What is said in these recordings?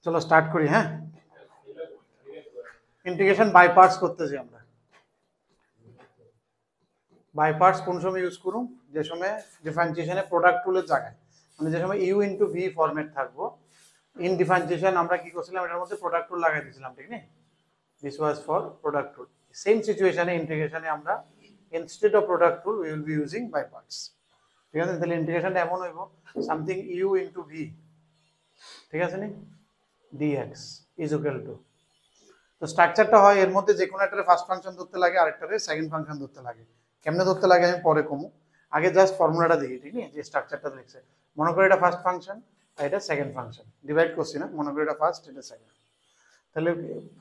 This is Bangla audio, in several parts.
চলো স্টার্ট করি। হ্যাঁ, ইন্টিগ্রেশন বাই পার্টস করতেছি আমরা। বাই পার্টস কোন সময় ইউজ করুন? যে সময় ডিফারেন্সিয়েশনে প্রোডাক্ট রুলের জায়গায়, মানে যে সময় ইউ ইন্টু ভি ফরম্যাট থাকবো। ইন ডিফারেন্সিয়েশন আমরা কি করছিলাম, এটার মধ্যে প্রোডাক্ট রুল লাগাই দিয়েছিলাম, ঠিক না? This was for product rule. Same সিচুয়েশনে ইন্টিগ্রেশনে আমরা instead of product rule we will be using by parts. ঠিক আছে, তাহলে ইন্টিগ্রেশনটা এমন হইব সামথিং ইউ ইন্টু ভি, ঠিক আছে নি, ডিএক্স ইজ ইকুয়াল টু। তো স্ট্রাকচারটা হয় এর মধ্যে যে কোনো একটা ফার্স্ট ফাংশন ধরতে লাগে, আরেকটারে সেকেন্ড ফাংশন ধরতে লাগে। কেমনে ধরতে লাগে আমি পরে কমু, আগে জাস্ট ফর্মুলাটা দেখি, ঠিক আছে? যে স্ট্রাকচারটা দেখছে, মনে করি এটা ফার্স্ট ফাংশন আর এটা সেকেন্ড ফাংশন, ডিভাইড করছি না, মনে করি এটা ফার্স্ট এটা সেকেন্ড। তাহলে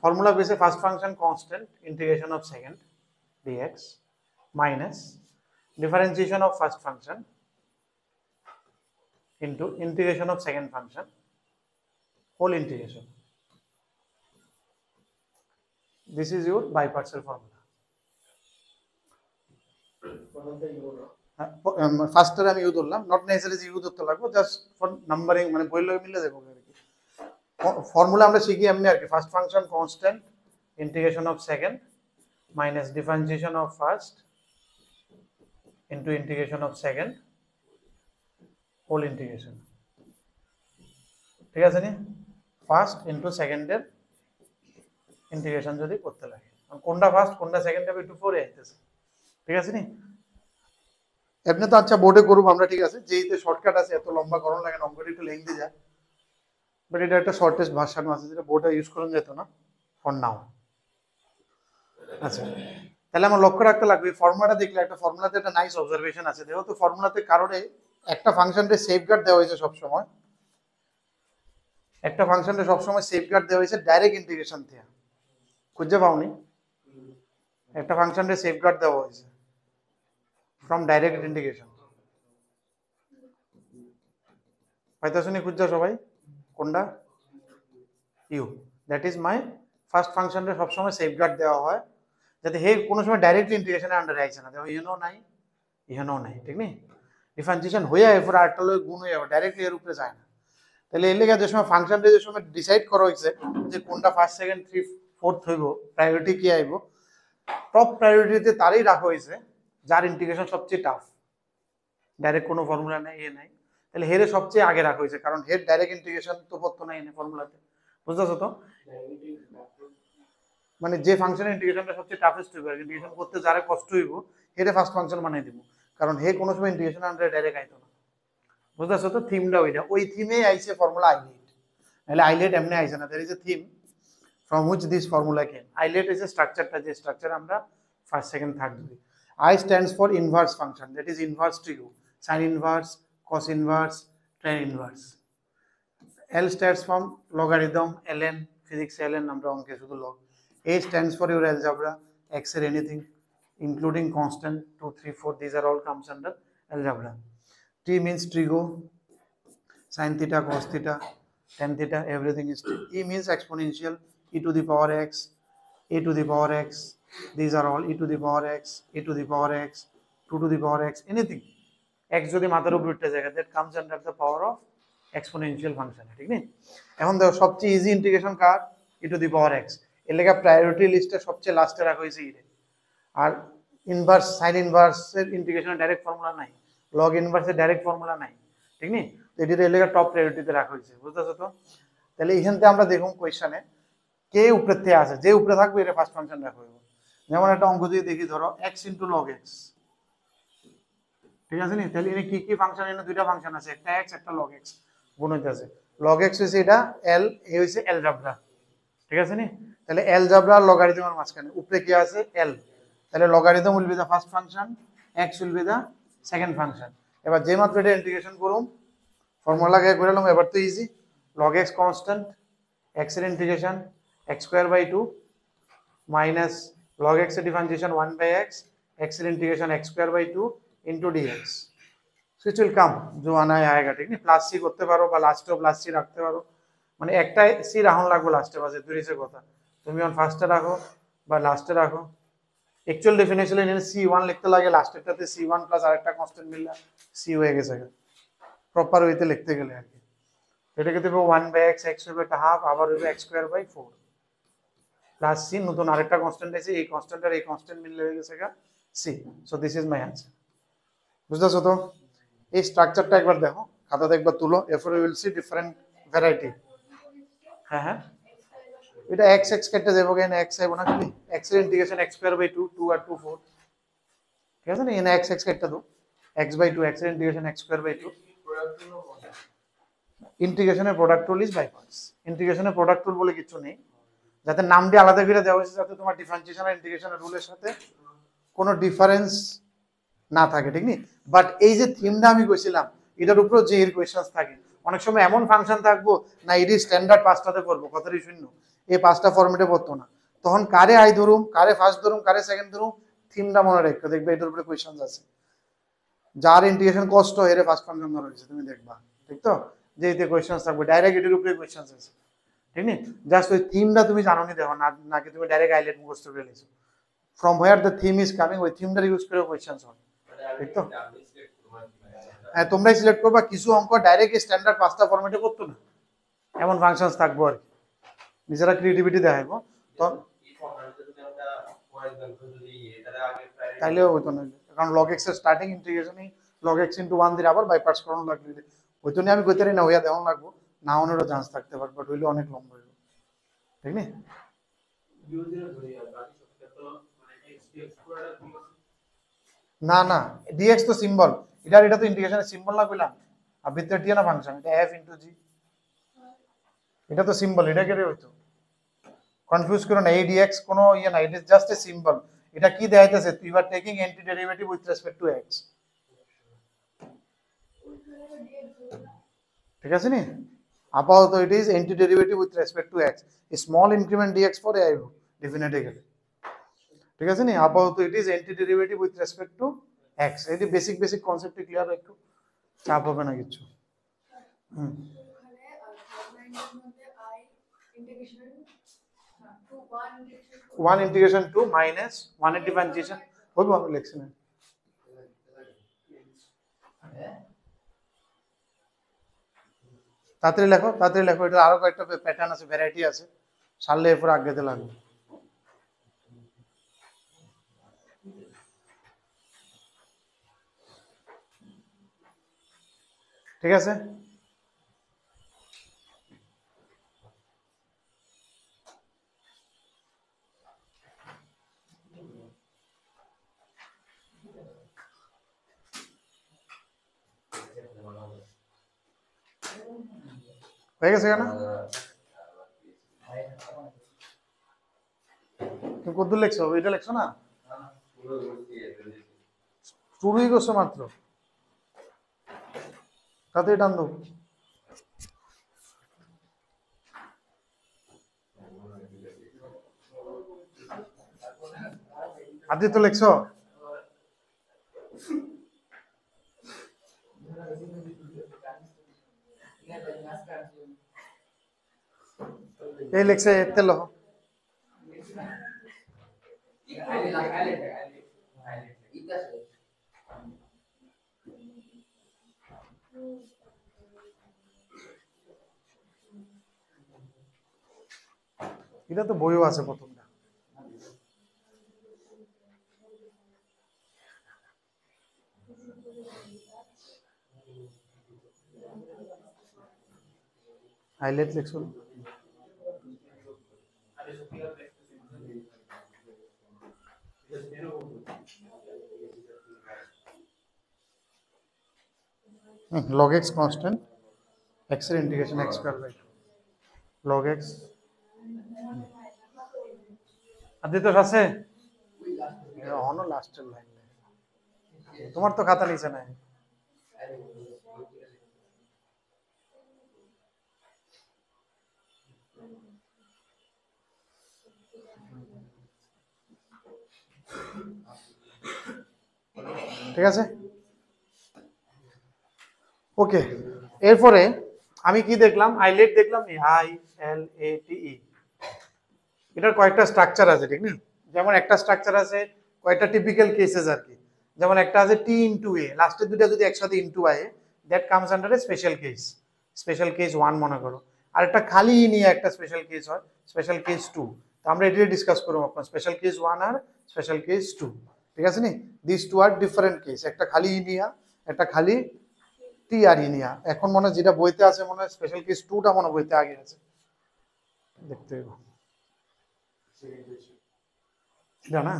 ফর্মুলা বেসে first function constant integration of second dx minus differentiation of first function into integration of second function whole integration. This is your bipartial formula. First আমি ইউ ধরলাম, নট নেসেসারি ইউ ধরতে লাগবো, জাস্ট ফর নাম্বারিং, মানে বইয়ের লগে মিলে যাবো আর কি। ফর্মুলা আমরা শিখি এমনি আর কি, first function constant integration of second minus differentiation of first into integration of second whole integration. ঠিক আছে নি? ফার্স্ট ইন্টু সেকেন্ডের ইন্টিগ্রেশন যদি করতে লাগে, কোনটা ফার্স্ট কোনটা সেকেন্ড হবে একটু পরে আইতেছে। ঠিক আছে নি? এমনি তো আচ্ছা বোর্ডে করব আমরা, ঠিক আছে, যেইতে শর্টকাট আছে, এত লম্বা করণ লাগে না, অঙ্কটা একটু লেন্থি যায়, বাট এটা একটা শর্টেস্ট ভার্সন আছে যেটা বোর্ডে ইউজ করা যেত না ফর নাও। আচ্ছা, তাহলে আমার লক্ষ্য রাখতে লাগবে ফর্মুলাটা দেখলে, একটা ফর্মুলাতে একটা নাইস অবজারভেশন আছে, যেহেতু ফর্মুলাতে কারণে একটা ফাংশনকে সেফগার্ড দেওয়া হয়েছে সবসময়, একটা ফাংশনকে সবসময় সেফগার্ড দেওয়া হয়েছে ডাইরেক্ট ইন্টিগ্রেশন থেকে। খুঁজে পাওনি? একটা ফাংশনকে সেফগার্ড দেওয়া হয়েছে ফ্রম ডাইরেক্ট ইন্টিগ্রেশন। পাইতেছো নি খুঁজছো সবাই? কোনটা? U, that is my first ফাংশনকে সবসময় সেফগার্ড দেওয়া হয় যাতে হে কোনো সময় ডাইরেক্ট ইন্টিগ্রেশনের আন্ডারে আইছে না। দেখো ইহেনও নাই, ইহেনও নাই, ঠিক নেই? ডিফারেন্সিয়েশন হয়ে এরপর আরেকটা লোক গুণ হয়ে যাবে, ডাইরেক্টলি এর উপরে যায় না। তাহলে এর লেগে যে সময় ফাংশনটা যে সময় ডিসাইড করা হয়েছে যে কোনটা ফার্স্ট সেকেন্ড থ্রি ফোর্থ হইব, প্রায়োরিটি কি আইব, টপ প্রায়োরিটিতে তারই রাখা হয়েছে যার ইন্টিগ্রেশন সবচেয়ে টাফ, ডাইরেক্ট কোনো ফর্মুলা নেই, এ নাই, তাহলে হেরে সবচেয়ে আগে রাখা হয়েছে, কারণ হের ডাইরেক্ট ইন্টিগ্রেশন তো পড়তো নাই ফর্মুলাতে। বুঝতেছো তো? মানে যে ফাংশনের ইন্টিগ্রেশনটা সবচেয়ে টাফেস্ট হইব, ইন্টিগ্রেশন করতে যারা কষ্ট হইব হেরে ফার্স্ট ফাংশন বানাই দিব, কারণ হে কোনো সময় ইন্টিগ্রেশন আন্ডারে ডাইরেক্ট আইতো না। বুঝতেছো তো? থিমটা ওইটা, ওই থিমে আইছে ফর্মুলা আইলেট, নাহলে আইলেট এমনি আইছে না। There is a theme from which this formula came. ILATE is a স্ট্রাকচারটা, যে স্ট্রাকচার আমরা ফার্স্ট সেকেন্ড থার্ড ধরি। I stands for inverse function, that is inverse to u, sin inverse, cos inverse, tan inverse. L stands for logarithm, ln, physics ln, আমরা অঙ্কে শুধু log. A stands for your algebra, x এর anything including constant 2 3 4, these are all comes under algebra. T means trigo, sin theta, cos theta, tan theta, everything is T. E means exponential, e to the power x, a to the power x, these are all e to the power x, a to the power x, 2 to the power x, anything x যদি মাথার উপর উঠতে যায়, that comes under the power of exponential function, ঠিক নেই? এখন দেখো সবচেয়ে easy integration car? e to the power x, এর লেখা প্রায়োরিটি লিস্টে সবচেয়ে লাস্টে রাখা হয়েছে ই রে। আর ইনভার্স, সাইন ইনভার্সের ইন্টিগ্রেশনের ডাইরেক্ট ফর্মুলা নাই, লগ ইনভার্সের ডাইরেক্ট ফর্মুলা নাই, ঠিক নেই? তো এটির এর লেখা টপ প্রায়োরিটিতে রাখা হয়েছে। বুঝতেছো তো? তাহলে এখান থেকে আমরা দেখুন কোয়েশ্চনে কে উপরের থেকে আসে, যে উপরে থাকবে এটা ফার্স্ট ফাংশন রাখা হইব। যেমন একটা অঙ্ক যদি দেখি, ধরো x ইন্টু লগ এক্স, ঠিক আছে নি? তাহলে এখানে কি কি ফাংশন? এখানে দুইটা ফাংশন আছে, একটা x একটা লগ এক্স গুণ হইতেছে। লগ এক্স হইছে এটা l, এ হইছে অ্যালজেব্রা, ঠিক আছে নি? তাহলে অ্যালজেব্রা আর লগারিদমের মাঝখানে উপরে কি আছে? l, তাহলে logarithm will be the first function, x will be the second function. এবার যে মাত্র এটা ইন্টিগ্রেশন করুন, ফর্মুলা লাগিয়ে করে নিলাম, এবার তো easy. Log x constant, x এর integration x square by 2 minus log x differentiation 1 by x, x integration x square by 2 into dx, so it will come जो आना है आएगा, ठीक नहीं? प्लस सी করতে পারো বা লাস্টেও প্লাস সি রাখতে পারো, মানে একটাই সি রাখুন লাগবে লাস্টে, বাজে দুইছে কথা, তুমি অন ফার্স্টে রাখো বা লাস্টে রাখো। অ্যাকচুয়াল ডেফিনেশনে এখানে c1 লিখতে লাগে, লাস্টেরটাতে c1 প্লাস আরেকটা কনস্ট্যান্ট মিললে c হয়ে গেছে, প্রপার ওয়েতে লিখতে গেলে আর কি। এটাকে দেবে 1/x, x হবে একটা হাফ, আবার হবে x²/4 প্লাস c, নতুন আরেকটা কনস্ট্যান্ট আছে, এই কনস্ট্যান্ট আর এই কনস্ট্যান্ট মিলে হয়ে গেছে c। So this is my answer. বুঝতেছো তো? এই স্ট্রাকচারটা একবার দেখো, খাতাতে একবার তুলো, এরপর উইল সি ডিফারেন্ট ভ্যারাইটি। হ্যাঁ হ্যাঁ, এটা x x কেটে যাবো, কেন x আইব না খালি x এর ইন্টিগ্রেশন x²/2, 2 আর 2 4, ঠিক আছে না? এখানে x x কেটে দাও, x/2, x এর ইন্টিগ্রেশন x²/2, ইন্টিগ্রেশনের product rule is by parts. ইন্টিগ্রেশনের প্রোডাক্ট রুল বলে কিছু নেই, যাতে নামটি আলাদা করে দেওয়া হয়েছে, যাতে তোমার ডিফারেন্সিয়েশন আর ইন্টিগ্রেশনের রুলের সাথে কোনো ডিফারেন্স না থাকে, ঠিক নেই? বাট এই যে থিমটা আমি কইছিলাম, এটার উপর যে এর কোয়েশ্চেন্স থাকে, অনেক সময় এমন ফাংশন থাকবো না, এটি স্ট্যান্ডার্ড পাঁচটাতে করবো, কথারই শূন্য, এই পাঁচটা ফরম্যাটে পড়তো না, তখন কারে আই ধরুম, কারে ফার্স্ট ধরুম, কারে সেকেন্ড ধরুম, থিমটা মনে রাখো, দেখবে এটার উপরে কোয়েশ্চেন্স আছে। যার ইন্টিগ্রেশন কষ্ট এর ফার্স্ট ফাংশন ধরা হয়েছে, তুমি দেখবা, ঠিক তো? যে এতে কোয়েশ্চেন্স থাকবে, ডাইরেক্ট এটার উপরে কোয়েশ্চেন্স আছে, ঠিক নেই? জাস্ট ওই থিমটা তুমি জানো নি, দেখো না, নাকি তুমি ডাইরেক্ট আইলেট মুখস্থ করে লিখছো, from where the theme is coming, ওই থিমটা ইউজ করে কোয়েশ্চেন্স হয়, ঠিক তো? হ্যাঁ, তোমরাই সিলেক্ট করবা, কিছু অঙ্ক ডাইরেক্ট স্ট্যান্ডার্ড পাঁচটা ফরম্যাটে করতো না, এমন ফাংশনস থাকবো আর কি, নিজেরা ক্রিয়েটিভিটি দেখাবো, তো তাইলেও হইতো না, কারণ লগ এক্স এর স্টার্টিং ইন্টিগ্রেশনই log x into 1 দিয়ে আবার বাই পার্টস করানো লাগবে, ওইতো নিয়ে আমি কইতে না হইয়া দেওয়া লাগবো, না হওয়ারও চান্স থাকতে পারে, বাট হইলে অনেক লম্বা হইব, ঠিক না? না না, dx তো সিম্বল, এটা তো ইন্টিগ্রেশনের সিম্বল না কইলাম, আর ভিতরে টি না ফাংশন, এটা f into g, এটা তো সিম্বল, এটা কেটে হইতো, কনফিউজ করো না, এই dx কোনো ইয়ে না, it is just a symbol. এটা কি দেখাইতেছে, you are taking anti derivative with respect to x, ঠিক আছে নি? আপাতত it is anti derivative with respect to x, small increment dx for a আইব ডেফিনেটলি গেলে, ঠিক আছে নি? আপাতত it is anti derivative with respect to x, এই বেসিক কনসেপ্টে ক্লিয়ার, একটু চাপ হবে না কিছু। Hmm, one integration to minus one এর ডিফারেন্সিয়েশন হইব, আমি লিখছি না, তাড়াতাড়ি লেখো, তাড়াতাড়ি লেখো, এটা আরো কয়েকটা প্যাটার্ন আছে, ভ্যারাইটি আছে, সারলে এরপর আগ্রেতে লাগবে। ঠিক আছে, হয়ে গেছে কেন? তুমি কত লিখছো, এটা লিখছো না, শুরুই করছো মাত্র, তাতেই টান দেবো। আদি তো লিখছো, এই লিখছে এতে লো, এটা তো বইও আছে প্রথমটা। হাইলাইট লিখছো, log x constant, x এর ইন্টিগ্রেশন x²/2 log x, আদি তো আছে অন লাস্টের লাইন, তোমার তো খাতা নিচে নাই, ঠিক আছে, ওকে। এরপরে আমি কি দেখলাম, আইলেট দেখলাম, ILATE, এটার কয়েকটা স্ট্রাকচার আছে, ঠিক না? যেমন একটা স্ট্রাকচার আছে, কয়েকটা টিপিক্যাল কেসেস আর কি, যেমন একটা আছে T into A, লাস্টের দুইটা যদি একসাথে ইনটু আয়, that comes under a special case, special case 1 মনে করো, আর একটা খালি ই নিয়ে একটা স্পেশাল কেস হয় স্পেশাল কেস 2। তো আমরা এটা ডিসকাস করব আপনার স্পেশাল কেস 1 আর স্পেশাল কেস 2, ঠিক আছে নি? This two are different case, একটা খালি ই নিয়া একটা খালি টি আর ই নিয়া। এখন মনে হয় যেটা বইতে আছে মনে হয় স্পেশাল কেস 2টা মনে বইতে আগে আছে, দেখতে হবে এটা না,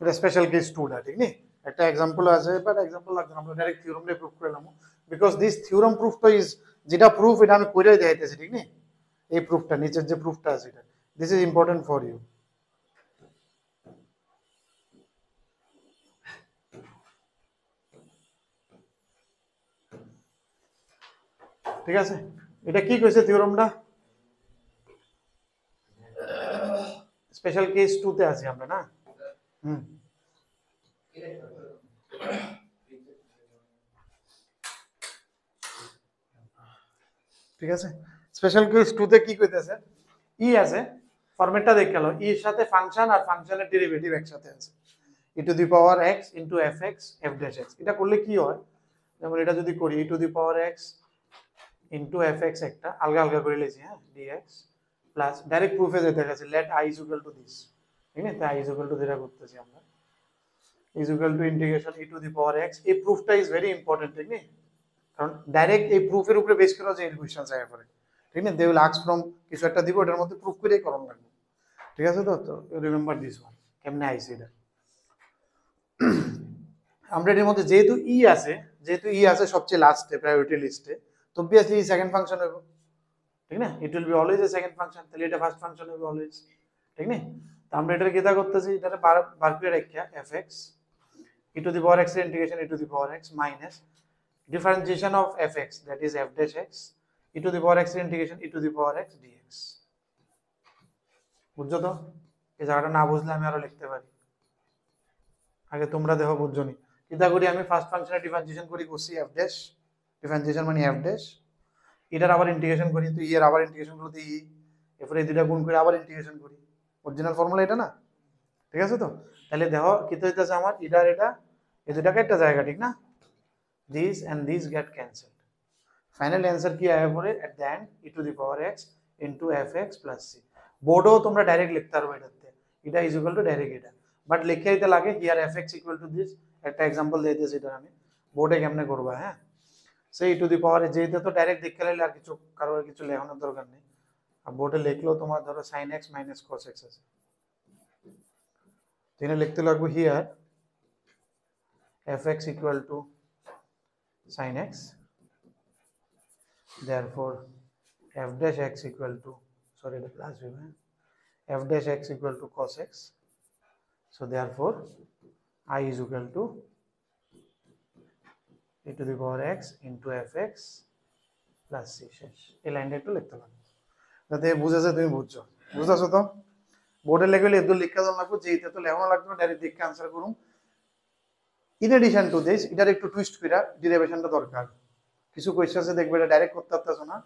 এটা স্পেশাল কেস 2টা, ঠিক নি? একটা এক্সাম্পল আছে, বাট এক্সাম্পল লাগবে না, আমরা ডাইরেক্ট থিওরামটা প্রুফ করে নাও, বিকজ দিস থিওরাম প্রুফটা ইজ, যেটা প্রুফ এটা আমি কইরাই দেখাইতেছি, ঠিক নি? এই প্রুফটা নিচের যে প্রুফটা আছে এটা, this is important for you. ঠিক আছে, এটা কি কইছে থিওরামটা? স্পেশাল কেস 2 তে আছি আমরা না? হুম, ঠিক আছে। স্পেশাল কেস 2 তে কি কইতেছে, ই আছে, ফরম্যাটটা দেখ গেল, ই এর সাথে ফাংশন আর ফাংশনের ডেরিভেটিভ একসাথে আছে, e to the power x into f x f dash x. এটা করলে কি হয়, যেমন এটা যদি করি e to the power x into f x, একটা আলগা আলগা করে লিখছি, হ্যাঁ, ডিএক্স প্লাস ডাইরেক্ট প্রুফে যেতে গেছে let I is equal to this, ঠিক না? তাই আই ইজ ইকুয়াল টু যেটা করতেছি আমরা, is equal two integration E to the power x. এই প্রুফটা ইজ ভেরি ইম্পর্টেন্ট, ঠিক না? কারণ ডাইরেক্ট এই প্রুফের উপরে বেস করে যে কোশ্চেন চাই পড়ে, ঠিক না? দে উইল আস্ক ফ্রম কিছু একটা দিব, এটার মধ্যে প্রুফ করেই করণ লাগবে, ঠিক আছে? তো রিমেম্বার দিস ওয়ান, কেমনে আইছে এটা। আমরা এর মধ্যে যেহেতু ই আছে, সবচেয়ে লাস্টে প্রায়োরিটি লিস্টে, তো অবভিয়াসলি সেকেন্ড ফাংশন হবে, ঠিক না? ইট will B always a second function, তাহলে এটা ফার্স্ট ফাংশন হবে অলওয়েজ, ঠিক না? তো আমরা এটার কি করতেছি, এটারে বার করে রাখিয়া fx e to the power x এর integration e to the power x minus differentiation of fx, that is f dash x e to the power x এর integration e to the power x dx। বুঝছো তো? এই জায়গাটা না বুঝলে আমি আরো লিখতে পারি, আগে তোমরা দেখো বুঝছো নি। কিতা করি আমি, ফার্স্ট ফাংশনে ডিফারেন্সিয়েশন করি করছি f dash, ডিফারেন্সিয়েশন মানে f dash, এটার আবার ইন্টিগ্রেশন করি, তো ই এর আবার ইন্টিগ্রেশন করতে ই, এরপরে এই দুইটা গুণ করে আবার ইন্টিগ্রেশন করি, অরিজিনাল ফর্মুলা এটা না? ঠিক আছে তো? তাহলে দেখো কি হইতেছে আমার, এটা আর এটা, এই দুটাকে একটা জায়গা, ঠিক না? This and this get cancelled, final answer কি আয় পড়ে at the end e to the power x into f x plus c. বোর্ডও তোমরা ডাইরেক্ট লিখতে পারবে এটাতে, এটা ইজ ইকুয়াল টু ডাইরেক্ট এটা, বাট লিখে দিতে লাগে here f x equal to this. একটা এক্সাম্পল দিয়ে দিয়েছি, এটা আমি বোর্ডে কেমনে করবা, হ্যাঁ? সেই ই টু দি পাওয়ার, যেহেতু তো ডাইরেক্ট দেখতে লাগলে আর কিছু কারোর কিছু লেখানোর দরকার নেই, আর বোর্ডে লিখলেও তোমার ধরো sine x minus cos x আছে, তিনি লিখতে লাগবে here fx equal to sin x, therefore f dash x equal to, sorry the plus f dash x equal to cos x, so therefore I is equal to e to the power x into fx plus c শেষ। এই লাইনটা একটু লিখতে লাগবে যাতে বুঝেছে, তুমি বুঝছো, বুঝতেছো তো? বোর্ডে লেখলে এগুলো লিখতে লাগবে, যে এটা তো লেখানো লাগবে না, ডাইরেক্ট দেখে আনসার করুন। ইন এডিশন টু দিস, এটার একটু টুইস্ট করে ডেরিভেশনটা দরকার, কিছু কোয়েশ্চেন্সে দেখবে এটা ডাইরেক্ট করতে পারতেছো না,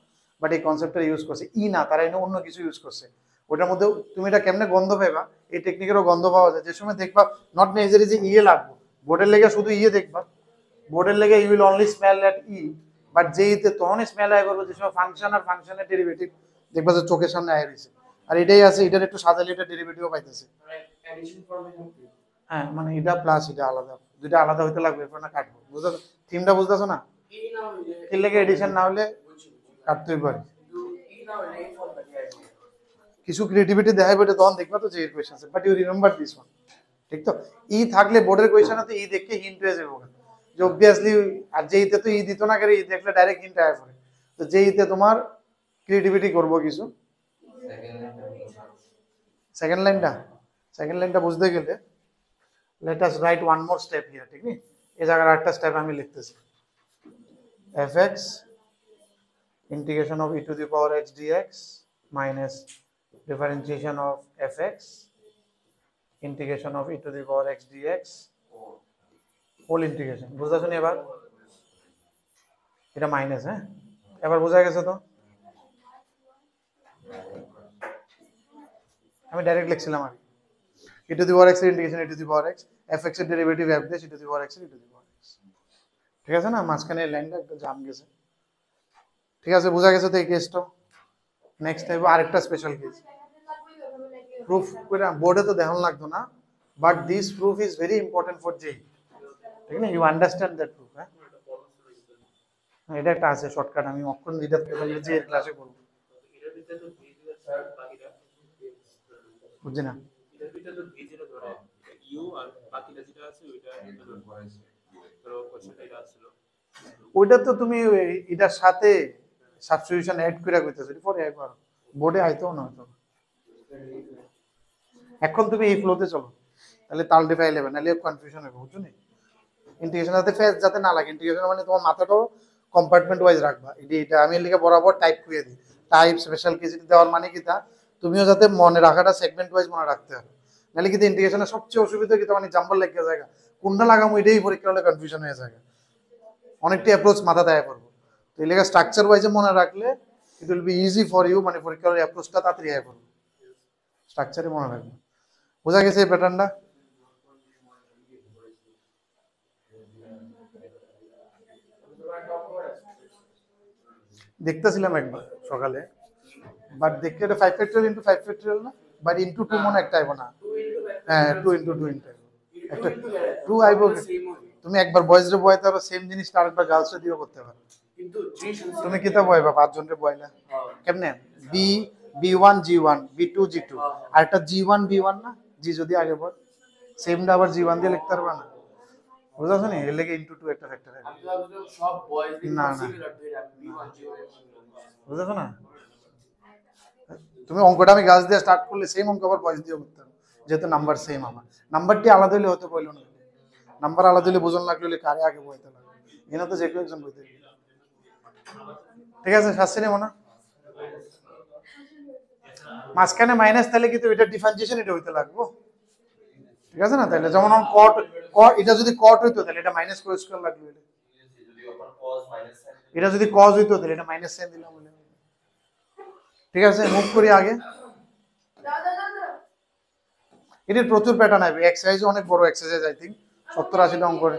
বাট এই কনসেপ্টটা ইউজ করছে ই না, তারা এনে অন্য কিছু ইউজ করছে, ওটার মধ্যে তুমি এটা কেমনে গন্ধ পাইবা, এই টেকনিকেরও গন্ধ পাওয়া যায়। যে সময় দেখবা নট নেসেসারি যে ইয়ে লাগবে, বোর্ডের লেগে শুধু ইয়ে দেখবা, বোর্ডের লেগে you will only smell that e, but যে ইতে তখন স্মেল আয় করবে যে সময় ফাংশন আর ফাংশনের ডেরিভেটিভ দেখবা যে চোখের সামনে আয় রয়েছে, আর এটাই আছে, এটার একটু সাজালে এটা ডেরিভেটিভও পাইতেছে। হ্যাঁ, মানে এটা প্লাস এটা আলাদা, দুইটা আলাদা হইতে লাগবে, এরপর না কাটবো, বুঝছো? থিমটা বুঝতেছো না? এর লেগে এডিশন না হলে কাটতেই পারে, কিছু ক্রিয়েটিভিটি দেখাইবে, এটা তখন দেখবা তো যে এর কোয়েশ্চন আছে, but you remember this one, ঠিক তো? ই থাকলে বোর্ডের কোয়েশ্চন আছে, ই দেখে হিন্ট হয়ে যাবে যে অবভিয়াসলি, আর যে ইতে তো ই দিত না করে, ই দেখলে ডাইরেক্ট হিন্ট আয় পড়ে, তো যে ইতে তোমার ক্রিয়েটিভিটি করবো কিছু। সেকেন্ড লাইনটা বুঝতে গেলে let us write one more step here, ঠিক আছে? এই জায়গার একটা স্টেপ আমি লিখতেছি, fx integration of e to the power x dx minus differentiation of fx integration of e to the power x dx whole integration। বুঝতেছো নি এবার? এটা মাইনাস, হ্যাঁ, এবার বোঝা গেছে তো? আমি ডাইরেক্ট লিখছিলাম আর e to the power x এর integration e to the power x, fx এর derivative f dash e to the power x e to the power x, ঠিক আছে না, মাঝখানে লাইনটা একটু জাম গেছে। ঠিক আছে, বোঝা গেছে তো এই কেসটা। নেক্সট টাইপ আরেকটা স্পেশাল কেস, প্রুফ করে বোর্ডে তো দেখানো লাগতো না, but this proof is very important for JEE, ঠিক না? You understand that proof. হ্যাঁ, এটা একটা আছে শর্টকাট, আমি অক্ষণ যেটা যে ক্লাসে করব। বুঝছি না, ওইটা তো তুমি এটার সাথে সাবস্টিটিউশন অ্যাড করে কইতেছো পরে একবার বোর্ডে আইতো না হয়তো। এখন তুমি এই ফ্লোতে চলো, তাহলে তাল ডিফাই নেবে, নাহলে কনফিউশন হবে, বুঝছো না? ইন্টিগ্রেশন যাতে ফেস যাতে না লাগে, ইন্টিগ্রেশন মানে তোমার মাথাটাও কম্পার্টমেন্ট ওয়াইজ রাখবা। এটা আমি লিখে বরাবর টাইপ করে দিই। টাইপ স্পেশাল কেস দেওয়ার মানে কি তা তুমিও যাতে মনে রাখাটা সেগমেন্ট ওয়াইজ মনে রাখতে হবে, নাহলে কিন্তু ইন্টিগ্রেশনের সবচেয়ে অসুবিধা কি মানে জাম্বল লেগে যায়, কোনটা লাগামো এটাই পরীক্ষা হলে কনফিউশন হয়ে যায়, অনেকটা অ্যাপ্রোচ মাথা দেয় করবো। তো এই লেগে স্ট্রাকচার ওয়াইজে মনে রাখলে it will be easy for you, মানে পরীক্ষার অ্যাপ্রোচটা তাড়াতাড়ি আয় করবো, স্ট্রাকচারে মনে রাখবে। বোঝা গেছে এই প্যাটার্নটা? দেখতেছিলাম একবার সকালে, বাট দেখতে এটা 5 ফ্যাক্টরিয়াল ইনটু 5 ফ্যাক্টরিয়াল না, বাট ইনটু 2 মনে একটা আইবো না। হ্যাঁ 2 ইনটু 2 ইনটু একটা 2 আইবো। তুমি একবার বয়েজ রে বয়তে পারো, সেম জিনিসটা আরেকবার গার্লস রে দিও করতে পারো। তুমি কিতা বয়বা 5 জন রে বয়লা কেমনে? B B1 G1 B2 G2 আর একটা G1 B1 না, জি যদি আগে বল সেমটা আবার G1 দিয়ে লিখতে পারবা না, বুঝাছ নি? এর লেগে ইনটু 2 একটা ফ্যাক্টর আছে। সব বয়েজ না না বুঝাছ না? তুমি অঙ্কটা আমি গাছ দিয়ে স্টার্ট করলে সেম অঙ্ক আবার বয়েজ দিয়ে করতে হবে, যেহেতু নাম্বার সেম। আমার নাম্বারটি আলাদা হলে হতে পারলো না, নাম্বার আলাদা হলে বোঝন লাগলে কারে আগে বইতে লাগবে, এনে তো যে কেউ একজন বইতে। ঠিক আছে, শাস্তি নেব না। মাঝখানে মাইনাস তাহলে কিন্তু এটা ডিফারেন্সিয়েশন এটা হইতে লাগবো, ঠিক আছে না? তাহলে যেমন কট কট এটা যদি কট হইতো তাহলে এটা মাইনাস কোস স্কয়ার লাগবে, এটা যদি কজ হইতো তাহলে এটা মাইনাস সাইন দিলাম বলে। ঠিক আছে, মুভ করি আগে। এটির প্রচুর প্যাটার্ন আসবে, এক্সারসাইজ অনেক বড় এক্সারসাইজ, আই থিঙ্ক 70-80 অঙ্ক করে।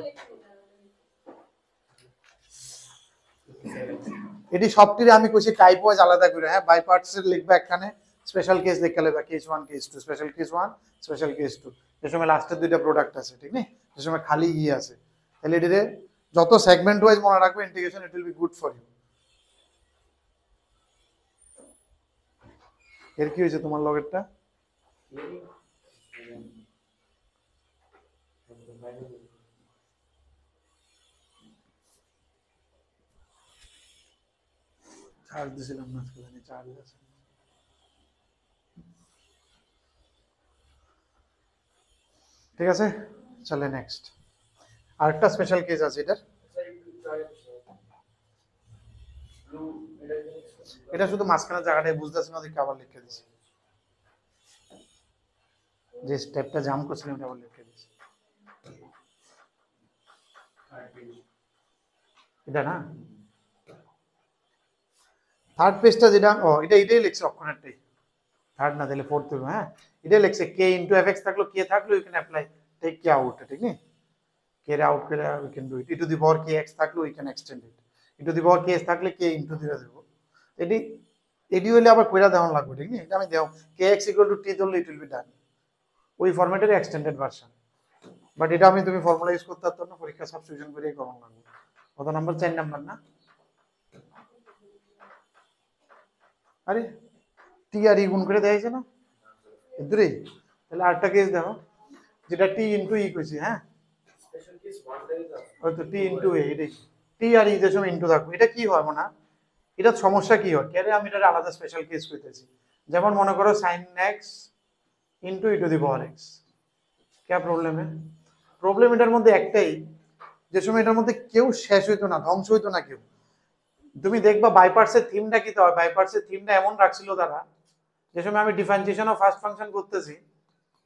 এটি সবটিরে আমি কইছি টাইপ ওয়াইজ আলাদা করে, হ্যাঁ বাই পার্টস এর লিখবা এখানে, স্পেশাল কেস লিখে লিখবা case 1 case 2, special case 1 special case 2, যে সময় লাস্টের দুইটা প্রোডাক্ট আছে, ঠিক না? যে সময় খালি আছে, তাহলে এটিরে যত সেগমেন্ট ওয়াইজ মনে রাখবে integration, it will be good for you. এর কি হয়েছে তোমার লগেরটা? চার্জ দিছিলাম না আজকে, জানি চার্জ আছে। ঠিক আছে, চলে নেক্সট। আরেকটা স্পেশাল কেস আছে এটার, এটা শুধু মাঝখানে জায়গাটাই বুঝতেছি না, দেখে আবার লিখে দিছি, যে স্টেপটা জাম করছিলাম এটা আবার লিখে দিছি। এটা না থার্ড পেজটা যেটা, ও এটা এটাই লিখছে অক্ষণেরটাই, থার্ড না তাহলে ফোর্থ হবে। হ্যাঁ এটাই লিখছে কে ইনটু এফএক্স থাকলো, কে থাকলো you can apply take k out, ঠিক না? কে রে আউট করে we can do it, e to the power k x থাকলো we can extend it, e to the power k x থাকলে কে ইনটু দিরা দেব। এটি এটি হইলে আবার কইরা দেওয়া লাগবে, ঠিক না? এটা আমি দেও কে এক্স ইকুয়াল টু টি ধরলে ইট উইল বি ডান, ওই ফরম্যাটের এক্সটেন্ডেড ভার্সন। বাট এটা আমি তুমি ফর্মুলা ইউজ করতে পারতো না, পরীক্ষা সাবস্টিটিউশন করেই করা লাগবে। কত নাম্বার? 4 নাম্বার না? আরে টি আর ই গুণ করে দেখাইছে না এদুরে, তাহলে আরেকটা কেস দেখো যেটা টি ইনটু ই কইছি। হ্যাঁ হয়তো টি ইনটু এ, এটাই টি আর ই যে সময় ইনটু থাকবে, এটা কি হয় মনে? এটা সমস্যা কি হয় কেন আমি এটা আলাদা স্পেশাল কেস কইতেছি। যেমন মনে করো sin x into E to the power x, क्या প্রবলেম? প্রবলেম এটার মধ্যে একটাই, যে সময় এটার মধ্যে কেউ শেষ হইতো না, ধ্বংস হইতো না কেউ। তুমি দেখবা বাইপার্সের থিমটা কি হয়, বাইপার্সের থিমটা এমন রাখছিল তারা, যে সময় আমি ডিফারেন্সিয়েশন অফ ফার্স্ট ফাংশন করতেছি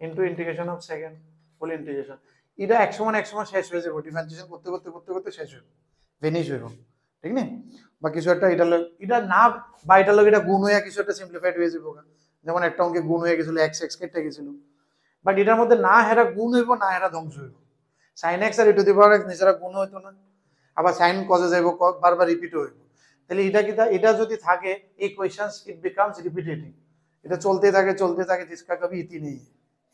into integration of second full integration, এটা এক সময় শেষ হয়ে যাবে, ডিফারেন্সিয়েশন করতে করতে করতে করতে শেষ হইব, ভেনিশ হইব, ঠিক না? বা কিছু একটা এটা না, বা এটার লোক এটা গুণ হয়ে কিছু একটা সিম্পলিফাইড হয়ে যাবে, যেমন একটা অঙ্কে গুণ হয়ে গেছিল এক্স এক্স কেটে গেছিল, বাট এটার মধ্যে না হেরা গুণ হইব না হেরা ধ্বংস হইব। সাইন এক্স আর e to the power x নিজেরা গুণ হইতো না, আবার সাইন কজে যাইব, বারবার রিপিট হইব। তাহলে এটা কি, এটা যদি থাকে এই কোয়েশ্চেন্স ইট বিকামস রিপিটেটিভ, এটা চলতে থাকে জিসকা কবি ইতি নেই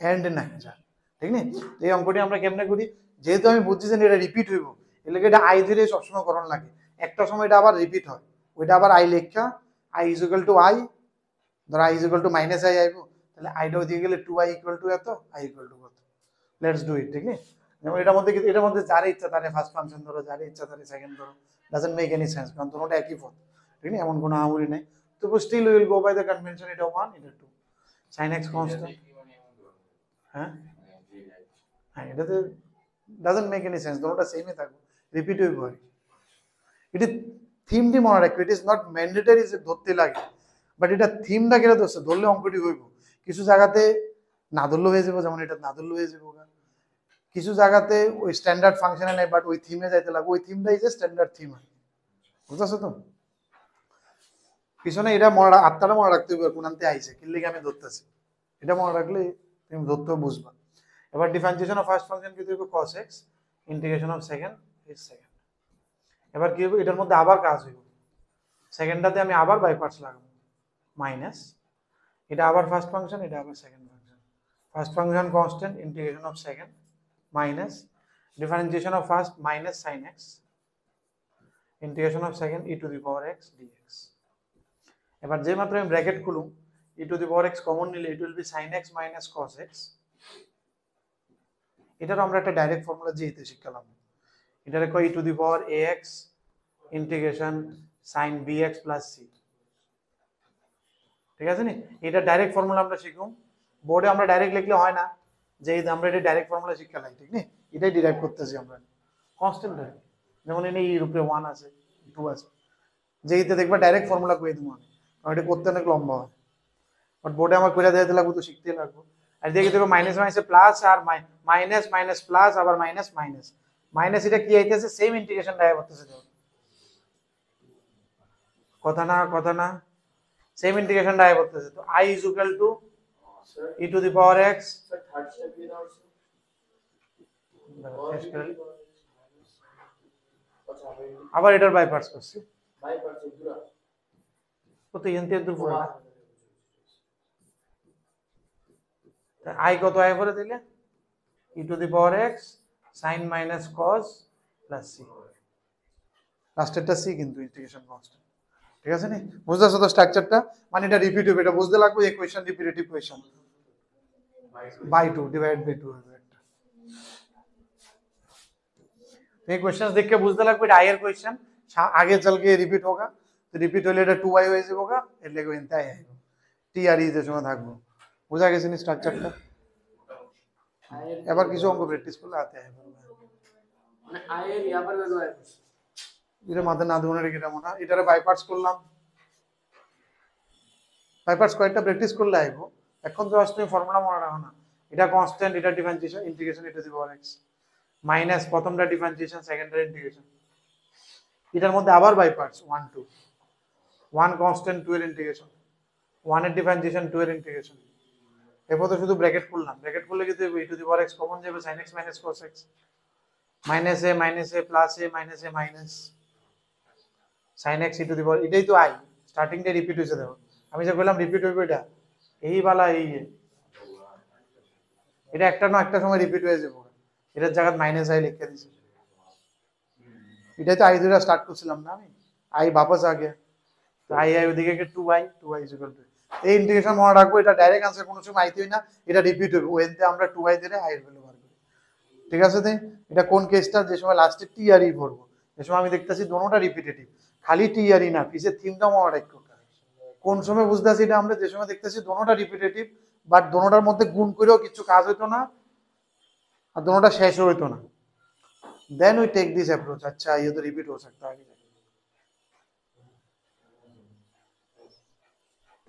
এন্ড নাই যা, ঠিক না? এই অঙ্কটি আমরা কেমনে করি, যেহেতু আমি বুঝছি যে এটা রিপিট হইব, এর লাগে এটা আই ধরে সবসময় করণ লাগে। একটা সময় এটা আবার রিপিট হয়, ওইটা আবার আই লেখা, I is equal to I, ধর I is equal to minus I আইব, তাহলে আইটা দিয়ে গেলে 2i ইকুয়াল টু এত, আই ইকুয়াল টু কত। লেটস ডু ইট, ঠিক না? যেমন এটার মধ্যে যার ইচ্ছা তারে ফার্স্ট ফাংশন ধরো, যার ইচ্ছা তারে সেকেন্ড ধরো, ডাজন্ট মেক এনি সেন্স, কারণ দুটোটা একই পথ, ঠিক না? এমন কোনো আহামরি নেই। তবু still will go by the convention, এটা 1 এটা 2, sin x কনস্ট্যান্ট। হ্যাঁ হ্যাঁ, এটাতে ডাজন্ট মেক এনি সেন্স, দুটোটা সেমই থাকবে, রিপিট হইব আর কি। এটা থিমটি মনে রাখবে, ইট ইজ নট ম্যান্ডেটরি যে ধরতে লাগে, বাট এটা থিমটা কেটে ধরছে, ধরলে অঙ্কটি হইব। কিছু জায়গাতে না ধরলেও হয়ে যাবো, যেমন এটা না ধরলেও হয়ে যাবো। কিছু জায়গাতে ওই স্ট্যান্ডার্ড ফাংশনে নেই, বাট ওই থিমে যাইতে লাগবে, ওই থিমটাই যে স্ট্যান্ডার্ড থিম হয়, বুঝতেছো তো? পিছনে এটা আত্মাটা মনে রাখতে হবে, কোন আনতে আইছে, কি লিগে আমি ধরতেছি, এটা মনে রাখলে তুমি ধরতেও বুঝবা। এবার ডিফারেন্সিয়েশন অফ ফার্স্ট ফাংশন কি হবে, cos x integration of second is second. এবার কি হবে, এটার মধ্যে আবার কাজ হইব, সেকেন্ডটাতে আমি আবার বাই পার্টস লাগাবো, মাইনাস এটা আবার ফার্স্ট ফাংশন, এটা আবার second function, first function constant integration of second minus differentiation of first minus sin x integration of second e to the power x dx। এবার যে মাত্র আমি ব্র্যাকেট খুলুম, e to the power x common নিলে it will be sin x minus cos x। এটারও আমরা একটা ডাইরেক্ট ফর্মুলা যেতে শিখলাম, এটারে কই e to the power ax integration sin bx plus c, ঠিক আছে নি? এটা ডাইরেক্ট ফর্মুলা আমরা শিখুম, বোর্ডে আমরা ডাইরেক্ট লিখলে হয় না, যে আমরা এটা ডাইরেক্ট ফর্মুলা শিখলাম, ঠিক না? এটাই ডিরাইভ করতেছি আমরা কনস্ট্যান্ট ধরে, যেমন এনে এর উপরে 1 আছে 2 আছে, যেইতে দেখবা ডাইরেক্ট ফর্মুলা কই দিমু আমি, কারণ এটা করতে অনেক লম্বা হয়, বাট বোর্ডে আমার কইরা দিতে লাগবে, তো শিখতে লাগবে। আর দেখে দেখো মাইনাস মাইনাসে প্লাস, আর মাইনাস মাইনাস প্লাস, আবার মাইনাস মাইনাস মাইনাস, এটা কি আইতেছে, সেম ইন্টিগ্রেশন ডাইভ করতেছে, কথা না সেম ইন্টিগ্রেশন ডাইভ করতেছে। তো i is equal to e to the power x, আবার এটার বাই পার্টস করছি, কত এনতে দূর পড়ে না, i কত আয় করে দিলে e to the power x sin minus cos plus c, লাস্টেরটা c কিন্তু ইন্টিগ্রেশন কনস্ট্যান্ট, ঠিক আছে নি? বুঝতেছো তো স্ট্রাকচারটা? মানে এটা রিপিট হবে, এটা বুঝতে লাগবে, equation repetitive equation by 2 divide by 2 হবে একটা। ये क्वेश्चंस देख के बुझते लगবে এটা i এর क्वेश्चन आगे चल के रिपीट होगा, तो रिपीट হলে এটা 2i হয়ে যাবেগা, এর লাগবে এনতে আই টি আর ই যে সময় থাকবো। বুঝা গেছে নি স্ট্রাকচারটা? এবার কিছু অঙ্ক প্র্যাকটিস করলে আতে আই মানে i এর ইয়াবার ভ্যালু আই, এটা মাথা না ধরে রেখে দাও না, এটারে বাই পার্টস করলাম, বাই পার্টস কয়েকটা প্র্যাকটিস করলে আইবো। এখন তো আসলে ফর্মুলা মনে রাখো না, এটা কনস্ট্যান্ট, এটা ডিফারেন্সিয়েশন ইন্টিগ্রেশন এটা দি পাওয়ার x মাইনাস প্রথমটা ডিফারেন্সিয়েশন, সেকেন্ডারি ইন্টিগ্রেশন, এটার মধ্যে আবার বাই পার্টস 1 2, 1 কনস্ট্যান্ট 2 এর ইন্টিগ্রেশন, 1 এর ডিফারেন্সিয়েশন 2 এর ইন্টিগ্রেশন। এরপর তো শুধু ব্র্যাকেট করলাম, ব্র্যাকেট করলে কি হবে, e to the power x common যাবে, sin x minus cos x minus a plus a minus sin x e to the power, এটাই তো i স্টার্টিং টা রিপিট হইছে। দেখো আমি যে বললাম রিপিট হইবে, এটা এই বালা এই, এটা একটা না একটা সময় রিপিট হয়ে যাবে, এটার জায়গায় মাইনাস আই লিখে দিছি, এটাই তো আই ধরে স্টার্ট করছিলাম না আমি, আই वापस आ गया, তো আই ওদিকে কে 2i ইজ ইকুয়াল টু, এই ইন্টিগ্রেশন মনে রাখবো, এটা ডাইরেক্ট आंसर কোনো সময় আইতেই না, এটা রিপিট হবে, ওইতে আমরা 2i ধরে i এর ভ্যালু বার করি, ঠিক আছে? তাই এটা কোন কেসটা, যে সময় লাস্টে টি আর ই ভরবো, যে সময় আমি দেখতেছি দোনোটা রিপিটেটিভ, খালি টি আর ই না, পিছে থিমটা মনে রাখো, কোন সময় বুঝতেছি এটা আমরা, যে সময় দেখতেছি দোনোটা রিপিটেটিভ, বাট দোনোটার মধ্যে গুণ করেও কিছু কাজ হইতো না, আর दोनों शेष हो ना, then we take this approach, अच्छा ये तो रिपीट हो सकता है,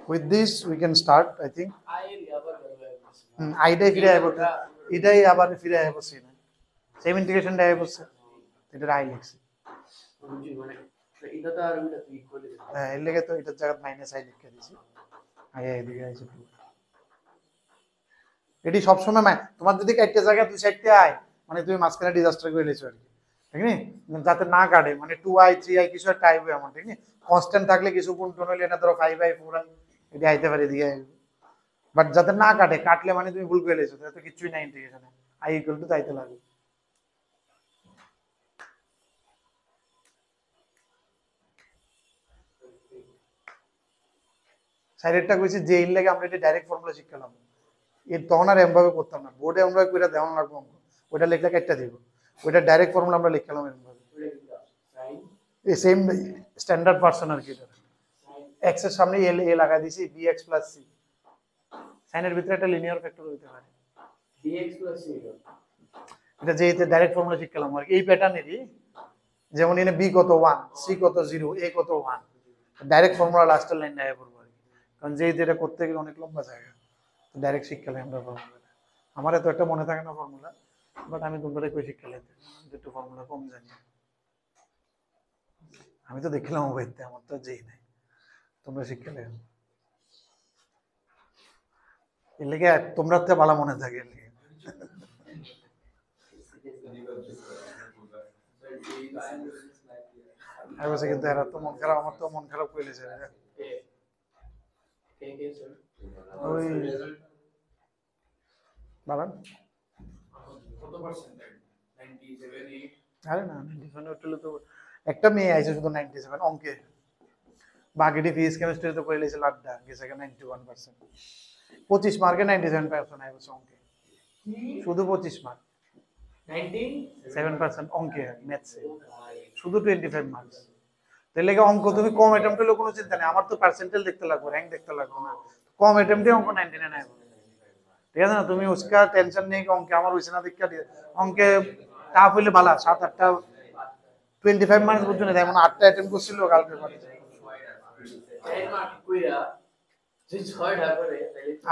with this we can start I think আইডাই ফিরে আইবো, এটাই আবার ফিরে আইবো, সেম ইন্টিগ্রেশন টা আইবো, এটা আই লিখছি মানে এটা তো আর এটা তো ইকুয়াল, হ্যাঁ এর লাগে তো এটার জায়গা মাইনাস আই লিখে দিয়েছি, আই এদিকে আছে, এটি সব সময় তোমার যদি একটা জায়গা দুই সাইডতে আয়, মানে তুমি মাঝখানে ডিজাস্টার করে লেছো আর কি, ঠিক নি, যাতে না কাটে, মানে 2i 3i কিছু একটা আইবে এমন, ঠিক নি। কনস্ট্যান্ট থাকলে কিছু গুণ টুন হইলে এটা ধরো 5i 4i এটা আইতে পারে দিয়ে, বাট যাতে না কাটে, কাটলে মানে তুমি ভুল করে লেছো, তাহলে তো কিছুই নাই ইন্টিগ্রেশনে, i ইকুয়াল টু তাইতে লাগবে। সাইডেরটা কইছি যে এর লাগে আমরা এটা ডাইরেক্ট ফর্মুলা শিখলাম, এর তখন আর এমভাবে করতাম না, বোর্ডে আমরা কইরা দেওয়া লাগবে অঙ্ক, ওইটা লিখলে কেটে দিব, ওইটা ডাইরেক্ট ফর্মুলা আমরা লিখলাম এমভাবে, এই সেম স্ট্যান্ডার্ড পার্সন আর কি। এটা এক্স এর সামনে এল এ লাগাই দিছি, bx প্লাস c, সাইনের ভিতরে একটা লিনিয়ার ফ্যাক্টর হইতে পারে bx plus c, এটা যে এতে ডাইরেক্ট ফর্মুলা শিখলাম আর কি, এই প্যাটার্নেরই, যেমন এনে b কত 1, c কত 0, a কত 1, ডাইরেক্ট ফর্মুলা লাস্টের লাইন আয়া পড়বো আর কি, কারণ যে এটা করতে গেলে অনেক লম্বা জায়গা, ডাইরেক্ট শিখলাম আমরা ফর্মুলা। আমার এত একটা মনে থাকে না ফর্মুলা, বাট আমি তোমরা কই শিখলাম একটু ফর্মুলা কম জানি, আমি তো দেখলাম ওইতে, আমার তো যেই নাই, তোমরা শিখলে এর লেগে তোমরা তো ভালো মনে থাকে এর লেগে। আর বসে কিন্তু এরা তো মন খারাপ, আমার তো মন খারাপ করে লেছে ওই বাবান কত পার্সেন্ট 97 আরে না 97 উঠলে তো একটা মেয়ে আইছে শুধু 97 অঙ্কে, বাকিটি ফিজিক্স কেমিস্ট্রিতে করে লেছে লাড্ডা গেছে 91%, 25 মার্কে 97% আইছে অঙ্কে, শুধু 25 মার্ক 7% অঙ্কে ম্যাথসে, শুধু 25 মার্কস। তাহলে লেগে অঙ্ক তুমি কম অ্যাটেম্প্ট হলে কোনো চিন্তা নেই, আমার তো পার্সেন্টেজ দেখতে লাগবে, র্যাঙ্ক দেখতে লাগবে না, কম অ্যাটেম্প্টে অঙ্ক 99 আইবে, ঠিক আছে না, তুমি উসকা টেনশন নেই অঙ্কে আমার হইছে না দেখা দিয়ে, অঙ্কে টাফ হইলে ভালো 7-8টা 25 মার্কস বুঝছো না, যেমন 8টা অ্যাটেম্প্ট করছিল কালকে পারে,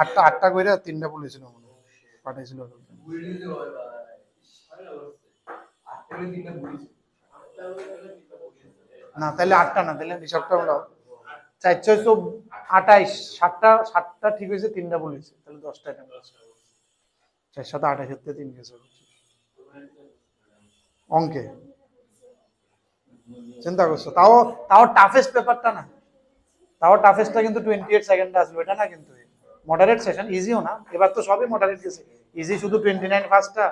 8টা কইরা 3টা বলেছিল মনে হয় পাঠাইছিল, না তাহলে 8টা না, তাহলে হিসাবটা হলো 428, 7টা ঠিক হয়েছে, 3টা বলেছে, তাহলে 10টা অ্যাটেম্প্ট আছে, 428 হতে 3 গেছে অঙ্কে, চিন্তা করছো, তাও তাও টাফেস্ট পেপারটা না, তাও টাফেস্টটা কিন্তু 28 সেকেন্ড আসবে, এটা না কিন্তু মডারেট সেশন, ইজিও না, এবার তো সবই মডারেট গেছে, ইজি শুধু 29 ফার্স্টটা,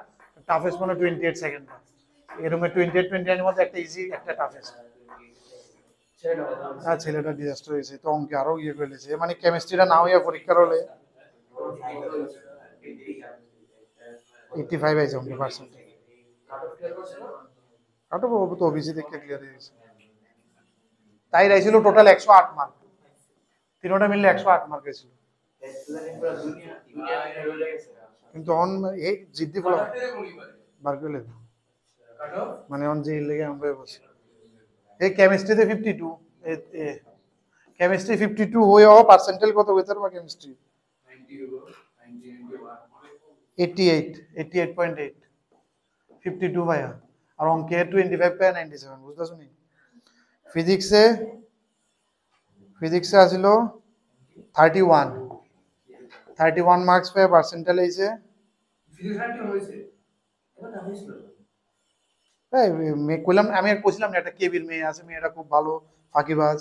টাফেস্ট মানে 28 সেকেন্ডটা, এরকম 28-29 এর মধ্যে একটা ইজি একটা টাফেস্ট। হ্যাঁ ছেলেটা ডিজাস্টার হয়েছে, তো অঙ্কে আরো ইয়ে করেছে, মানে কেমিস্ট্রিটা না হইয়া পরীক্ষার হলে 85 আইছে অঙ্কে পার্সেন্ট, কাটো তো ওবিসি থেকে ক্লিয়ার হয়ে গেছে, তাই রাইছিল টোটাল 108 মার্ক, তিনটা মিললে 108 মার্ক হয়েছিল, কিন্তু অন এই জিদ্দি ফলা বার করলে মানে অন যে লেগে আমরা বসে, এই কেমিস্ট্রিতে 52, কেমিস্ট্রি 52 হয়েও পার্সেন্টেজ কত হইতে পারবা কেমিস্ট্রি 88.8, 52 ভাইয়া, আর অঙ্কে 25/97, বুঝতেছো নি। ফিজিক্সে আসিল 31 মার্কস পেয়ে পার্সেন্টেজ হয়েছে, কইলাম আমি আর কইছিলাম না একটা কেবির মেয়ে আছে, মেয়েটা খুব ভালো ফাঁকিবাজ,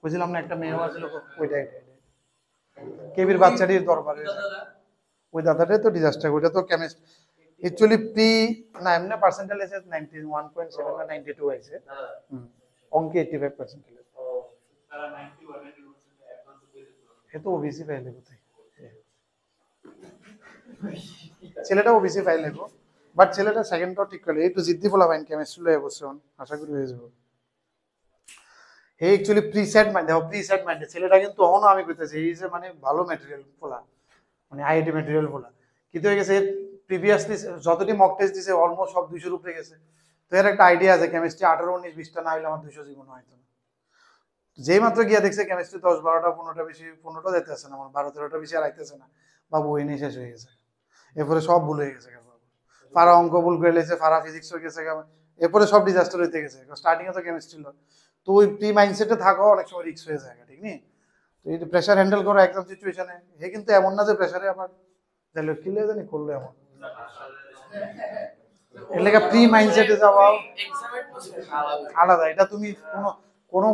কইছিলাম না একটা মেয়েও আছিল, ওইটাই কেবির বাচ্চাটির দরবারে, ওই দাদাটাই তো ডিজাস্টার, ওইটা তো কেমিস্ট অ্যাকচুয়ালি প্রি না এমনি পার্সেন্টেজ আছে 91.7 না 92 আছে, অঙ্কে 85%, এ তো ওবিসি পাইলে কোথায়, ছেলেটা ওবিসি পাইলে গো, বাট ছেলেটা সেকেন্ডটাও ঠিক করলে, একটু জিদ্দি ফলা পাইন কেমিস্ট্রি লয়ে বসে, আশা করি হয়ে যাবো। হে অ্যাকচুয়ালি প্রিসেট মাইন্ড, দেখো প্রিসেট মাইন্ডে ছেলেটা কিন্তু অহনো আমি কইতেছি এই যে মানে ভালো ম্যাটেরিয়াল ফোলা, মানে আইআইটি ম্যাটেরিয়াল ফোলা, কিন্তু হয়ে গেছে প্রিভিয়াসলি যতটি মক টেস্ট দিছে অলমোস্ট সব 200 উপরে গেছে, তো এর একটা আইডিয়া আছে কেমিস্ট্রি 18-19-20টা না হইলে আমার 200 জীবন হয়তো না, যেই মাত্র গিয়া দেখছে কেমিস্ট্রি 10-12টা 15টা বেশি, 15টা যাইতেছে না, আমার 12-13টা বেশি আর আইতেছে না, বা বই নিয়ে শেষ হয়ে গেছে, এরপরে সব ভুল হয়ে গেছে, ফারা অঙ্ক ভুল করে লেছে, ফারা ফিজিক্স হয়ে গেছে, এরপরে সব ডিজাস্টার হইতে গেছে, স্টার্টিং এ তো কেমিস্ট্রি লো, তো ওই প্রি মাইন্ডসেটে থাকো অনেক সময় রিস্ক হয়ে যায়, ঠিক নেই, তো এই প্রেশার হ্যান্ডেল করো এক্সাম সিচুয়েশনে, হে কিন্তু এমন না যে প্রেশারে আবার যাইলো কিলে জানি করলো এমন, এর লেগে প্রি মাইন্ডসেটে যাওয়া এক্সামের আলাদা আলাদা। এটা তুমি কোনো কোনো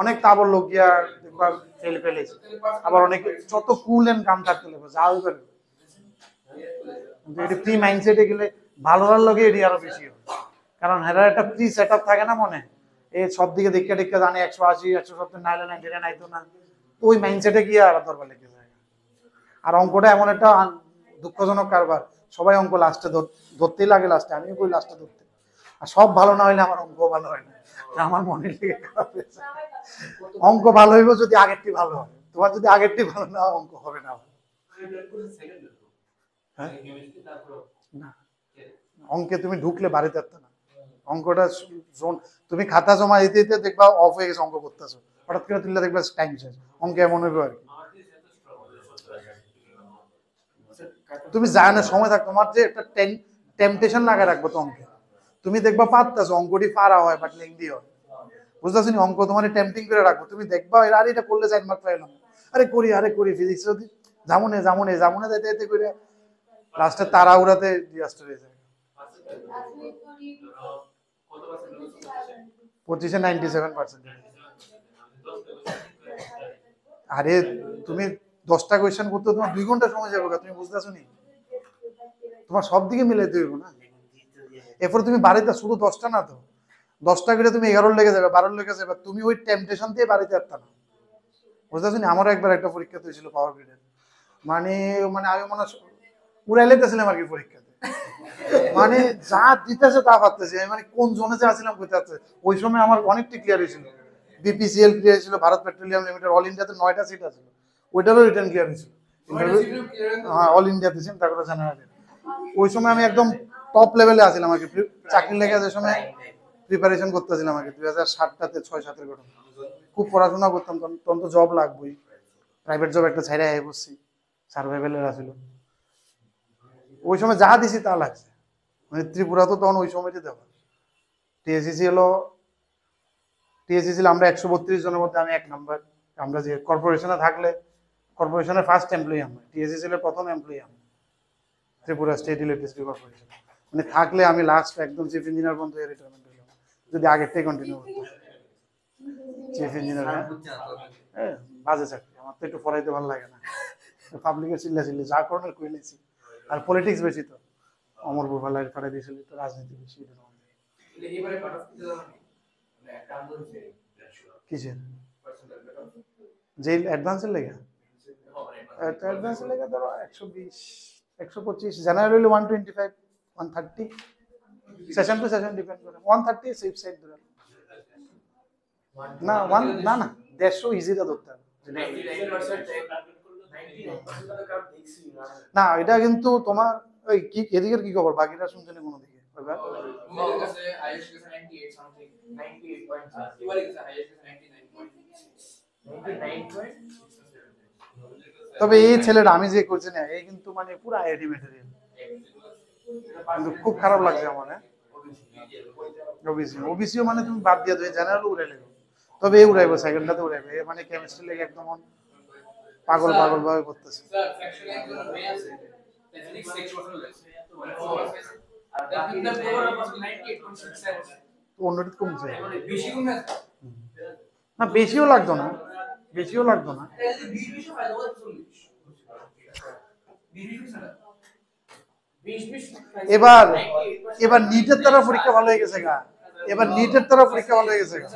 অনেক তাবর লোক গিয়া দেখবা ফেল ফেলেছে, আবার অনেকে যত কুল এন্ড কাম থাকতে লাগবে যা হবে পারে। কিন্তু এটা প্রি মাইন্ডসেটে গেলে ভালোর লগে এটি আরো বেশি হবে, কারণ হেরার একটা প্রি সেট আপ থাকে না মনে, এই সব দিকে দেখে দেখে জানে 180 170 নাইলে 99 আইতো না, তো ওই মাইন্ডসেটে গিয়ে আর দরকার লেগে যায়। আর অঙ্কটা এমন একটা দুঃখজনক কারবার, সবাই অঙ্ক লাস্টে ধরতেই লাগে, লাস্টে আমি কই লাস্টে ধরতে, আর সব ভালো না হইলে আমার অঙ্ক ভালো হয় না, আমার মনে লেগে খারাপ হয়েছে। অঙ্ক ভালো হইব যদি আগেরটি ভালো হয়, তোমার যদি আগেরটি ভালো না হয় অঙ্ক হবে না। হ্যাঁ? না, অঙ্কে তুমি ঢুকলে বাড়িতে পারত না, অঙ্কটা তুমি খাতা জমা দিতে দিতে দেখবা অফ হয়ে গেছে, অঙ্ক করতেছো হঠাৎ করে তুললে দেখবা টাইম শেষ, অঙ্কে এমন হইব আর কি। তুমি জানো সময় থাক, তোমার যে একটা টেম্পটেশন লাগা রাখবো তো অঙ্কে, তুমি দেখবা পারতেছো অঙ্কটি পারা হয় বাট লেংদি হয়, বুঝতেছো নি, অঙ্ক তোমার টেম্পটিং করে রাখবো, তুমি দেখবা আরে এটা করলে 4 মার্ক পাইলাম, আরে করি ফিজিক্স যদি জামুনে যাইতে যাইতে করে লাস্টে তারা উড়াতে ডিজাস্টার হয়ে যায়। 25-এ 97%। আরে তুমি 10টা কোয়েশ্চেন করতে তোমার 2 ঘন্টা সময় যাবে, তুমি বুঝতেছো নি, তোমার সব দিকে মিলাইতে হইব না। এরপর তুমি বাড়িতে শুধু 10টা না তো, 10টা করে তুমি 11 লেগে যাবে, 12 লেগে যাবে, তুমি ওই টেম্পটেশন দিয়ে বাড়িতে আসতে না, বুঝতেছো নি। আমারও একবার একটা পরীক্ষা হয়েছিল পাওয়ার গ্রিডের, মানে মানে আমি মনে উড়াই লেতেছিলাম আর কি পরীক্ষাতে, মানে যা দিতেছে তা পারতেছে, মানে কোন জোনে যে আসছিলাম কইতে আছে। ওই সময় আমার অনেকটি ক্লিয়ার হয়েছিল, বিপিসিএল ক্লিয়ার হয়েছিল, ভারত পেট্রোলিয়াম লিমিটেড, অল ইন্ডিয়াতে 9টা সিট আছে, ওইটারও রিটার্ন ক্লিয়ার হয়েছিল। হ্যাঁ, অল ইন্ডিয়া দিয়েছেন, তারপরে জেনারেল। ওই সময় আমি একদম টপ লেভেলে আসছিলাম আর কি, চাকরি লেগে যে সময় প্রিপারেশন করতেছিলাম আর কি, 2007টাতে 6-7-এর ঘটনা। খুব পড়াশোনা করতাম, তখন তো জব লাগবেই, প্রাইভেট জব একটা ছাইড়া আয় বসছি, সার্ভাইভেলের আসছিল। ওই সময় যা দিছি তা লাগছে, মানে ত্রিপুরা তো তখন ওই সময়তে দেওয়া। টিএসসিসি হলো, টিএসসিসি আমরা 132 জনের মধ্যে আমি 1 নাম্বার। আমরা যে কর্পোরেশনে থাকলে কর্পোরেশনের ফার্স্ট এমপ্লয়ি আমরা, টিএসসিসি এর প্রথম এমপ্লয়ি আমরা, ত্রিপুরা স্টেট ইলেকট্রিসিটি কর্পোরেশন। মানে থাকলে আমি লাস্ট একদম চিফ ইঞ্জিনিয়ার পর্যন্ত রিটায়ারমেন্ট হইলাম, যদি আগের থেকে কন্টিনিউ করতাম। চিফ ইঞ্জিনিয়ার, হ্যাঁ বাজে চাকরি, আমার তো একটু পড়াইতে ভালো লাগে না, পাবলিকের চিল্লা যা করণের কই নিয়েছি, আর পলিটিক্স বেশি তো, অমরপুর ভাল্লায় পাঠাই দিয়েছিল, তো রাজনীতি বেশি। এবারে কাট অফ দিতে যাবে মানে একটা আন্দোলন হচ্ছে কিসের পার্সেন্টাল কাট অফ যে অ্যাডভান্সের লেগে? অ্যাডভান্সের লেগে ধরো 120 125, জেনারেল হইলে 125 130, সেশন টু সেশন ডিপেন্ড করে, 130 সেফ সাইড ধরে না, না 150 ইজিটা ধরতে হবে। 99% তো কাট দেখছি না। না এটা কিন্তু তোমার ওই কি এদিকের কি খবর, বাকিটা শুনছেন কোনো দিকে এবার? মেয়েদের কাছে হাইয়েস্ট কাছে 98 সামথিং 98.6, এবারে কাছে হাইয়েস্ট কাছে 99.6 তবে এই ছেলেটা আমি যে করছি না, এই কিন্তু মানে পুরো আইআইটি ম্যাটেরিয়াল, কিন্তু খুব খারাপ লাগছে আমার। হ্যাঁ, ওবিসিও মানে তুমি বাদ দিয়ে দেবে, জেনারেল উড়াই নেবে, তবে এই উড়াইবো সেকেন্ডটাতে উড়াইবে, মানে কেমিস্ট্রি লেগে একদম পাগল ভাবে করতেছে। স্যার ফ্র্যাকশনে একজন মেয়ে আছে ফিজিক্স 6 বছর লাগছে মানে 4 বছর আর তার তিনটা পেপার পাস 98.6 অন্যটি কমছে মানে বেশি গুণ না না, বেশিও লাগতো না, বেশিও লাগতো না। 20 ফায়দা হলো 40 20 না 20 এবার নিটের তারা পরীক্ষা ভালো হয়ে গেছে গা, এবার নিটের তারা পরীক্ষা ভালো হয়ে গেছে গা,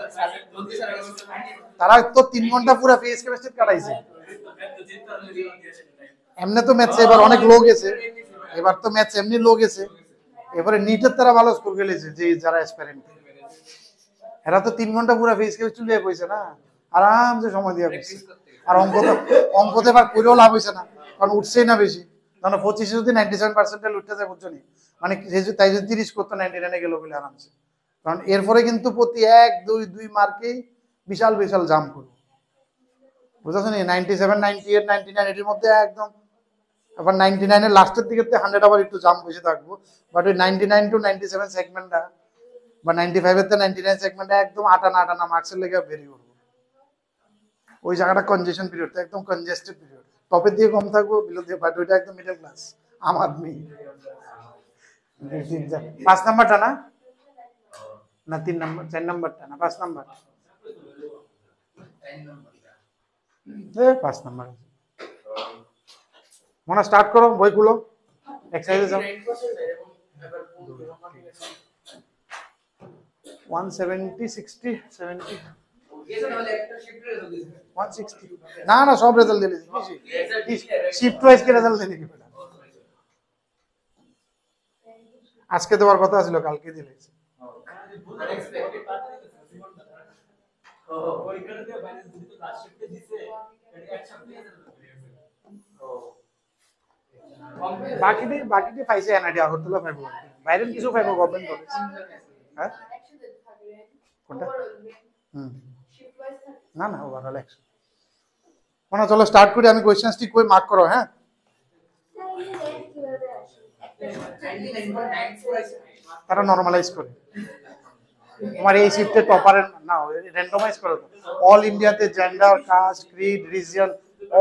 তারা তো 3 ঘন্টা পুরো ফেস কেমিস্ট্রি কাটাইছে। এমনি তো ম্যাথস এবার অনেক লো গেছে, এবার তো ম্যাথস এমনি লো গেছে, এবারে নিটের তারা ভালো স্কোর গেলেছে যে যারা অ্যাসপিরেন্ট, এরা তো 3 ঘন্টা পুরো ফেস কেমিস্ট্রি লিয়ে কইছে না, আরামসে সময় দিয়ে কইছে। আর অঙ্কতে এবার কইরেও লাভ হইছে না, কারণ উঠছেই না বেশি, কারণ 25 যদি 97% উঠতে যায় বুঝছো নি, মানে তাই যদি 30 করতো 99 গেল বলে আরামসে, কারণ এরপরে কিন্তু প্রতি 1-2 মার্কেই বিশাল বিশাল জাম্প করবে, বুঝছো নি। 97 98 99 এর মধ্যে একদম, আবার 99 এর লাস্টের দিকে 100 আবার একটু জাম্প বেশি থাকবো, বাট ওই 99 টু 97 সেগমেন্টটা বা 95 এর থেকে 99 সেগমেন্টটা একদম আটানা মার্কসের লেগে ভেরি করবো, ওই জায়গাটা কনজেশন পিরিয়ডটা একদম কনজেস্টেড পিরিয়ড, টপের দিয়ে কম থাকবো, বিলো দিয়ে, বাট ওইটা একদম মিডল ক্লাস আম আদমি। 5 নাম্বারটা না, না 3 নাম্বার 4 নাম্বারটা না 5 নাম্বার, 5 নাম্বার। মনে স্টার্ট করো বইগুলো, এক্সারসাইজে যাও। 170 60 70 160 না না সব রেজাল্ট দিয়ে দিয়েছি, শিফট ওয়াইজ কি রেজাল্ট দিয়ে দিবি? আজকে দেওয়ার কথা ছিল, কালকে দিলে। বাকিটি পাইছে এনআইডি আগরতলা পাইব, বাইরের কিছু পাইব গভর্নমেন্ট কলেজ। হ্যাঁ কোনটা? না না ওভারঅল 100। মানে চলো স্টার্ট করি, আমি কোশ্চেন ঠিক করে মার্ক করো। হ্যাঁ তারা নরমালাইজ করে, তোমার এই শিফটে টপারের না র্যান্ডমাইজ করে তো, অল ইন্ডিয়াতে gender, caste, creed, region,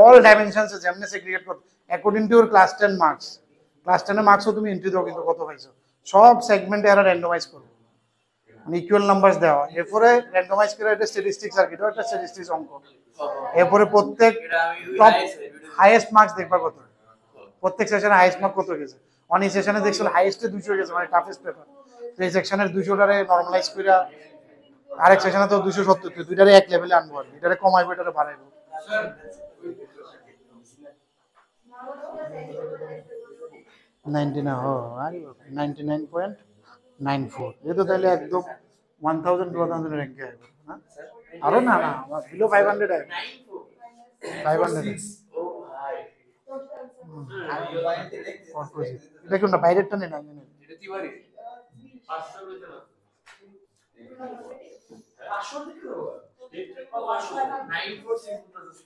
all dimensions যেমনি সেগ্রিগেট করতে according to your class 10 marks. Class 10 এর মার্কসও তুমি এন্ট্রি দাও, কিন্তু কত পাইছো সব সেগমেন্টে এরা র্যান্ডমাইজ করবে, মানে ইকুয়াল নাম্বারস দেওয়া, এরপরে র্যান্ডমাইজ করে এটা স্ট্যাটিস্টিক্স আর কি, এটা একটা স্ট্যাটিস্টিক্স অঙ্ক। এরপরে প্রত্যেক টপ হাইয়েস্ট মার্কস দেখবা কত, প্রত্যেক সেশনে হাইয়েস্ট মার্ক কত গেছে। অনেক সেশনে দেখছিল হাইয়েস্টে 200 গেছে, মানে টাফেস্ট পেপার। এই সেকশনের 200টারে নরমালাইজ কইরা আরেক সেকশনে তো 270, দুইটারে এক লেভেলে আনবো আর এটারে কমাইবো এটারে বাড়াইবো। 90 না ও আরে 99.94, এই তো তাহলে একদম 1000 2000 এর র্যাঙ্কে আইবো না, আরো না না বিলো 500 আইবো, 500 এটা কোনটা বাইরেরটা নেই না, এটা তিওয়ারি 500 রয়েছে না 500 দিকে 946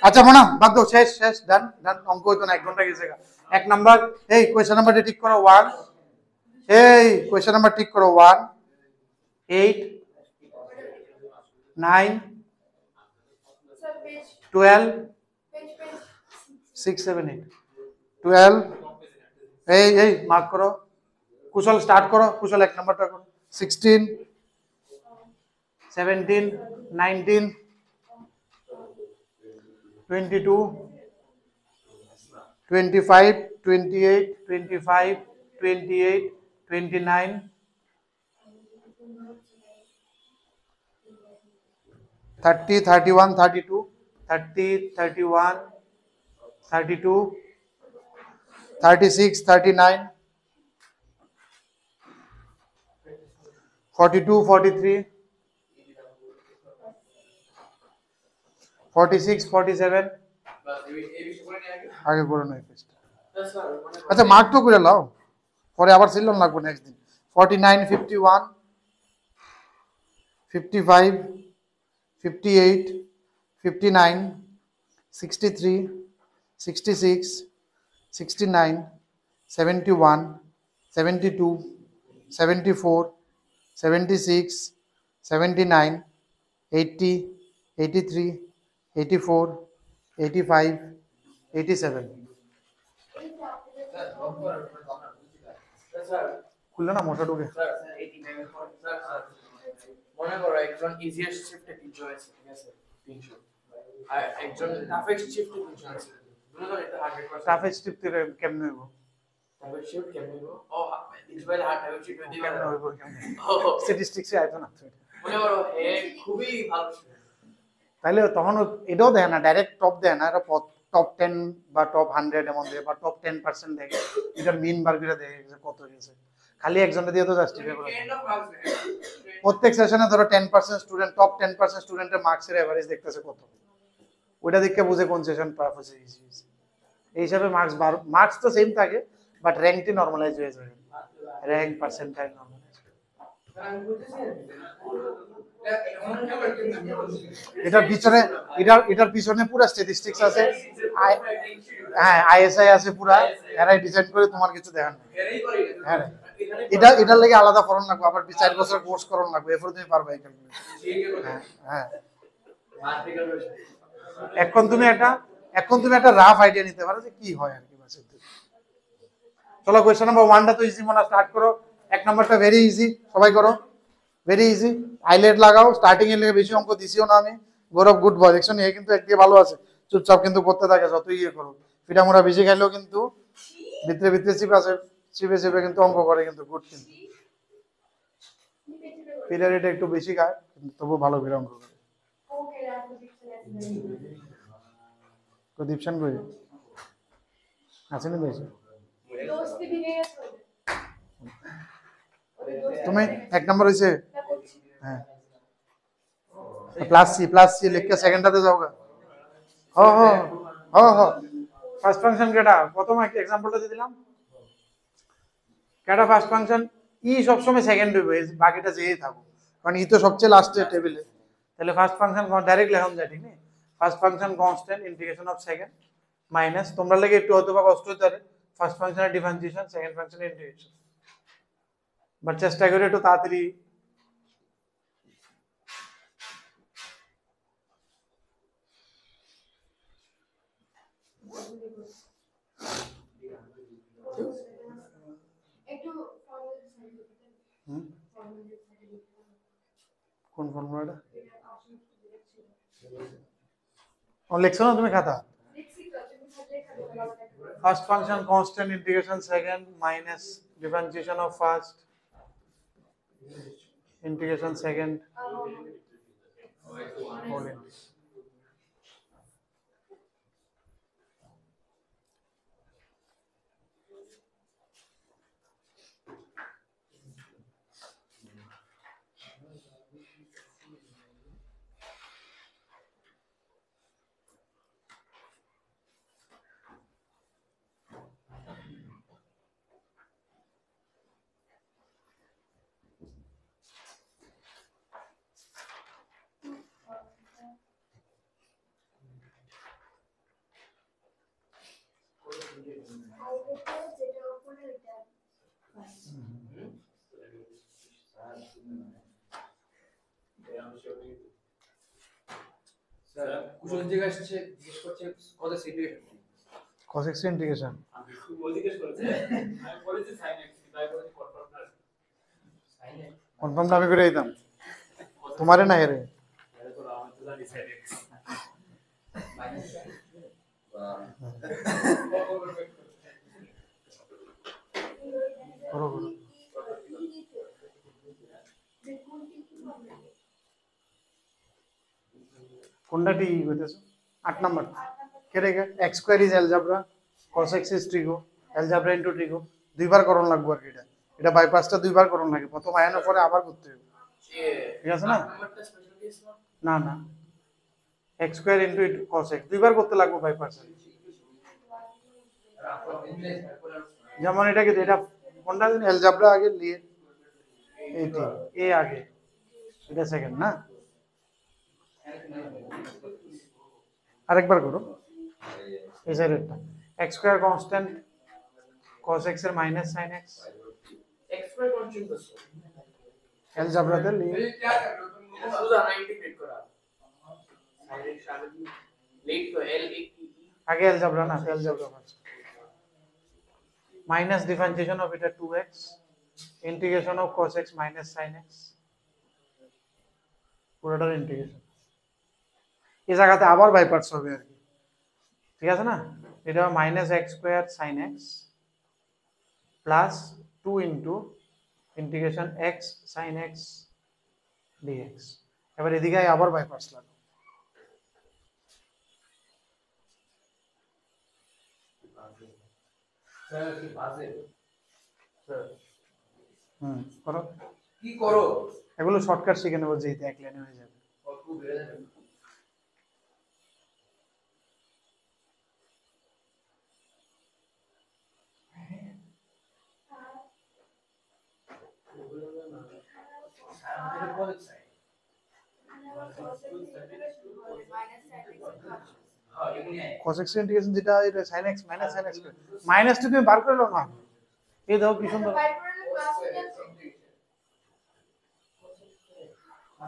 আচ্ছা মনা বাদ দাও, শেষ শেষ ডান ডান, অঙ্ক হইতো না 1 ঘন্টা গেছে। 1 নাম্বার, এই কোশ্চেন নাম্বারটা ঠিক করো 1, এই কোশ্চেন নাম্বার ঠিক করো 1 8 9 12 6 7 8 12, এই মার্ক করো। কুশল স্টার্ট করো, কুশল 1 নাম্বারটা করো। 16 17 19 22 25 28 25 28 29 30 31 32 30 31 32 36 39 42 43 46 47 আগে করে নয় পেজটা। আচ্ছা মার্ক তো করে লাও, পরে আবার সিলন লাগবে নেক্সট দিন। 49 51 55 58 59 63 66 69 71 72 74 76 79 80 83 84 85 87 খুললে না মোটা ঢুকে। মনে করো একজন ইজিয়েস্ট শিফটে 300 আছে, ঠিক আছে 300, আর একজন টাফেস্ট শিফটে 300 আছে, দুটো এটা 100%। টাফেস্ট টিপ থেকে কেমনে হইব? টাফেস্ট শিফট কেমন হবে? ও ইজবাইল হার্ড টাফেস্ট শিফট দিবে কেমনে হইব কেমনে? ও স্ট্যাটিস্টিক্সে আইতো না তো এটা। মনে করো খুবই ভালো student। তাইলে তখন এটাও দেয় না, ডাইরেক্ট টপ দেয় না, এটা টপ 10 বা টপ 100 এমন দেয়, বা টপ 10% দেয়, এটার মিন বারগুলা দেয় যে কত গেছে। খালি একজনের দিয়ে তো জাস্টিফাই করে এন্ড অফ মার্কস প্রত্যেক সেশনে ধরো 10% স্টুডেন্ট, টপ 10% স্টুডেন্টের মার্কসের এভারেজ দেখতেছে কত, ওইটা দেখে বুঝে কোন সেশন পাস হয়েছে ইজি হয়েছে। এই হিসাবে মার্কস তো সেম থাকে, বাট র্যাঙ্কটি নরমালাইজ হয়ে যায়, র্যাঙ্ক পার্সেন্টাইল নরমালাইজ। এটার পিছনে পুরো স্ট্যাটিস্টিক্স আছে, হ্যাঁ আইএসআই আছে পুরা, এরাই ডিজাইন করে, তোমার কিছু দেখার নেই। হ্যাঁ এটার লাগে আলাদা ফর্ম লাগবে, আবার 4 বছর কোর্স করন লাগবে, এরপর তুমি পারবে এই ক্যালকুলেশন। হ্যাঁ এখন তুমি একটা রাফ আইডিয়া নিতে পারো যে কি হয় আর কি। চলো কোয়েশ্চেন নাম্বার 1টা তো ইজি মনে স্টার্ট করো। এক নাম্বারটা ভেরি ইজি, সবাই করো, ভেরি ইজি। হাইলাইট লাগাও, স্টার্টিং এর লেগে বেশি অঙ্ক দিছিও না আমি। গৌরব গুড বয়, দেখছো এ কিন্তু একদিকে ভালো আছে, চুপচাপ কিন্তু করতে থাকে যত ইয়ে করো। পিঠামোড়া বেশি খাইলেও কিন্তু ভিতরে ভিতরে চিপে আছে, চিপে চিপে কিন্তু অঙ্ক করে, কিন্তু গুড। কিন্তু পিঠার এটা একটু বেশি খায় কিন্তু তবু ভালো করে অঙ্ক করে। দীপশান কই আসেনি বেশি? তুমি এক নম্বর হয়েছে, হ্যাঁ প্লাস সি লিখকে সেকেন্ডটাতে যাও গা। হ হ হ হ ফার্স্ট ফাংশন কেটা প্রথম একটা এক্সাম্পলটা দিয়ে দিলাম। কেটা ফার্স্ট ফাংশন ই সবসময় সেকেন্ড হইবে, বাকিটা যেই থাকুক, কারণ ই তো সবচেয়ে লাস্টে টেবিলে। তাহলে ফার্স্ট ফাংশন ডাইরেক্ট লেখাম যায়, ঠিক নেই? First function constant integration of second minus, তোমরা লাগে একটু হয়তো বা কষ্ট হতে পারে, ফার্স্ট ফাংশনের ডিফারেন্সিয়েশন, সেকেন্ড ফাংশনের ইন্টিগ্রেশন। বাট চেষ্টা করে একটু তাড়াতাড়ি। কোন ফর্মুলাটা লিখছো না তুমি খাতা? First function constant integration second minus differentiation of first integration second whole integration. কুশল জিজ্ঞেস করছে কত সিচুয়েশন cos x integration আমি জিজ্ঞেস করেছি আমি বলেছি sin x তাই বলেছি কনফার্ম না sin x কনফার্ম আমি করে দিতাম তোমারে না হেরে। তাহলে তো আমি তো জানি sin x মাইনাস করো করো কোনটা টি কইতেছো? 8 নাম্বার কেটে গে x square is algebra, cos x ইজ ট্রিগো, অ্যালজেব্রা ইনটু ট্রিগো, দুইবার করণ লাগবে আর কি। এটা বাইপাসটা দুইবার করণ লাগে, প্রথম আয়ানোর পরে আবার করতে হবে, ঠিক আছে না? নাম্বারটা স্পেশাল কেস না না না x square into cos x দুইবার করতে লাগবে বাইপাস। যেমন এটা কি এটা কোনটা অ্যালজেব্রা আগে নিয়ে এইটি এ আগে, এটা সেকেন্ড না? আরেকবার করো এই সাইডেরটা। x square constant cos x এর minus sin x x square constant করছো অ্যালজেব্রাতে নিয়ে ये क्या कर रहे हो तुम सुधा ना इंटीग्रेट करा sin x शामिल लेट तो l एक আগে অ্যালজেব্রা না, algebra first. Minus differentiation of এটা 2x integration of cos x minus sin x পুরোটার ইন্টিগ্রেশন। এই জায়গাতে আবার বাই পার্টস হবে আর কি, ঠিক আছে না? এটা minus x square sine x plus 2 into integration x sine x dx. এবার এদিকে আবার বাই পার্টস লাগবে। স্যার কি বাজে স্যার করো কি করো এগুলো শর্টকাট শিখে নেবো, যেহেতু এক লাইনে হয়ে যাবে। অল্প বেড়ে যাবে cos x ইন্টিগ্রেশন যেটা এটা sin x minus sin x মাইনাসটা তুমি বার করে নাও না, এই দাও কি সুন্দর।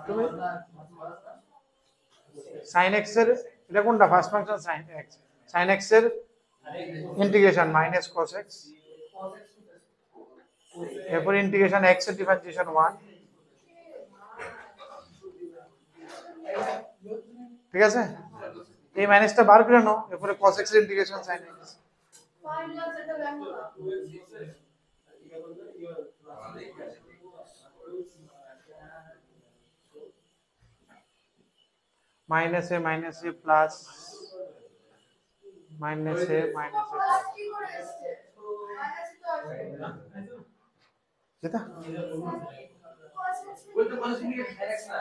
তুমি sin x এর এটা কোনটা ফার্স্ট ফাংশন sin x এর ইন্টিগ্রেশন মাইনাস cos x এরপর ইন্টিগ্রেশন x এর ডিফারেন্সিয়েশন 1, ঠিক আছে? এই মাইনাসটা বার করে নাও, এরপরে cos x এর ইন্টিগ্রেশন sin x, মাইনাস এ প্লাস মাইনাস এ প্লাস, যেটা ওই তো কোনো সিঙ্গেল ডাইরেক্ট না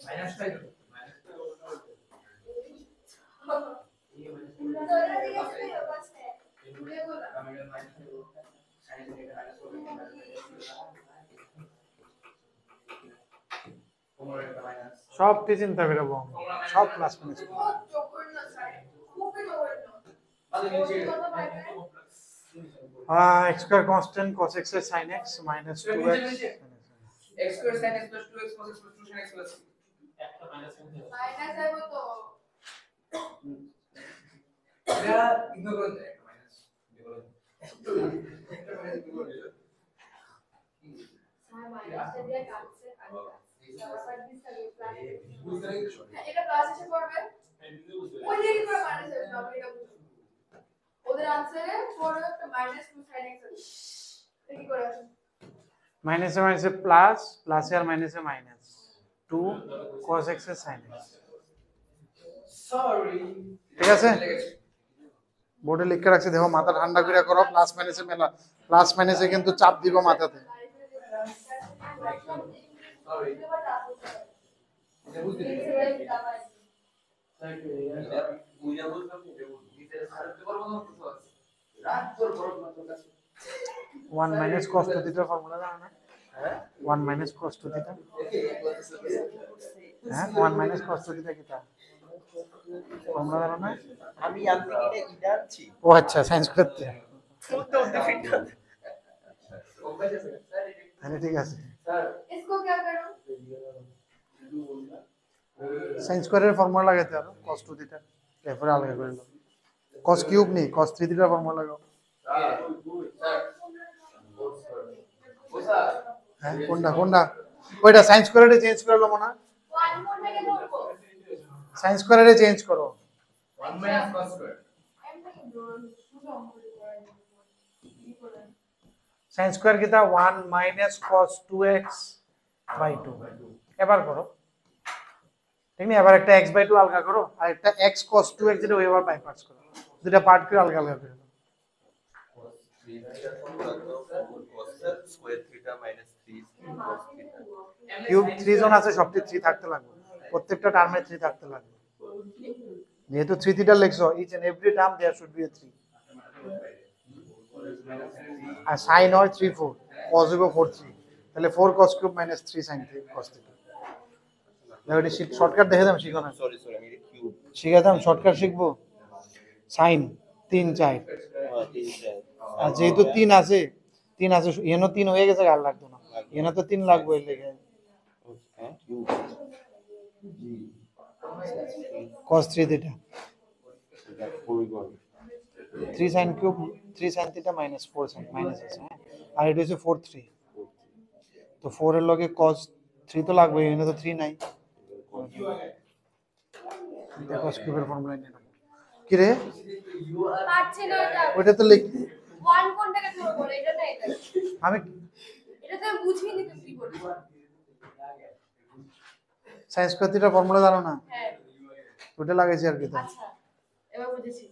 মাইনাসটাই তো সবটি চিন্তা করে বম, সব plus minus. x square constant cos x এর sin x minus 2x x square sin x plus 2x cos x plus 2 sin x plus একটা মাইনাস আইবো তো এটা ইগনোর করে দেয় একটা মাইনাস একটা মাইনাস ইগনোর করে দেয় স্যার মাইনাসটা দিয়ে কাটছে আর এটা প্লাস এসে পড়বে ওই দিকে করে মাইনাস হবে না এটা বুঝুন ওদের আনসারে পড়বে একটা মাইনাস 2 sin x আছে এটা কি করে আসে মাইনাসে প্লাস, প্লাসে আর মাইনাসে মাইনাস 2 cos x এর sin x, সরি ঠিক আছে? বোর্ডে লিখে রাখছি, দেখো মাথা ঠান্ডা করে করো, প্লাস মাইনাসে মেলা, প্লাস মাইনাসে কিন্তু চাপ দিব মাথাতে। সরি এটা বুঝতে পেরেছি বুঝা বলতাম এটা সারতে পারবো না তো রাত তোর বড় মাত্র কাছে 1 minus cos 2 থিটা ফর্মুলা জানো না? 1 minus cos 2 থিটা, হ্যাঁ 1 minus cos 2 থিটা কিটা ফর্মুলা জানো না? আমি জানতে কি এটা ইডাচ্ছি ও আচ্ছা, সায়েন্স করতে তো ফিটটা তাহলে ঠিক আছে। सर इसको क्या करूं সাইন স্কয়ারের ফর্মুলা লাগাতে হবে cos 2 থিটা, এরপরে আলাদা করে নাও cos কিউব নেই, cos 3 থিটার ফর্মুলা লাগাও। হ্যাঁ কোনটা ওইটা সাইন স্কয়ারে চেঞ্জ করে নাও না, वन मोड में क्या করব সাইন স্কয়ারে চেঞ্জ করো, 1 minus cos square এম থেকে শুধু অঙ্ক করে সাইন স্কয়ার কিটা 1 minus cos 2x by 2, এবার করো, ঠিক না? এবার একটা x by 2 আলগা করো, আর একটা x cos 2x যেটা ওই এবার বাই পার্টস করো, দুটো পার্ট করে আলগা আলগা করে নাও। Square theta minus 3 cos theta cube 3 জন আছে, সবটি 3 থাকতে লাগবে, প্রত্যেকটা টার্মে 3 থাকতে লাগবে, যেহেতু 3 থিটা লিখছো, each and every term there should be a 3, আর sin হয় 3 4 cos হবে 4 3, তাহলে 4 cos cube minus 3 sin cos theta. দেখো এটা শর্টকাট দেখে দাম, শিখো না? সরি আমি এটা কিউব শিখাতাম, শর্টকাট শিখবো। sin 3 4, 3 4 আর যেহেতু 3 আছে এনো 3 হয়ে গেছে, আর লাগতো না, এনো তো 3 লাগবে, এর লেগে হ্যাঁ কিউব cos 3 থিটা, এটা পুরো গল 3 sin cube 3 sin theta minus 4 sin minus আছে, হ্যাঁ, আর এটা হচ্ছে 4 3, তো 4 এর লগে cos 3 তো লাগবে, এখানে তো 3 নাই, এটা cos কিউবের ফর্মুলা নিয়ে নাও। কি রে পাচ্ছি না এটা ওইটা তো লিখ, ওয়ান কোনটাকে ধরবো এটা না এটা আমি এটা তো বুঝিয়ে নিতে কি করব সাইন স্কয়ার থিটার ফর্মুলা জানো না? হ্যাঁ ওটা লাগাইছি আর কি, তো আচ্ছা এবার বুঝেছি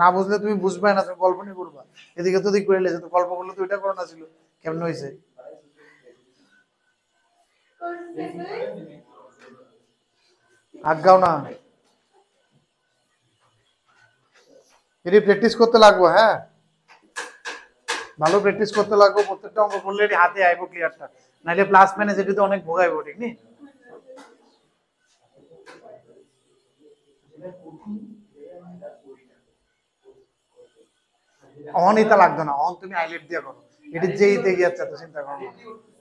না বুঝলে তুমি বুঝবে না, তুমি কল্পনা করবা, এদিকে তো দিক করে লেছে, তো কল্প করলে তো এটা করো না ছিল, কেমন হইছে? আগাও না, এটি প্র্যাকটিস করতে লাগবো, হ্যাঁ ভালো প্র্যাকটিস করতে লাগবো, প্রত্যেকটা অঙ্ক করলে এটি হাতে আইবো ক্লিয়ারটা, নাইলে প্লাস মাইনাস এটি তো অনেক ভোগাইবো, ঠিক নি? অনিতা লাগতো না, অন তুমি আইলেট দিয়ে করো, এটি যেইতে গিয়েছে তো চিন্তা করো না,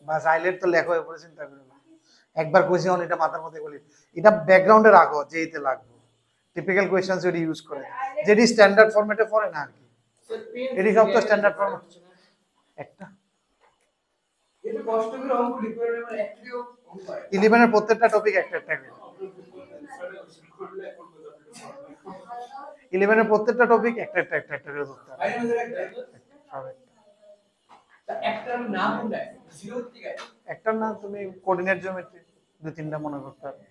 বাস আইলেট তো লেখো, এরপরে চিন্তা করো না, একবার কইছি অন, এটা মাথার মধ্যে বলি, এটা ব্যাকগ্রাউন্ডে রাখো, যেইতে লাগবে, টিপিক্যাল কোয়েশ্চেন্স এটি ইউজ করে, যেটি স্ট্যান্ডার্ড ফরম্যাটে পড়ে না আর কি, এটি সব তো স্ট্যান্ডার্ড ফরম্যাট। একটা এটা কষ্ট করে অঙ্ক লিখতে পারবে মানে একটিও অঙ্ক পারে 11 এর প্রত্যেকটা টপিক একটা একটা করে, 11 এর প্রত্যেকটা টপিক একটা একটা করে ধরতে হবে। বাইরে মধ্যে একটা সব একটা। তা একটার নাম কোনটা জিরো থেকে একটার না তুমি কোঅর্ডিনেট জিওমেট্রি 2-3টা মনে করতে হবে,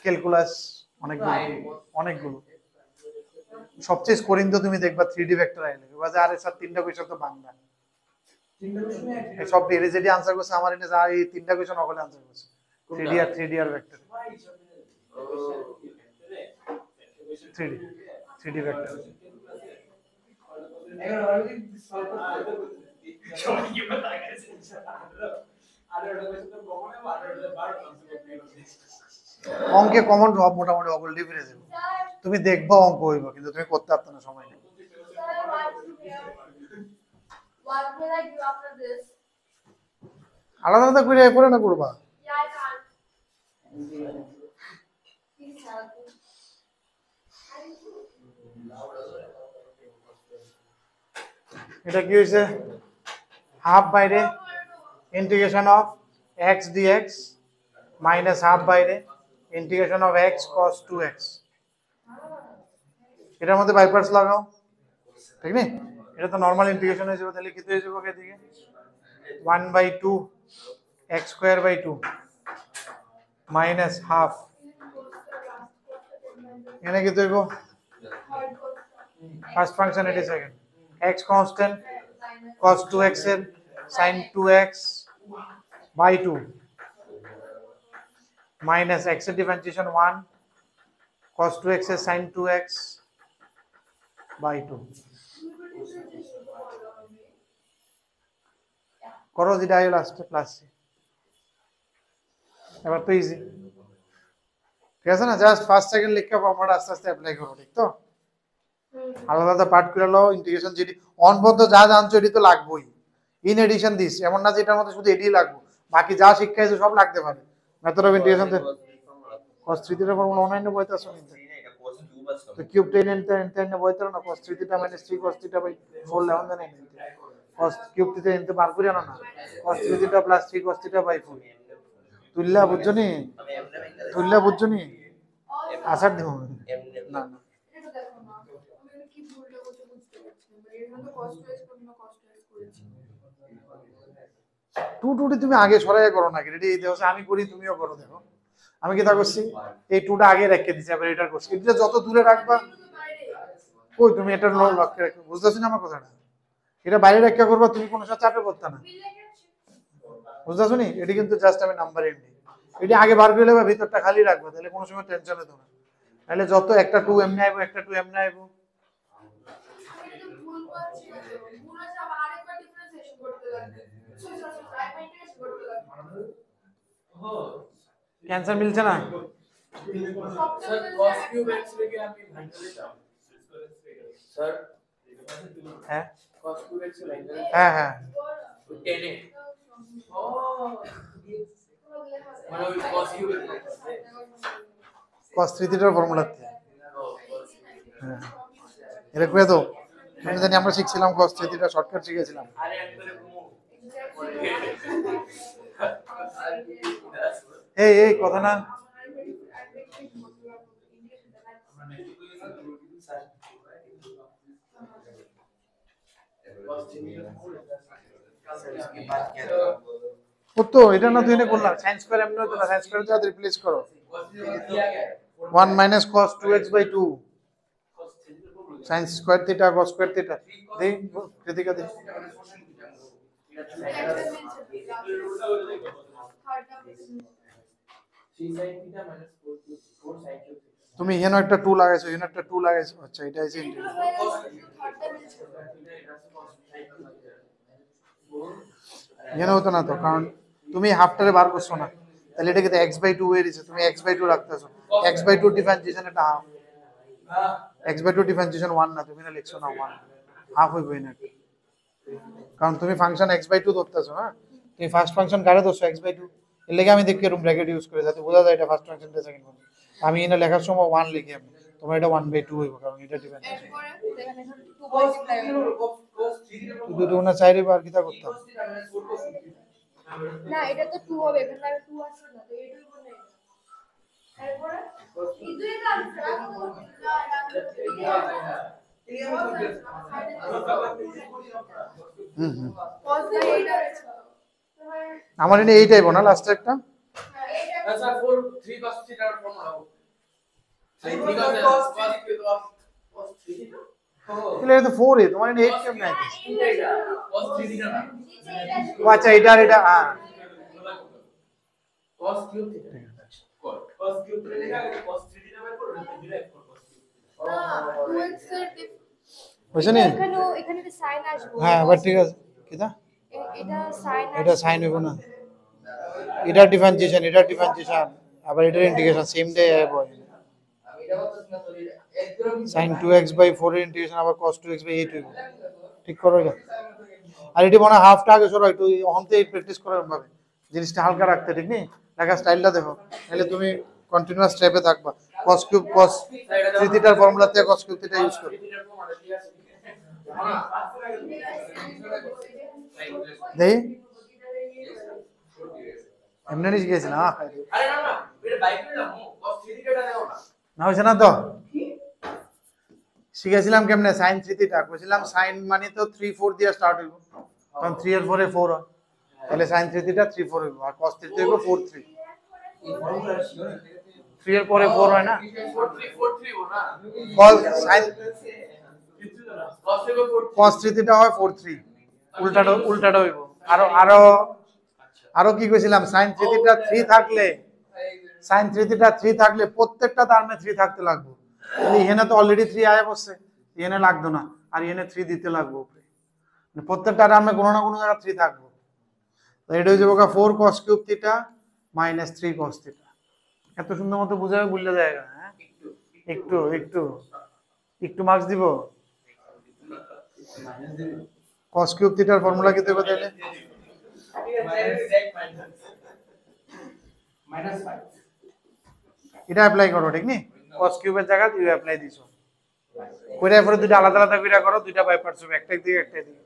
ক্যালকুলাস অনেকগুলো। সবচেয়ে স্কোরিং তো তুমি দেখবা 3D ভেক্টর আইলে বাজে, আরে স্যার 3টা কোয়েশ্চন তো বাংলা, তিনটা প্রশ্ন এই সব এর যেটি আনসার করছে আমার এনে যা এই 3টা কোয়েশ্চন অকলে আনসার করছে 3D আর ভেক্টর 3D ভেক্টর। এখন অলরেডি সলভ করতে সবাই কি বলা গেছে আর ওটা কইছে তো কমনে আর ওটা বার অঙ্কে কমন সব মোটামুটি অকল ডিফারেন্স যাবে, তুমি দেখবা অঙ্ক হইব কিন্তু তুমি করতে পারতো না, সময় নেই। What will I do after this? আলাদা আলাদা করে পড়ে না করবা, Yeah, I can't. Please help me. এটা কি হয়েছে, হাফ বাইরে integration of x dx minus half বাইরে integration of x cos 2x, এটার মধ্যে বাই পার্টস লাগাও, ঠিক না? এটা তো নরমাল ইন্টিগ্রেশন হয়ে যাবে, তাহলে কি হয়ে যাবে এদিকে 1/2 x square by 2 minus half, এখানে কি হইব ফার্স্ট ফাংশন, এটি second, x constant cos 2x এর sin 2x by 2 minus x এর ডিফারেন্সিয়েশন 1 cos 2x এর sin 2x by 2 করো, যেটা আইলো লাস্টে প্লাস সি। এবার তো ইজি, ঠিক আছে না? জাস্ট ফার্স্ট সেকেন্ড লিখে ফর্মুলা আস্তে আস্তে অ্যাপ্লাই করো, ঠিক তো? আলাদা আলাদা পার্ট করে নাও, ইন্টিগ্রেশন যেটি অন পর্যন্ত যা জানছো এটি তো লাগবেই, ইন এডিশন দিস এমন না যে এটার মধ্যে শুধু এটিই লাগবে, বাকি যা শিক্ষা আছে সব লাগতে পারে। Method of integration cos 3 theta formula অনলাইনে বইতে আসো নিতে, তো কিউব 10 এন্ড বইতে না cos 3 theta minus 3 cos theta by 4 level then নিতে, cos কিউব থিটা নিতে বার করে আনো না, cos 3 theta plus 3 cos theta by 4 তুললা, বুঝছো নি? তুললা বুঝছো নি? আসার দেবো না না এটা দেখো না আমি কি ভুলটা করতে বুঝতে পারছি না, এর মধ্যে কষ্ট হয়েছে কোনো কষ্ট করেছি। 2 তুমি আগে সরাইয়া করো না, রেডি এই দেখো আমি করি তুমিও করো, দেখো আমি কি তা করছি, এই 2টা আগে রেখে দিছি, আবার এটা করছি, এটা যত দূরে রাখবা, কই তুমি এটা লো লক্ষ্যে রাখো, বুঝতেছ না আমার কথাটা? এটা বাইরে রেখে করবা, তুমি কোনো সময় চাপে পড়তে না, বুঝতেছ নি? এটি কিন্তু জাস্ট আমি নাম্বার এমনি, এটি আগে বার করে নেবা, ভিতরটা খালি রাখবা, তাহলে কোনো সময় টেনশন হতো না, তাহলে যত একটা 2 এমনি আইবো, একটা 2 এমনি আইবো। আমি তো ভুল করছি না, তো ভুল আছে আবার আরেকবার ডিফারেন্সিয়েশন করতে লাগবে, সরি আরেকবার ইন্টিগ্রেশন করতে লাগবে। ক্যান্সার মিলছে না, স্যার cos কিউব x লেগে আমি ভাঙতে দিতাম স্যার হ্যাঁ cos কিউব x ভাঙতে হ্যাঁ হ্যাঁ 10 এ ও মানে ওই cos কিউব x cos 3 থিটার ফর্মুলা হ্যাঁ এটা করে দাও, আমি জানি আমরা শিখছিলাম cos 3 থিটা শর্টকাট শিখেছিলাম। আরে একবারে ঘুমো এই কথা না, ও তো এটা না, তুই এনে করলাম সাইন স্কয়ার এমনি হতো না, সাইন স্কয়ার যা রিপ্লেস করো 1 minus cos 2x by 2 sin square theta cos square theta দেই কৃতিকা দে, তুমি এখানে একটা 2 লাগাইছো, এখানে একটা 2 লাগাইছো, আচ্ছা এটা আছে এখানে হতো না তো, কারণ তুমি হাফটারে বার করছো না, তাহলে এটা কিন্তু x/2 এর দিছে, তুমি x/2 রাখতেছো, x/2 ডিফারেন্সিয়েশন এটা হাফ, x/2 ডিফারেন্সিয়েশন 1 না, তুমি না লিখছো না 1 হাফ হইবে না, কারণ তুমি ফাংশন x/2 ধরতেছো না, তুমি ফার্স্ট ফাংশন কারে ধরছো x/2, এর লাগি আমি দেখি এরকম ব্র্যাকেট ইউজ করে যাতে বোঝা যায় এটা ফার্স্ট ফাংশন এটা সেকেন্ড ফাংশন, আমি এখানে লেখার সময় 1 লিখি আমি, তো তোমার এটা 1/2 হইব কারণ এটা ডিপেন্ড এরপরে দেখেন এখানে 2.6 cos 3 theta দুটো না চাইরে বার কিটা করতাম cos theta minus 4 cos theta না এটা তো 2 হবে এখানে 2 আসছে না তো এটাই বলে এরপরে ইদুই তো আসছে না আমার এনে এইটাই না লাস্টে একটা আচ্ছা 4 3 cos theta এর ফর্মুলা 3 cos theta তাহলে এটা তো 4 এ তোমার এনে 8 কেমনে আইছে cos 3 theta না ও আচ্ছা এটা আর এটা cos cube theta cos cube theta cos 3 theta by করে ডিরাইভ করব cos cube না 2x এর বুঝছ নি এখানে তো সাইন আসবে হ্যাঁ বাট ঠিক আছে কিটা এটা সাইন এটা সাইন হইব না এটা ডিফারেন্সিয়েশন আবার এটার ইন্টিগ্রেশন সেম ডে আইব আমি এটা বলতেছ না তোর একদম sin 2x/4 এর ইন্টিগ্রেশন আবার cos 2x/8 হইব ঠিক করো এটা আর এটা মনে হয় হাফটা আগে সরো একটু অহমতে প্র্যাকটিস করার ভাবে জিনিসটা হালকা রাখতে ঠিক নেই লেখা স্টাইলটা দেখো তাহলে তুমি কন্টিনিউয়াস স্টেপে থাকবা cos কিউব cos 3 থিটার ফর্মুলাতে cos কিউব থিটা ইউজ করো দেই এমনি নিয়ে গেছি না আরে না না এটা বাইক নিলাম cos 3 theta দাও না না হইছে না তো শিখেছিলাম কেমনে sin 3 থিটা কইছিলাম sin মানে তো 3 4 দিয়ে স্টার্ট হইব তখন 3 এর পরে 4 হয় তাহলে sin 3 থিটা 3 4 হইব আর cos 3 হইব 4 3 এই ফর্মুলা শিওর 3 এর পরে 4 হয় না 4 3 ও না cos sin cos থেকে 4 cos 3 থিটা হয় 4 3 উল্টাটা হইব আরো কি কইছিলাম sin 3 থিটা 3 থাকলে sin 3 থিটা 3 থাকলে প্রত্যেকটা টার্মে 3 থাকতে লাগবে তাহলে এখানে তো অলরেডি 3 আয়া বসছে এখানে লাগতো না আর এখানে 3 দিতে লাগবে উপরে মানে প্রত্যেকটা টার্মে কোনো না কোনো জায়গা 3 থাকবে তো এটা হয়ে যাবে 4 cos cube theta minus 3 cos theta এত সুন্দর মতো বুঝাবে ভুললে জায়গা হ্যাঁ একটু মার্কস দিব cos কিউব থিটার ফর্মুলা কি দেবে তাহলে মাইনাস 5 এটা অ্যাপ্লাই করো ঠিক নি cos কিউবের জায়গা তুমি অ্যাপ্লাই দিছো কইরা পরে দুটো আলাদা আলাদা কইরা করো দুইটা বাই পার্টস হবে একটা দিকে একটা দিকে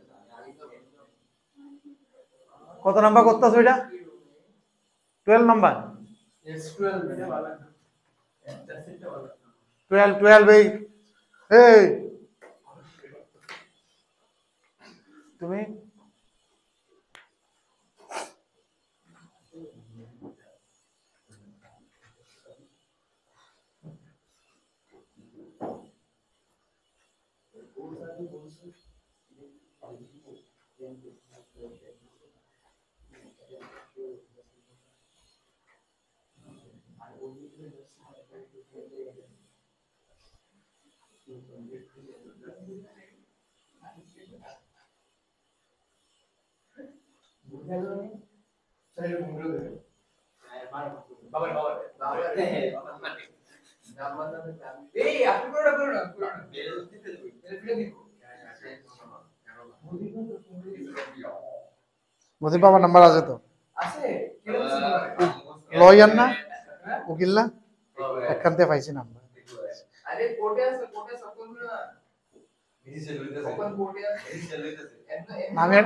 কত নাম্বার করতেছো এটা 12 নাম্বার yes 12 12 এই তুমি এই আপনি করে না মধু বাবা নাম্বার আছে তো আছে কি লয়ার না উকিল না এখানতে পাইছি নাম্বার আরে কোর্টে সকল না সকল কোর্টে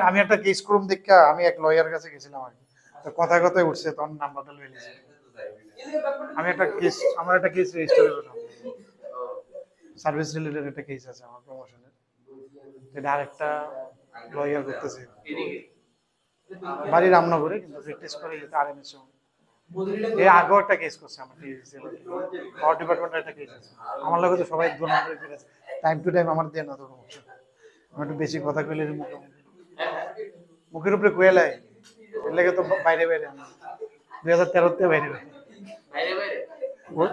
আমি একটা কেস করুম দেখা আমি এক লয়ার কাছে গেছিলাম আর কি তো কথায় কথায় উঠছে তখন নাম্বারটা লইলে আমার একটা কেস রেজিস্টার হলো সার্ভিস রিলেটেড একটা কেস আছে আমার প্রমোশনের এটা আরেকটা লয়ার করতেছে বাড়ি রামনগরে কিন্তু প্র্যাকটিস করে যেতে আরএমএস এই আগেও একটা কেস করছে আমার পাওয়ার ডিপার্টমেন্টের একটা কেস আছে আমার লগে তো সবাই দু নম্বরে ফিরেছে টাইম টু টাইম আমার দিয়ে না তো আমি একটু বেশি কথা কইলে মুখের উপরে কোয়েলাই এর লাগে তো বাইরে বাইরে 2013 বাইরে বাইরে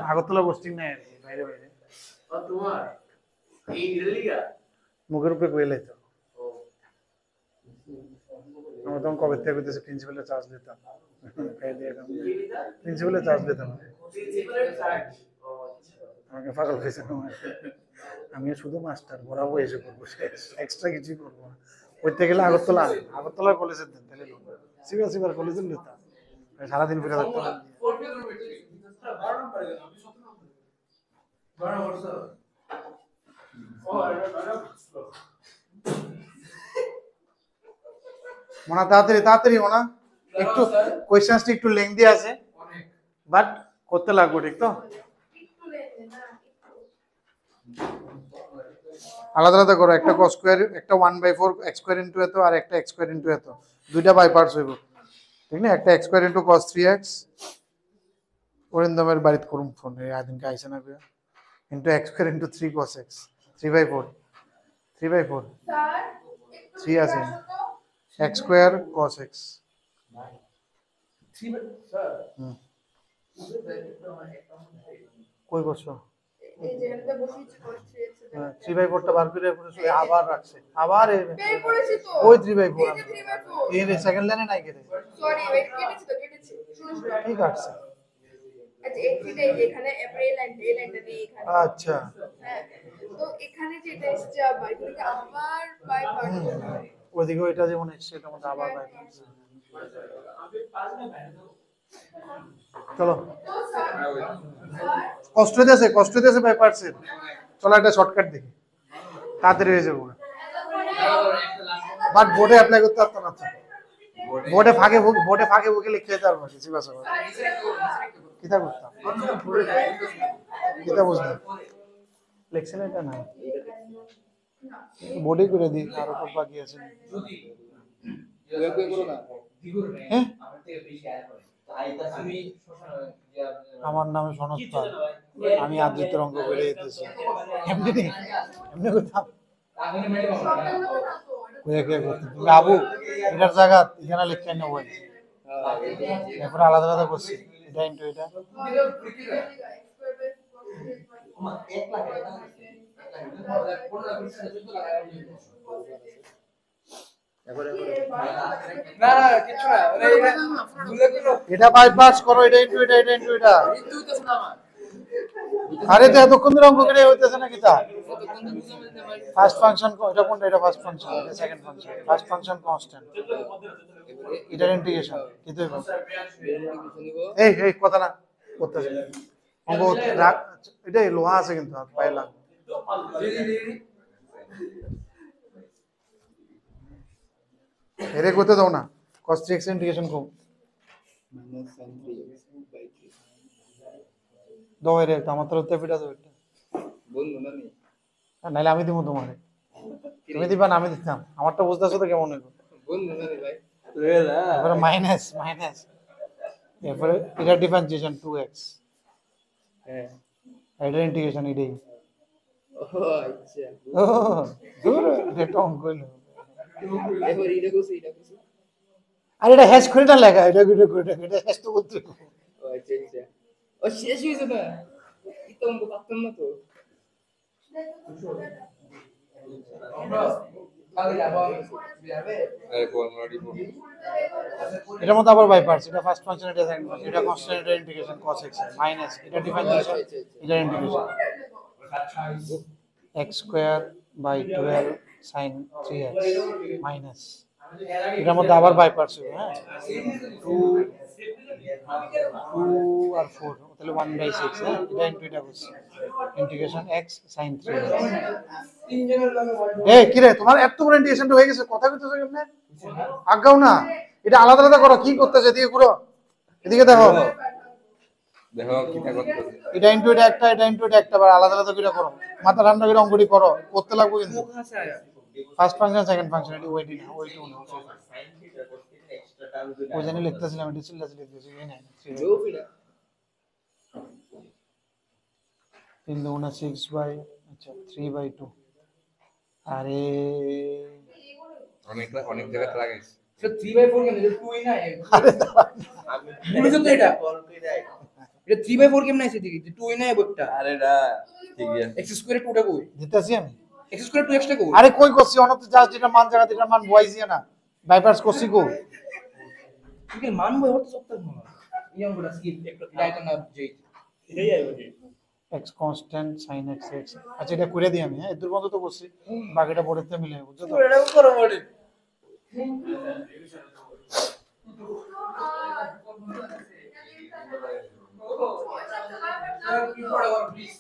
আগরতলা পোস্টিং নাই আর কি বাইরে বাইরে তোমার এই রিলিগা মুখের উপরে কোয়েলাই তো আমরা তখন কবে থেকে কইতেছি প্রিন্সিপালের চার্জ দিতাম প্রিন্সিপালের চার্জ দিতাম আমাকে পাগল পেয়েছে আমি শুধু মাস্টার পড়াবো এসে করবো এক্সট্রা কিছুই করবো না করতে গেলে আগরতলা কলেজের দেন তাহলে সিবার কলেজের নিতাম সারাদিন ফিরে থাকতাম গণনা করছো ও এটা গণনা করছো মনা তাড়াতাড়ি তাড়াতাড়ি মনা, একটু কোয়েশ্চেন্সটা একটু লেংদি আছে অনেক বাট করতে লাগবে, ঠিক তো? একটু লেগে না আলাদা আলাদা করো, একটা cos স্কয়ার, একটা 1/4 x স্কয়ার ইনটু এত, আর একটা x স্কয়ার ইনটু এত, দুইটা বাই পার্টস হইব, ঠিক না? একটা x square into cos 3x অরিন্দমের বাড়িতে করুম ফোন, এই আদিনকে আইছে না বিয়া, into x square into 3 cos x, 3/4 3/4 sir একটু 3 আছে, আসো তো x square cos x। Sir হুম, কই করছো? এই যেখানে বসেছি করছি 3/4 টা বার করে আবার রাখছে, আবার বের করেছি তো ওই 3/4 এই যে 3/4 এই সেকেন্ড লাইনে নাই কেটে, সরি ওয়েট কেটেছি তো কেটেছি শুনুন ঠিক আছে। আচ্ছা এই থ্রিটা এই যে এখানে এই লাইনটা নেই এখানে আচ্ছা, হ্যাঁ তো এখানে যেটা এসছে আবার এখানে আবার বাই পার্ট ওইদিকে ওইটা যেমন এসছে এটার মধ্যে আবার বাই পার্টস। আমি পাস না ভাই চলো, তো স্যার কষ্ট হইতেছে বাই পার্টসের, চলো একটা শর্টকাট দেখি, তাড়াতাড়ি হয়ে যাবো, বাট বোর্ডে অ্যাপ্লাই করতে পারতো না তো, বোর্ডে ফাঁকে বুকে লিখতে যেতে পারবো কিছু কথা বলে কিতা করতাম, কিতা বুঝতাম, লেখছেন এটা না বোর্ডে করে দিই, আরো খুব বাকি আছে। যদি হ্যাঁ, আমার থেকে বেশি আয় করে আমি আমার নামে সনদ পাল, আমি আদ্রিতের অঙ্ক করে দিতেছি, এমনি নেই, এমনি করতাম, কইয়া কে করতাম, তুমি আবু এটার জায়গা এখানে লিখে নেবো, এরপরে আলাদা আলাদা করছি, এটা ইন্টু এটা, না না কিছু না মানে এটা ভুলে গেল এটা বাইপাস করো, এটা ইন্টু এটা, এটা ইন্টু এটা, কিন্তু হইতেছ না আমার আরে তো এতক্ষণ ধরে অঙ্ক করে হইতেছে না কিতা, ফার্স্ট ফাংশন এটা কোনটা, এটা ফার্স্ট ফাংশন, এটা second function, first function constant, এটার ইন্টিগ্রেশন কিন্তু এই কথা না করতেছে অঙ্ক এটা লোহা আছে কিন্তু হাত পায়ে লাগবে, এরে করতে দাও না, cos 3x ইন্টিগ্রেশন কম দাও, এরে আমার তো উত্তর পিটা দাও এটা, নাইলে আমি দিব তোমারে, তুমি দিবা না আমি দিতাম, আমারটা বুঝতেছো তো কেমন হইব, এরপরে মাইনাস এরপরে এটা ডিফারেন্সিয়েশন 2x, এটা ইন্টিগ্রেশন এটাই, ও দূর এটা অঙ্ক হইলো, আর এটা হ্যাশ করে না লেখা, এটা হ্যাশ তো করতে হবে। শেষ হয়েছে না তো পারতাম না তো এটার মধ্যে আবার বাই পার্টস, এটা ফার্স্ট ফাংশন, এটা সেকেন্ড ফাংশন, এটা কনস্ট্যান্ট, এটা ইন্টিগ্রেশন cos x মাইনাস এটা ডিফারেন্সিয়েশন, এটা integration x square by 12 sin 3x minus এটার মধ্যে আবার বাই পার্টস হবে, হ্যাঁ 2 আর 4 তাহলে 1/6, হ্যাঁ এটা ইনটু এটা করছি ইন্টিগ্রেশন x sin 3x। এই কি রে তোমার এত বড় ইন্টিগ্রেশনটা হয়ে গেছে, কথা কইতেছো কেমনে, আগাও না, এটা আলাদা আলাদা করো, কি করতেছে এদিকে ঘুরো, এদিকে দেখো কিটা করতেছে এটা ইনটু এটা একটা, এটা ইনটু এটা একটা, বার আলাদা আলাদা করে করো, মাথা ঠান্ডা করে অঙ্কটি করো, করতে লাগবে কিন্তু ফার্স্ট ফাংশন সেকেন্ড ফাংশন, এটা ওইটি না ওইটু না, ওই জানি লিখতেছিলাম এটা চিল্লাছি লিখতেছি এই না 3 দুগুণা 6 বাই আচ্ছা 3/2, আরে অনেক জায়গায় লাগাইছে 3/4 কেমনে 2 ই না আরে বুঝছো তো এটা 3/4 কেমনে আছে দেখি 2 ই না একটা আরে না ঠিক আছে x স্কয়ারে 2 টা কই দিতেছি আমি, x স্কয়ারে 2x টা কই আরে কই করছি অনত যা যেটা মান জায়গা যেটা মান বয়সি না বাইপার্স করছি কো, ঠিক আছে মান বই হতে সপ্তাহ না ইয়াম বড় স্কিপ একটা ডাইটা না যেই এটাই আইবো x constant sin x x, আচ্ছা এটা করে দিই আমি, হ্যাঁ এর বন্ধ তো করছি, বাকিটা পরেতে মিলে বুঝছো তো, এটা করো বড় কি পড়া প্লিজ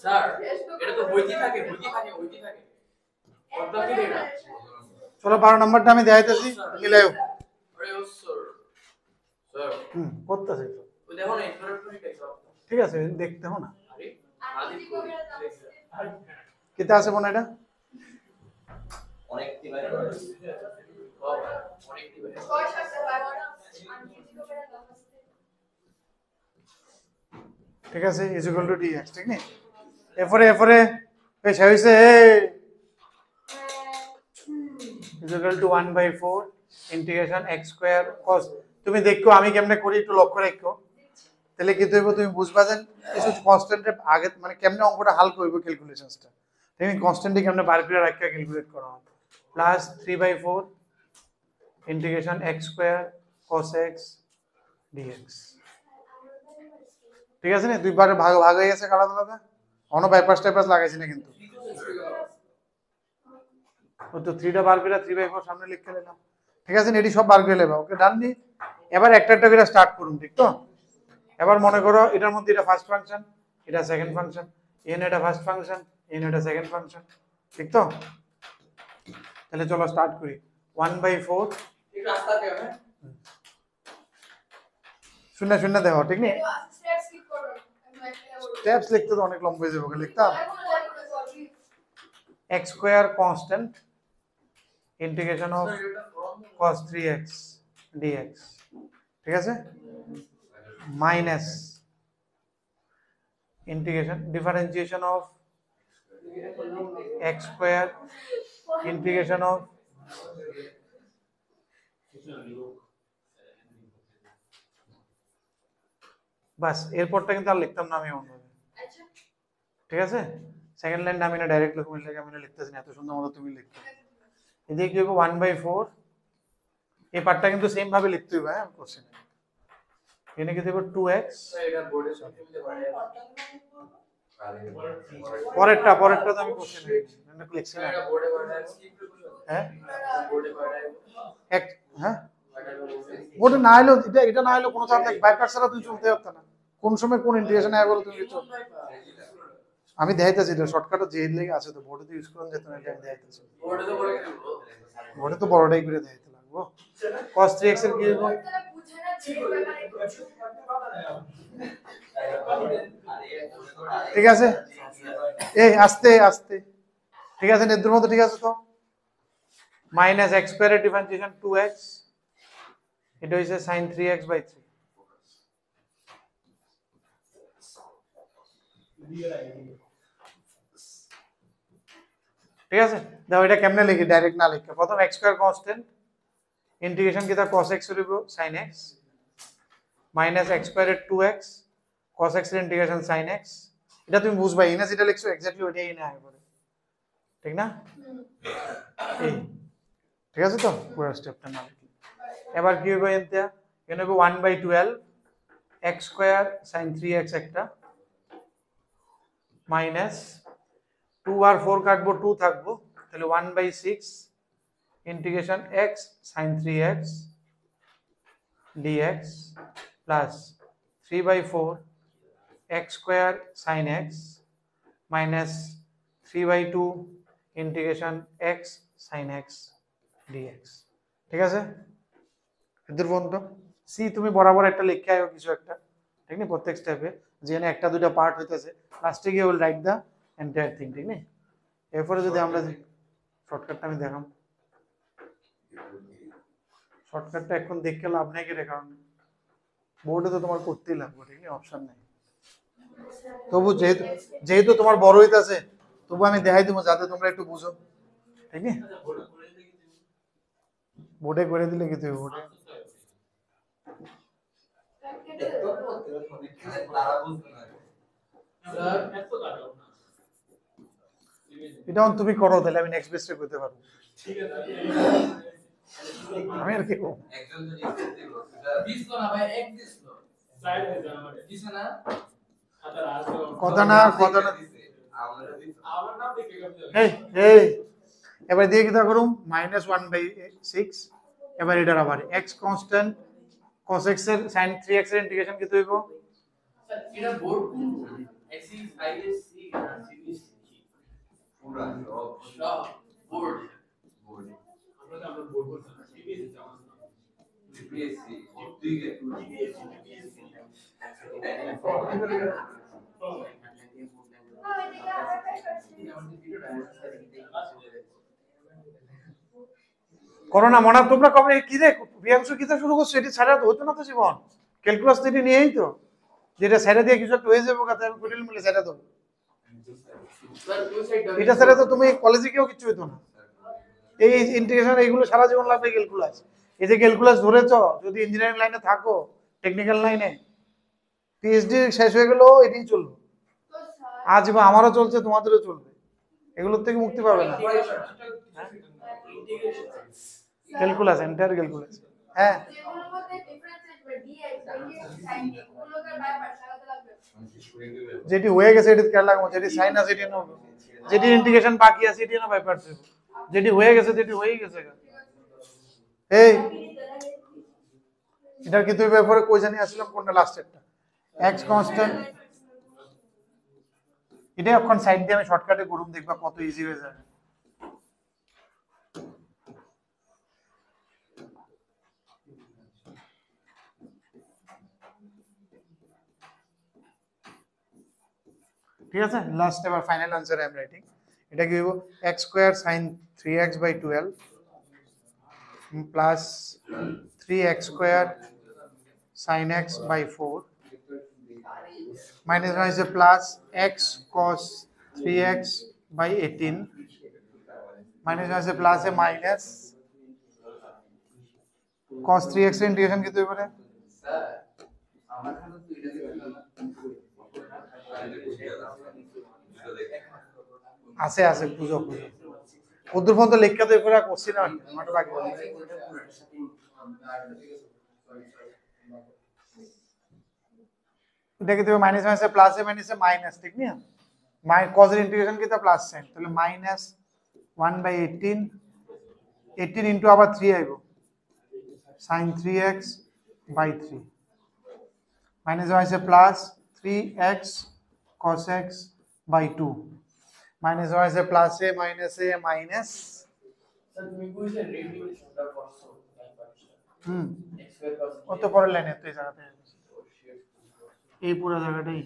স্যার এটা তো হইতেই থাকে কত কি এটা চলো 12 নাম্বারটা আমি দেখাইতেছি মিলাইও। আরে ও স্যার স্যার করতেছে তো। ওই দেখো না ইন্টারপ্রেট করে ঠিক আছে দেখতে হো না আরে Auntie আদি को मेरा नमस्ते কেতে আছে মনে এটা অনেক ডিভাইড করে অনেক দিবে ছয় সাতটা বার Auntie जी को मेरा नमस्ते ঠিক আছে ইজ ইকুয়াল টু dx ঠিক নেই এরপরে এই হইছে is equal two 1/4 integration x square cos তুমি দেখো আমি কেমনে করি একটু লক্ষ্য রাখো তাহলে কি হইব তুমি বুঝবা যে কিছু কনস্ট্যান্টের আগে মানে কেমনে অঙ্কটা হাল করব ক্যালকুলেশনসটা তুমি কনস্ট্যান্টই কেমনে বার করে রাখা ক্যালকুলেট করো plus 3/4 integration x square cos x dx ঠিক আছে না দুইবার ভাগ হয়ে গেছে কাটা আলাদা অন্য বাইপাস টাইপাস লাগাইছি না কিন্তু ও তো 3টা বার করে 3/4 সামনে লিখে নিলাম ঠিক আছে এডি সব বার করে লেবা ওকে ডান দি এবার একটা একটা করে স্টার্ট করুন ঠিক তো এবার মনে করো এটার মধ্যে এটা ফার্স্ট ফাংশন এটা সেকেন্ড ফাংশন এন এটা ফার্স্ট ফাংশন এন এটা সেকেন্ড ফাংশন ঠিক তো তাহলে চলো স্টার্ট করি 1/4 একটু রাস্তা কে হ্যাঁ শূন্য শূন্য দেখো ঠিক নেই স্টেপস স্কিপ করো আমি একটা বলবো স্টেপস লিখতে তো অনেক লম্বা হয়ে যাবে লিখতাম এখন লাইক করে sorry x square constant integration of cos 3x dx ঠিক আছে minus integration differentiation of x square integration of বাস এরপরটা কিন্তু আর লিখতাম না আমি অন্যভাবে আচ্ছা ঠিক আছে সেকেন্ড লাইনটা আমি না ডাইরেক্ট লিখে মিলে আমি না লিখতেছি না এত সুন্দর মতো তুমি লিখতে এদিকে কি হবে 1/4 এই পার্টটা কিন্তু সেম ভাবে লিখতে হবে হ্যাঁ কোশ্চেন এখানে কি দেব 2x এটা বোর্ডের সাথে মিলে পারে পরেরটা তো আমি কোশ্চেন লিখছি না লিখছি না এটা বোর্ডে পারে স্কিপ হ্যাঁ বোর্ডে পারে এক হ্যাঁ ওটা না হলো এটা না হলো কোনো চাপ নাই বাইপাস ছাড়া তুমি চলতে পারত না কোন সময় কোন ইন্টিগ্রেশন আয় বলো তুমি কিছু আমি দেখাইতেছি এটা শর্টকাটে যে লেগে আছে তো বোর্ডে তো ইউজ করুন যেত না এটা আমি দেখাইতেছি বোর্ডে তো বলে বোর্ডে তো বড়টাই করে দেখাইতে লাগবো cos 3x এর কি হবে তারা বুঝে না যে ব্যাপারে কিছু ঠিক আছে এই আস্তে ঠিক আছে নেদ্র মতো ঠিক আছে তো মাইনাস x স্কয়ার এর ডিফারেন্সিয়েশন 2x এটা হইছে sin 3x/3 ঠিক আছে দাও এটা কেমনে লিখি ডাইরেক্ট না লিখে প্রথম x স্কয়ার কনস্ট্যান্ট ইন্টিগ্রেশন কি তা cos x হইব sin x minus x square এর 2x cos x এর ইন্টিগ্রেশন sin x এটা তুমি বুঝবা ইনা যেটা লিখছো এক্স্যাক্টলি ওইটাই এনে আয় পড়ে ঠিক না এই ঠিক আছে তো পুরো স্টেপটা না লিখি এবার কি হবে এনতে এখানে হবে 1/12 x স্কয়ার sin 3x একটা মাইনাস 2 আর 4 কাটবো 2 থাকবো তাহলে 1/6 integration x sin 3x dx plus 3/4 x square sin x minus 3/2 integration x sin x dx ঠিক আছে এদের বন্ধু সি তুমি বরাবর একটা লিখে আয়ো কিছু একটা ঠিক না প্রত্যেক স্টেপে যেখানে একটা দুটো পার্ট হইতাছে লাস্টে গিয়ে will write the entire thing ঠিক না এরপরে যদি আমরা শর্টকাটটা আমি দেখাম শর্টকাটটা এখন দেখে লাভ নাই কি রে কারণ বোর্ডে তো তোমার করতেই লাগবে ঠিক না অপশন নাই তবু যেহেতু তোমার বড় হইতাছে তবু আমি দেখাই দেবো যাতে তোমরা একটু বুঝো ঠিক না বোর্ডে করে দিলে কি তুই বোর্ডে কেটে দেবো স্যার এত কাটো না এটা তুমি করো তাহলে আমি নেক্সট বেস্টে করতে পারবো ঠিক আছে আমি আর কি করব একজন যদি এক্সেপ্ট দিল সেটা দিছো না ভাই এক দিছো সাইড দিছো আমারে দিছো না আদার আসো কথা না আমরা আমার নাম দেখে করতে হবে এই এবার দিয়ে কি তা করুম -1/6 এবার এটার আবার x কনস্ট্যান্ট cos x এর sin 3x এর ইন্টিগ্রেশন কি হইব স্যার এটা বোর্ড কোন x is 5 is 6 পুরা সব বোর্ড বোর্ড আমরা তো আমরা বোর্ড করতাম সিবিএসই যাওয়া জিপিএসসি দিকে করোনা মনে হয় তোমরা কবে কি রে প্রিয়াংশু কিতা শুরু করছো এটি ছাড়া তো হতো না তো জীবন ক্যালকুলাস তো এটি নিয়েই তো যেটা ছেড়ে দিয়ে কিছু একটা হয়ে যাবো কথা আমি কুটিল মিলে ছেড়ে দেবো এটা ছাড়া তো তুমি কলেজে গিয়েও কিছু হতো না এই ইন্টিগ্রেশন এইগুলো সারা জীবন লাগবে ক্যালকুলাস এই যে ক্যালকুলাস ধরেছ যদি ইঞ্জিনিয়ারিং লাইনে থাকো টেকনিক্যাল লাইনে পিএইচডি শেষ হয়ে গেলেও এটাই চলবে তো স্যার আজ বা আমারও চলছে তোমাদেরও চলবে এগুলোর থেকে মুক্তি পাবে না ক্যালকুলাস এন্টায়ার ক্যালকুলাস হ্যাঁ যেগুলোর মধ্যে ডিফারেন্স আসবে dx dx sin এগুলোকে বাই পার্ট সাজাতে লাগবে যেটি হয়ে গেছে এটি খেয়াল রাখবো যেটি সাইন আছে এটি নেবো যেটি ইন্টিগ্রেশন বাকি আছে এটি না বাই পার্টস যেটি হয়ে গেছে যেটি হয়েই গেছে এই এটার কি তুই ব্যাপারে কই জানি আসলাম কোনটা লাস্টেরটা এক্স কনস্ট্যান্ট এটা এখন সাইড দিয়ে আমি শর্টকাটে করুম দেখবা কত ইজি হয়ে যায় ঠিক আছে লাস্ট এবার final answer I am writing এটা কি হইব x square sin 3x by 12 plus 3x square sin x by 4 minus হইছে plus x cos 3x by 18 minus হইছে প্লাসে মাইনাস cos 3x এর ইন্টিগ্রেশন কি হইতে পারে স্যার আমার কাছে তো এটা আছে আছে বুঝো বুঝো উদ্দূর পর্যন্ত লেখা তো এরপরে কোশ্চেন আর মাঠে বাকি বলে এটা কি তুমি মাইনাস মাইনাসে প্লাসে মাইনাসে মাইনাস ঠিক না মাই cos এর ইন্টিগ্রেশন কি তা প্লাস সাইন তাহলে মাইনাস 1/18 18 ইনটু আবার 3 আইবো sin 3x বাই 3 মাইনাস হইছে plus 3x cos x by 2 minus হইছে প্লাসে মাইনাসে মাইনাস স্যার তুমি কইছেন রেডিয়েশনটা করছো হুম x স্কয়ার cos কত পরের লাইনে তো এই জায়গাতে এই পুরো জায়গাটাই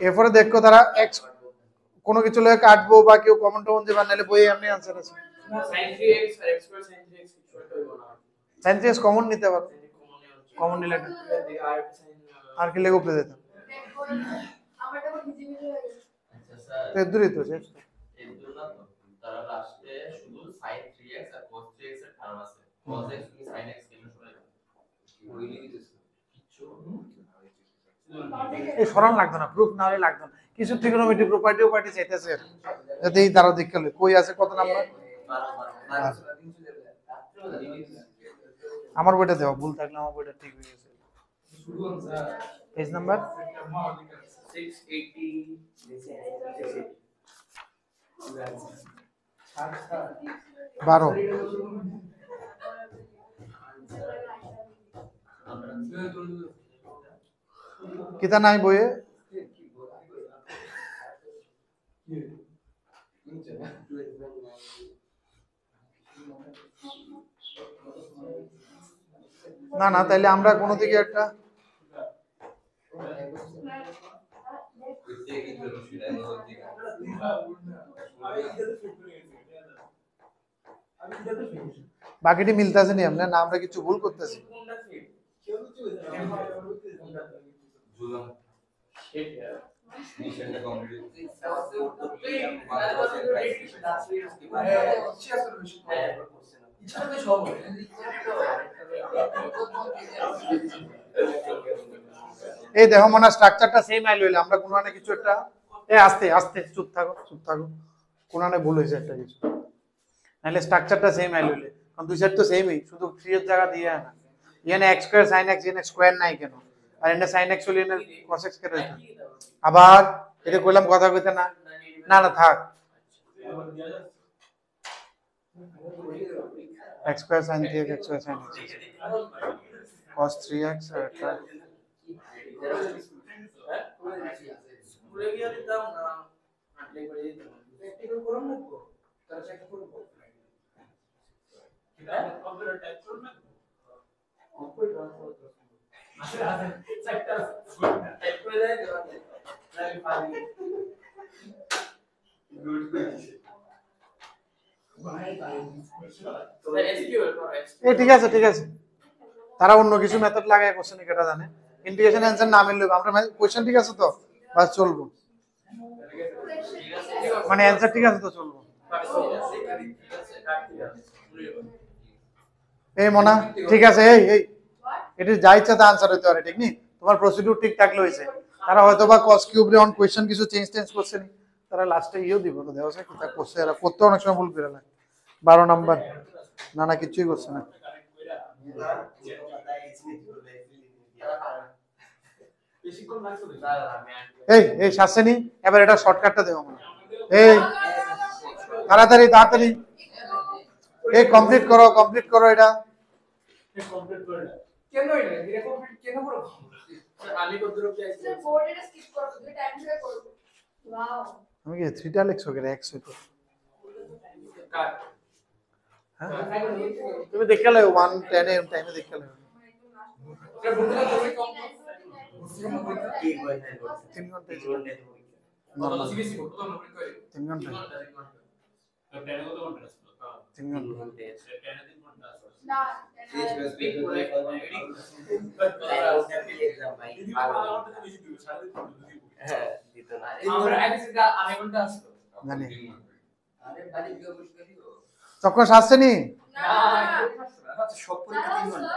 এরপরে দেখো তারা x কোনো কিছু লয়ে কাটবো বা কেউ কমন টমন যে বানালে বইয়ে এমনি आंसर আছে sin 3x আর x স্কয়ার sin 3x কিছু একটা হইব না sin 3x কমন নিতে পারো কমন নিলে না। আর sin আর কি লেগে উপরে দিতাম আমারটা হিজিবিজি হয়ে গেছে আচ্ছা স্যার তো দূরই তো শেষ এর জন্য তো তারা লাস্টে শুধু sin 3x আর cos 3x এর টার্ম আছে cos x তুমি sin x কেন সরাই দাও ওইলি দিতেছ কিছু এই সরান লাগতো না প্রুফ না হলে লাগতো না কিছু ট্রিগোনোমেট্রি প্রপার্টিও পার্টি চাইতেছে যাতে এই দ্বারা দেখতে হলে কই আছে কত নাম্বার আমার বইটা দেওয়া ভুল থাকলে আমার বইটা ঠিক হয়ে গেছে পেজ নাম্বার 12 কিতা নাই বইয়ে না না তাইলে আমরা কোনো দিকে একটা বাকিটি মিলতেছে নি আমরা না আমরা কিছু ভুল করতেছি জুলাম মিশনটা কমপ্লিট এই দেখো মনে স্ট্রাকচারটা সেম আইল হইলো আমরা কোনো না কিছু একটা আস্তে আস্তে চুপ থাকো কোনো না ভুল হয়েছে একটা কিছু নাহলে স্ট্রাকচারটা সেম আইল হইলে কারণ দুই সাইড তো সেমই শুধু 3 এর জায়গা দিয়ে না এখানে x স্কয়ার sin x এখানে স্কয়ার নাই কেন আর এখানে sin x হলে এখানে cos x কেন হইতো আবার এটা কইলাম কথা কইতে না না না থাক x square sin 3x x square sin x cos 3x আর একটা একটা করব কম্পিউটার টাইপ করবেন আসলে চারটা টাইপ করে দেয় আমি পারি গুড এই ঠিক আছে ঠিক আছে, তারা অন্য কিছু মেথড লাগায় কোশ্চেন কেটা জানে, ইন্টিগ্রেশন অ্যান্সার না মিললে আমরা কোশ্চেন ঠিক আছে তো বাস চলবো, মানে অ্যান্সার ঠিক আছে তো চলবো। এই মনা ঠিক আছে, এই এই এটা যা ইচ্ছা তা আনসার হইতে পারে, ঠিক নি তোমার প্রসিডিউর ঠিক থাকলে হয়েছে, তারা হয়তো বা কস কিউব রে অন কোশ্চেন কিছু চেঞ্জ করছে নি, তারা লাস্টে ইও দিব তো দেওয়া কি তা করছে, এরা করতে অনেক সময় ভুল করে না। 12 নাম্বার না না কিছুই করছে না। এই এই শাসেনি এবার এটা শর্টকাটটা দেও আমরা, এই তাড়াতাড়ি তাড়াতাড়ি এই কমপ্লিট করো এটা কমপ্লিট করে না কেন এটা এটা কমপ্লিট কেন করব আমি কত দূর কি আছে স্যার বোর্ডে স্কিপ করো তুমি টাইম ধরে করো। ওয়াও আমি কি 3টা লিখছো করে x হইতো, কাট হ্যাঁ তুমি দেখে লও 110 এর টাইমে দেখে লও, এটা বলতে না তুমি কম কি হয় না 3 ঘন্টা কত সিবিসি কত নম্বর করে 3 ঘন্টা তো টেনে কত ঘন্টা আছে 3 ঘন্টা টেনে 3 ঘন্টা আছে না স্পিক করে এক্সাম ভাই হ্যাঁ দিত না আমরা আইসিটা আধা ঘন্টা আসলো জানি আরে বাড়ি গিয়ে বসে দিও চক্কর শাসেনি না সব না পরীক্ষা 3 ঘন্টা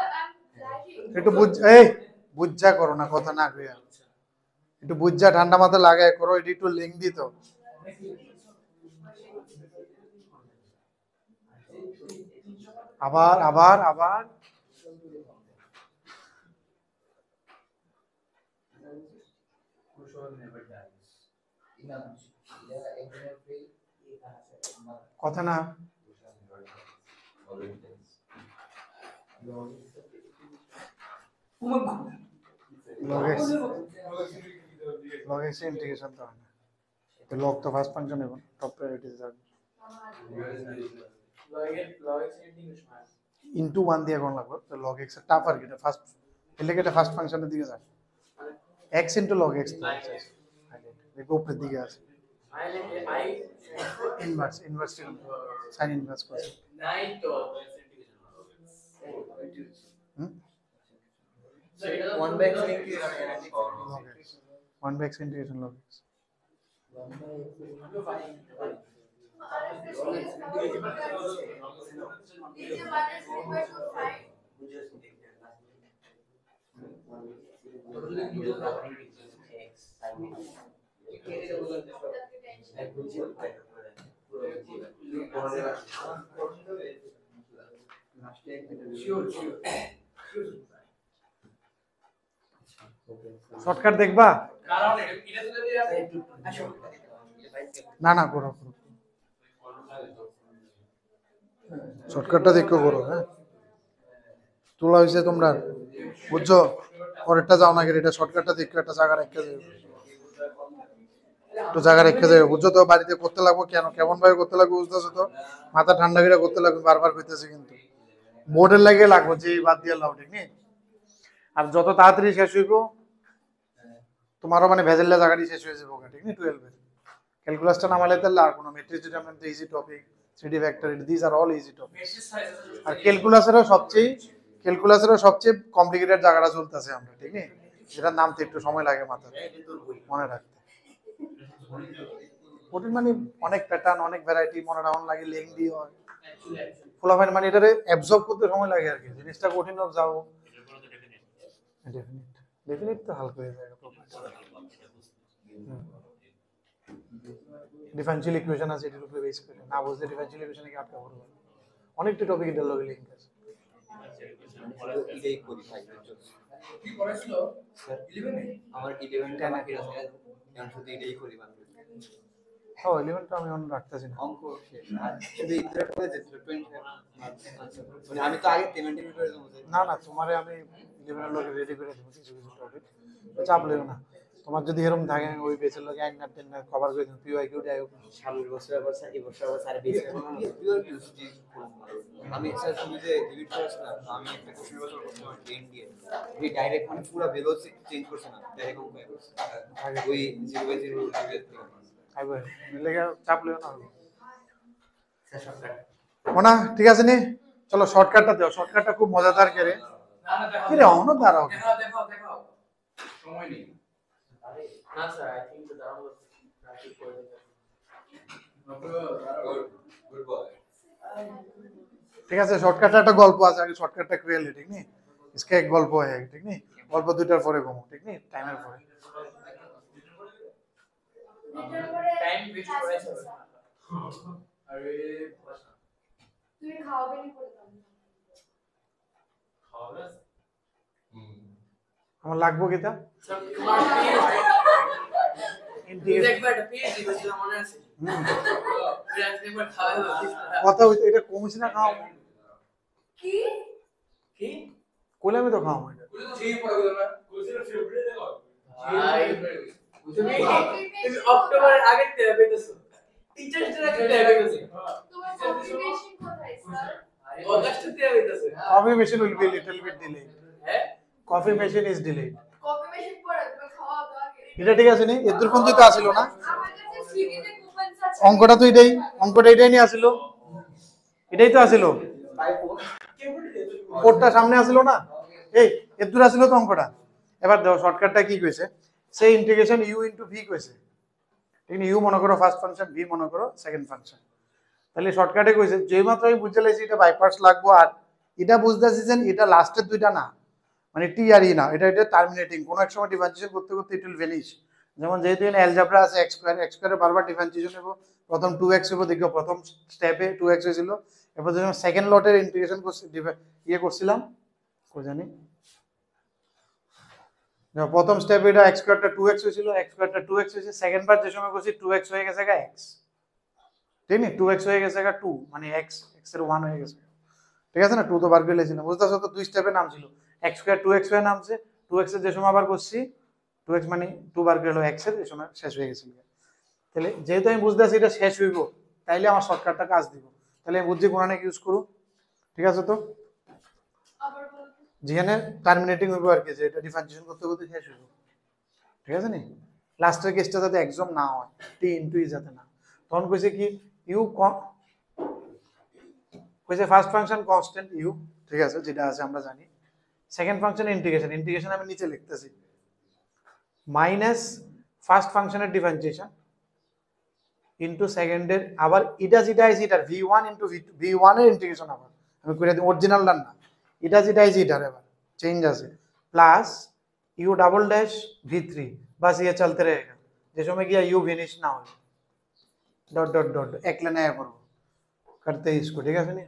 একটু এই বুঝজা করো না কথা না কইয়া, একটু বুঝজা ঠান্ডা মাথা লাগায় করো, এটি একটু লিংক দিত আবার আবার আবার কথা না log x इंटीग्रेशन तो है तो log तो फर्स्ट फंक्शन है टॉप प्रायोरिटी है log x इंटीग्रेशन into 1 दिया कौन लगभग तो log x टॉपर के फर्स्ट पहले के फर्स्ट फंक्शन दिया जाए x into log x तो देखो ऊपर दिया है I इनवर्स साइन इनवर्स को नाइन तो one by x log x 1 by x integration log x इसे माइनस 3/5 শর্টকাট দেখবা কারণ এটা তো যদি না না করো করো শর্টকাটটা দেখো করো, হ্যাঁ তোলা হয়েছে তোমরা বুঝছো, পরেরটা যাও না এটা শর্টকাটটা দেখো, একটা জায়গা রেখে যাবে, একটু জায়গা রেখে যাবে বুঝছো তো, বাড়িতে করতে লাগবো কেন কেমন ভাবে করতে লাগবে বুঝতেছো তো, মাথা ঠান্ডা করে করতে লাগবে, বারবার কইতেছে কিন্তু বোর্ডের লাগে লাগবো যে বাদ দিয়ে লাও ঠিক নেই, আর যত তাড়াতাড়ি শেষ হইব তোমারও মানে ভেজেল্লা জায়গাটি শেষ হয়ে যাবে ঠিক নেই 12 এর ক্যালকুলাসটা নামালে তাহলে আর কোনো matrix determinant easy topic 3D vector this are all easy topics, আর ক্যালকুলাসেরও সবচেয়ে কমপ্লিকেটেড জায়গাটা চলতেছে আমরা ঠিক নেই, যেটা নামতে একটু সময় লাগে মাথায় মনে রাখতে, কঠিন মানে অনেক প্যাটার্ন অনেক ভ্যারাইটি মনে রাখুন লাগে লেংদি হয় ফুলাফাইন মানে এটারে অ্যাবজর্ব করতে সময় লাগে আর কি, জিনিসটা কঠিন হোক যাও ডেফিনিট তো হালকা হয়ে যায় ডিফারেনশিয়াল ইকুয়েশন আছে এটার উপরে বেস করে, না বুঝলে ডিফারেনশিয়াল ইকুয়েশনে কি আটকা পড়বে, অনেকটা টপিক এটার লগে লিংক আছে এটাই করি ভাই কি করেছিল 11 এ আমার 11 টা বাকি আছে এখন শুধু এটাই করি বাকি হ্যাঁ 11 টা আমি অন রাখতেছি না অঙ্ক শেষ আর শুধু ইতরা করে দিছিল 20 মানে আমি তো আগে 70 করে দেবো না না তোমারে আমি 11 এর লগে রেডি করে দেব কিছু কিছু টপিক চাপ লইও না, তোমার যদি এরকম থাকে ওই বেচের লগে আইন না দেন না কভার করে দিন পিওয়াই কিউ ডাই সামনের বছর আবার এই বছর আবার স্যার বেস আমি স্যার শুধু যে ডিলিট করেছ না আমি একটা কোশ্চেন বছর করতে পারি ইন্ডিয়া এই ডাইরেক্ট মানে পুরো ভেলোসিটি চেঞ্জ করছে না এরকম করে করছে ওই 0/0 আইবো মিলেগা চাপ লিও না স্যার শর্টকাট ওনা ঠিক আছে নি চলো শর্টকাটটা দাও শর্টকাটটা খুব মজাদার করে না না দেখো কি রে অন্য দাঁড়াও দেখাও সময় নেই না স্যার আই থিংক দ্য দাঁড়ানো প্র্যাকটিস করে দিতে গুড বয় ঠিক আছে শর্টকাটটা একটা গল্প আছে আগে শর্টকাটটা ক্রিয়েল ঠিক নি इसका एक গল্প है ঠিক নি গল্প দুইটার পরে ঘুমো ঠিক নি টাইমের পরে রিটার্ন করে টাইম ওয়েস্ট করে আছে, যাবে আরে তুই খাওয়াবে নি করে দাও খাওয়াবে আমার লাগবো কিটা স্যার তোমার ইন্টিগ্রেশন একবার একটা পেজ দিয়েছিলাম মনে আছে ফ্রেন্ডস একবার খাওয়াবে কথা হইতো এটা কমছে না খাও কি কি কোলে আমি তো খাও এটা ঠিক পড়া গেল না কোশ্চেন ফেভারিট দেখো ভাই তুমি অক্টোবরের আগে তেরা পেতেছো টিচার্স ডে আগে তেরা পেতেছো তোমার কনফিগারেশন কোথায় স্যার অগাস্টে তেরা পেতেছো coffee machine will be little bit delayed হ্যাঁ coffee machine is delayed configuration পড়া তুমি খাওয়া দাও আগে এটা ঠিক আছে নি এর দূর পর্যন্ত তো আসিল না আমার কাছে সিডিতে কুপনস আছে অঙ্কটা তো এটাই নিয়ে আসিল এটাই তো আসিল কোডটা সামনে আসিল না এই এর দূর আসিল তো অঙ্কটা এবার দেখো শর্টকাটটা কি কইছে সেই ইন্টিগ্রেশন ইউ ইনটু ভি কইছে ঠিক না ইউ মনে করো ফার্স্ট ফাংশন ভি মনে করো সেকেন্ড ফাংশন তাহলে শর্টকাটে কইছে যেই মাত্র আমি বুঝতে লাইছি এটা বাই পার্টস লাগবো আর এটা বুঝতেছি যে এটা লাস্টের দুইটা না মানে টি আর ই না এটা টার্মিনেটিং কোন এক সময় ডিফারেন্সিয়েশন করতে করতে ইট উইল ভ্যানিশ যেমন যেহেতু এখানে অ্যালজেব্রা আছে x স্কয়ারে বারবার ডিফারেন্সিয়েশন হবে প্রথম 2x হবে দেখো প্রথম স্টেপে 2x হয়েছিল এরপর যখন সেকেন্ড লটের ইন্টিগ্রেশন করছি করছিলাম কই জানি প্রথম স্টেপে এটা x স্কয়ারটা 2x হয়েছিল x স্কয়ারটা 2x হয়েছে সেকেন্ড বার যে সময় করছি 2x হয়ে গেছে x ঠিক না 2x হয়ে গেছে 2 মানে x এর 1 হয়ে গেছে ঠিক আছে না 2 তো বার করে লিয়েছিলাম বুঝতেছো তো দুই স্টেপে নাম ছিল x স্কয়ার 2x হয়ে নামছে 2x এর যে সময় আবার করছি 2x মানে 2 বার করে হলো x এর যে সময় শেষ হয়ে গেছিল তাহলে যেহেতু আমি বুঝতেছি এটা শেষ হইব তাইলে আমার শর্টকাটটা কাজ দিব তাহলে আমি বুঝছি কোন অনেক ইউজ করব ঠিক আছে তো আবার বলতে যেখানে টার্মিনেটিং হইব আর কি যে এটা ডিফারেন্সিয়েশন করতে করতে শেষ হইব ঠিক আছে নি লাস্টের কেসটা যাতে একদম না হয় টি ইনটু ই যাতে না তখন কইছে কি ইউ কইছে ফার্স্ট ফাংশন কনস্ট্যান্ট ইউ ঠিক আছে যেটা আছে আমরা জানি সেকেন্ড ফাংশন ইন্টিগ্রেশন আমি নিচে লিখতেছি মাইনাস ফার্স্ট ফাংশনের ডিফারেন্সিয়েশন ইনটু সেকেন্ডের আবার এটা যেটা আছে এটার v1 ইনটু v1 এর ইন্টিগ্রেশন আবার আমি করে দিই অরিজিনালটা না এটা যেটা আছে এটার এবার চেঞ্জ আছে plus u double dash v3 बस ये चलते रहेगा যে সময় গিয়া u ফিনিশ না হয় डॉट डॉट डॉट एक लाइन आया करो करते ही इसको ठीक है सुनिए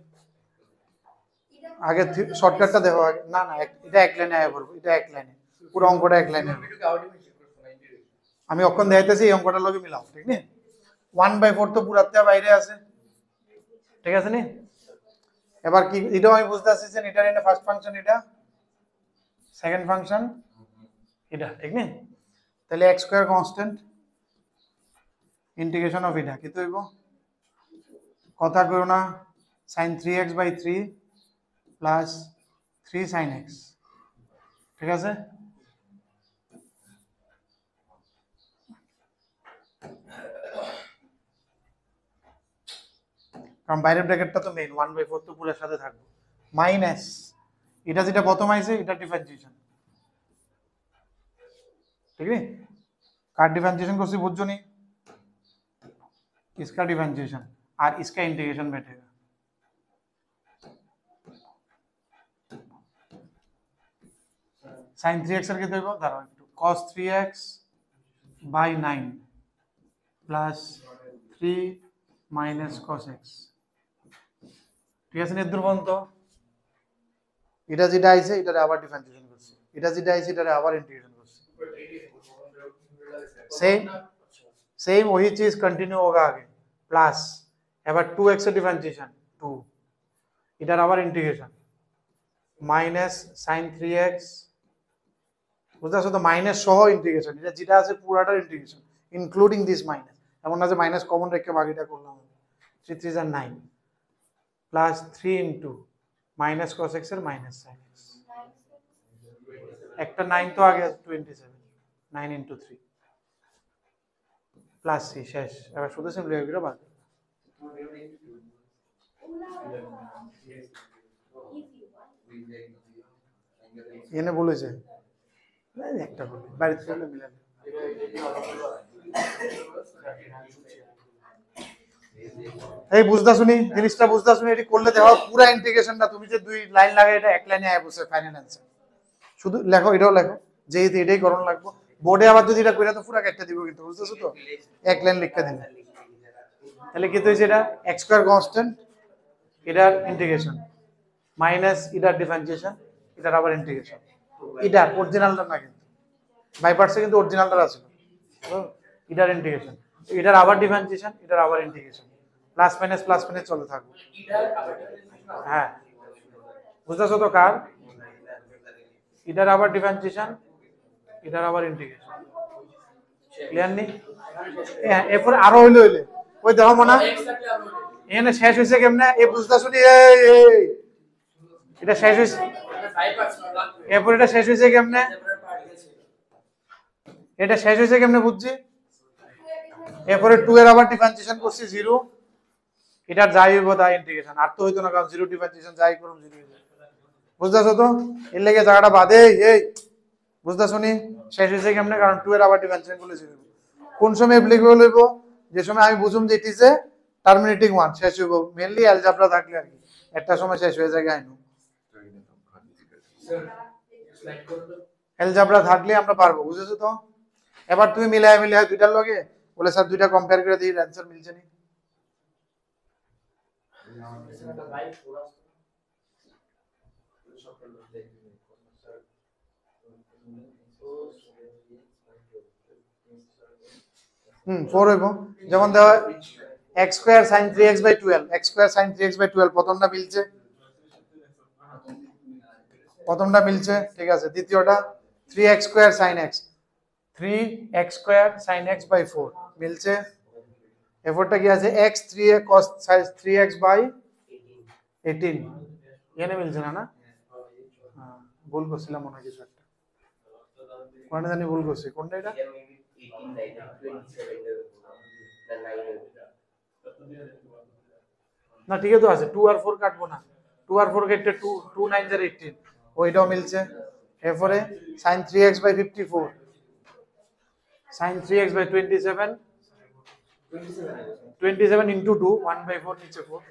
আগে শর্টকাটটা দেখো আগে না না এটা এক লাইনে আয়া করব এটা এক লাইনে পুরো অঙ্কটা এক লাইনে আমি অক্ষণ দেখাইতেছি এই অঙ্কটার লগে মিলাও ঠিক নি 1/4 তো পুরাতে বাইরে আছে ঠিক আছে নি এবার কি এটাও আমি বুঝতে আসছি যে এটার এনে ফার্স্ট ফাংশন এটা সেকেন্ড ফাংশন এটা ঠিক নি তাহলে x square constant integration of এটা কি তো হইব কথা কইও না sin 3x/3 plus 3 sin x ঠিক আছে কারণ বাইরের ব্র্যাকেটটা তো মেইন 1/4 তো পুরোর সাথে থাকবে মাইনাস এটা যেটা প্রথম আইছে এটা ডিফারেন্সিয়েশন ठीक है কার डिफरेंशिएशन করছি বুঝছো নি इसका डिफरेंशिएशन और इसका इंटीग्रेशन बैठेगा sin 3x এর কি দেব ধরো একটু cos 3x by 9 plus 3 minus cos x ঠিক আছে নি দূর পর্যন্ত এটা যেটা আইছে এটারে আবার ডিফারেন্সিয়েশন করছি এটা যেটা আইছে এটারে আবার ইন্টিগ্রেশন করছি सेम वही चीज कंटिन्यू होगा आगे प्लस এবার 2x এর ডিফারেন্সিয়েশন 2 এটার আবার ইন্টিগ্রেশন মাইনাস sin 3x বুঝতে পারছো তো? মাইনাস সহ ইন্টিগ্রেশন, এটা যেটা আছে পুরাটার ইন্টিগ্রেশন ইনক্লুডিং দিস মাইনাস। এমন না যে মাইনাস কমন রেখে বাকিটা করলাম। 3 3 আর 9 plus 3 into minus cos x এর মাইনাস sin x। একটা 9 তো আগে আছে 27, 9 ইন্টু 3 প্লাস c শেষ। এবার শুধু সিম্পলিফাই করে বাদ দাও। এনে বলেছে একটা বলে বাড়িতে চলে মিলান। এই বুঝদা শুনি জিনিসটা, বুঝদা শুনি এটি করলে দেখো পুরো ইন্টিগ্রেশনটা তুমি যে দুই লাইন লাগে এটা এক লাইনে আয় বসে ফাইনাল অ্যানসার। শুধু লেখো, এটাও লেখো, যেহেতু এটাই করণ লাগবো। বোর্ডে আবার যদি এটা কইরা তো পুরো একটা দিব কিন্তু, বুঝতেছো তো? এক লাইন লিখতে দিন। তাহলে কি হইছে? এটা x স্কয়ার কনস্ট্যান্ট, এটার ইন্টিগ্রেশন মাইনাস এটার ডিফারেন্সিয়েশন, এটার আবার ইন্টিগ্রেশন। এটা অরিজিনালটা না কিন্তু, বাই পার্টসে কিন্তু অরিজিনালটা আছে। এটার ইন্টিগ্রেশন, এটার আবার ডিফারেন্সিয়েশন, এটার আবার ইন্টিগ্রেশন, প্লাস মাইনাস চলতে থাকবে। হ্যাঁ বুঝতেছো তো? কার এটার আবার ডিফারেন্সিয়েশন, এটার আবার ইন্টিগ্রেশন। ক্লিয়ার নি? হ্যাঁ এরপর আরো হইলে ওই দেখো মনে এখানে শেষ হয়েছে কেমনে? এই বুঝতে শুনি এটা শেষ হয়েছে, এরপর এটা শেষ হয়েছে কেমনে? এটা শেষ হয়েছে কেমনে বুঝছি? এরপরে 2 এর আবার ডিফারেন্সিয়েশন করছি 0, এটার যাই হইব তাই ইন্টিগ্রেশন। আর তো হইতো না, কারণ 0 ডিফারেন্সিয়েশন যাই করুন 0 হয়ে যায়। বুঝতেছো তো? এর লেগে জায়গাটা বাদে এই বুঝতে শুনি শেষ হয়েছে কেমনে? কারণ 2 এর আবার ডিফারেন্সিয়েশন করলে 0। কোন সময় অ্যাপ্লিকেবল হইব? যে সময় আমি বুঝুম যে it is a terminating one, শেষ হইব। মেইনলি অ্যালজেব্রা থাকলে আর কি একটা সময় শেষ হয়ে যায়। আইনো অ্যালজেব্রা থাকলে আমরা পারবো, বুঝেছো তো? এবার তুমি মিলাই দুইটার লগে বলে স্যার দুইটা কম্পেয়ার করে দিই, অ্যানসার মিলছে নি। হুম 4 হইব। যেমন দেওয়া x square sin 3x by 12, x square sin 3x by 12 প্রথমটা মিলছে, প্রথমটা মিলছে, ঠিক আছে। দ্বিতীয়টা 3x square sin x, 3x square sin x by 4 মিলছে। এরপরটা কি আছে? x 3x cos 3x by 18 এখানে মিলছে না? না হ্যাঁ ভুল করছিলাম মনে হয় কিছু একটা, কোনটা জানি ভুল করছি। কোনটা এটা? না ঠিক আছে তো আছে, 2 আর 4 কাটবো না, 2 আর 4 কেটে 2 9 এর 18 ওইটাও মিলছে। এরপরে sin 3x by 54, sin 3x by 27 into 2 1/4 নিচে 4,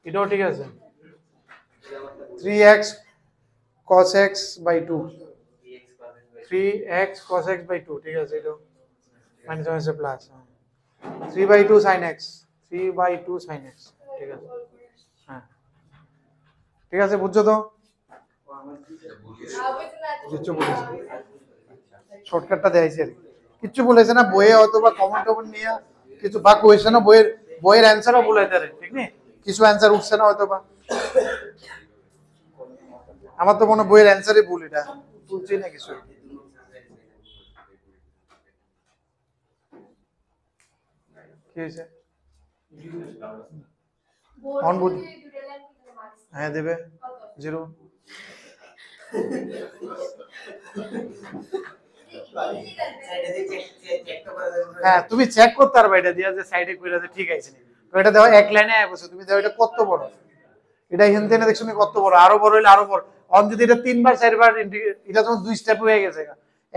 এটাও ঠিক আছে। 3x cos x by 2, 3x cos x by 2, ঠিক আছে। এটাও minus minus plus 3/2 sin x, 3/2 sin x, ঠিক আছে। হ্যাঁ ঠিক আছে, বুঝছো তো? কিচ্ছু বলেছে, শর্টকাটটা দেখাইছি আর কিচ্ছু বলেছে না। বইয়ে হয়তো বা কমন টমন নিয়ে কিছু বা কোয়েশনও বইয়ের অ্যান্সারও বলাইতে পারে, ঠিক নেই? কিছু অ্যান্সার উঠছে না হয়তো বা। আমার তো মনে হয় বইয়ের অ্যান্সারই ভুল, এটা তুলছি না কিছু। কি হয়েছে? অন বুঝ হ্যাঁ দেবে 0। হ্যাঁ তুমি চেক করতে পারবে এটা দিয়া যে সাইডে কইরা যে ঠিক আছে নি। তো এটা দাও এক লাইনে আয় বসে, তুমি দাও এটা কত বড়, এটা এখান থেকে দেখছো নি কত বড়, আরো বড় হইলে আরো বড়। অন যদি এটা 3 বার 4 বার এটা যখন 2 স্টেপ হয়ে গেছে,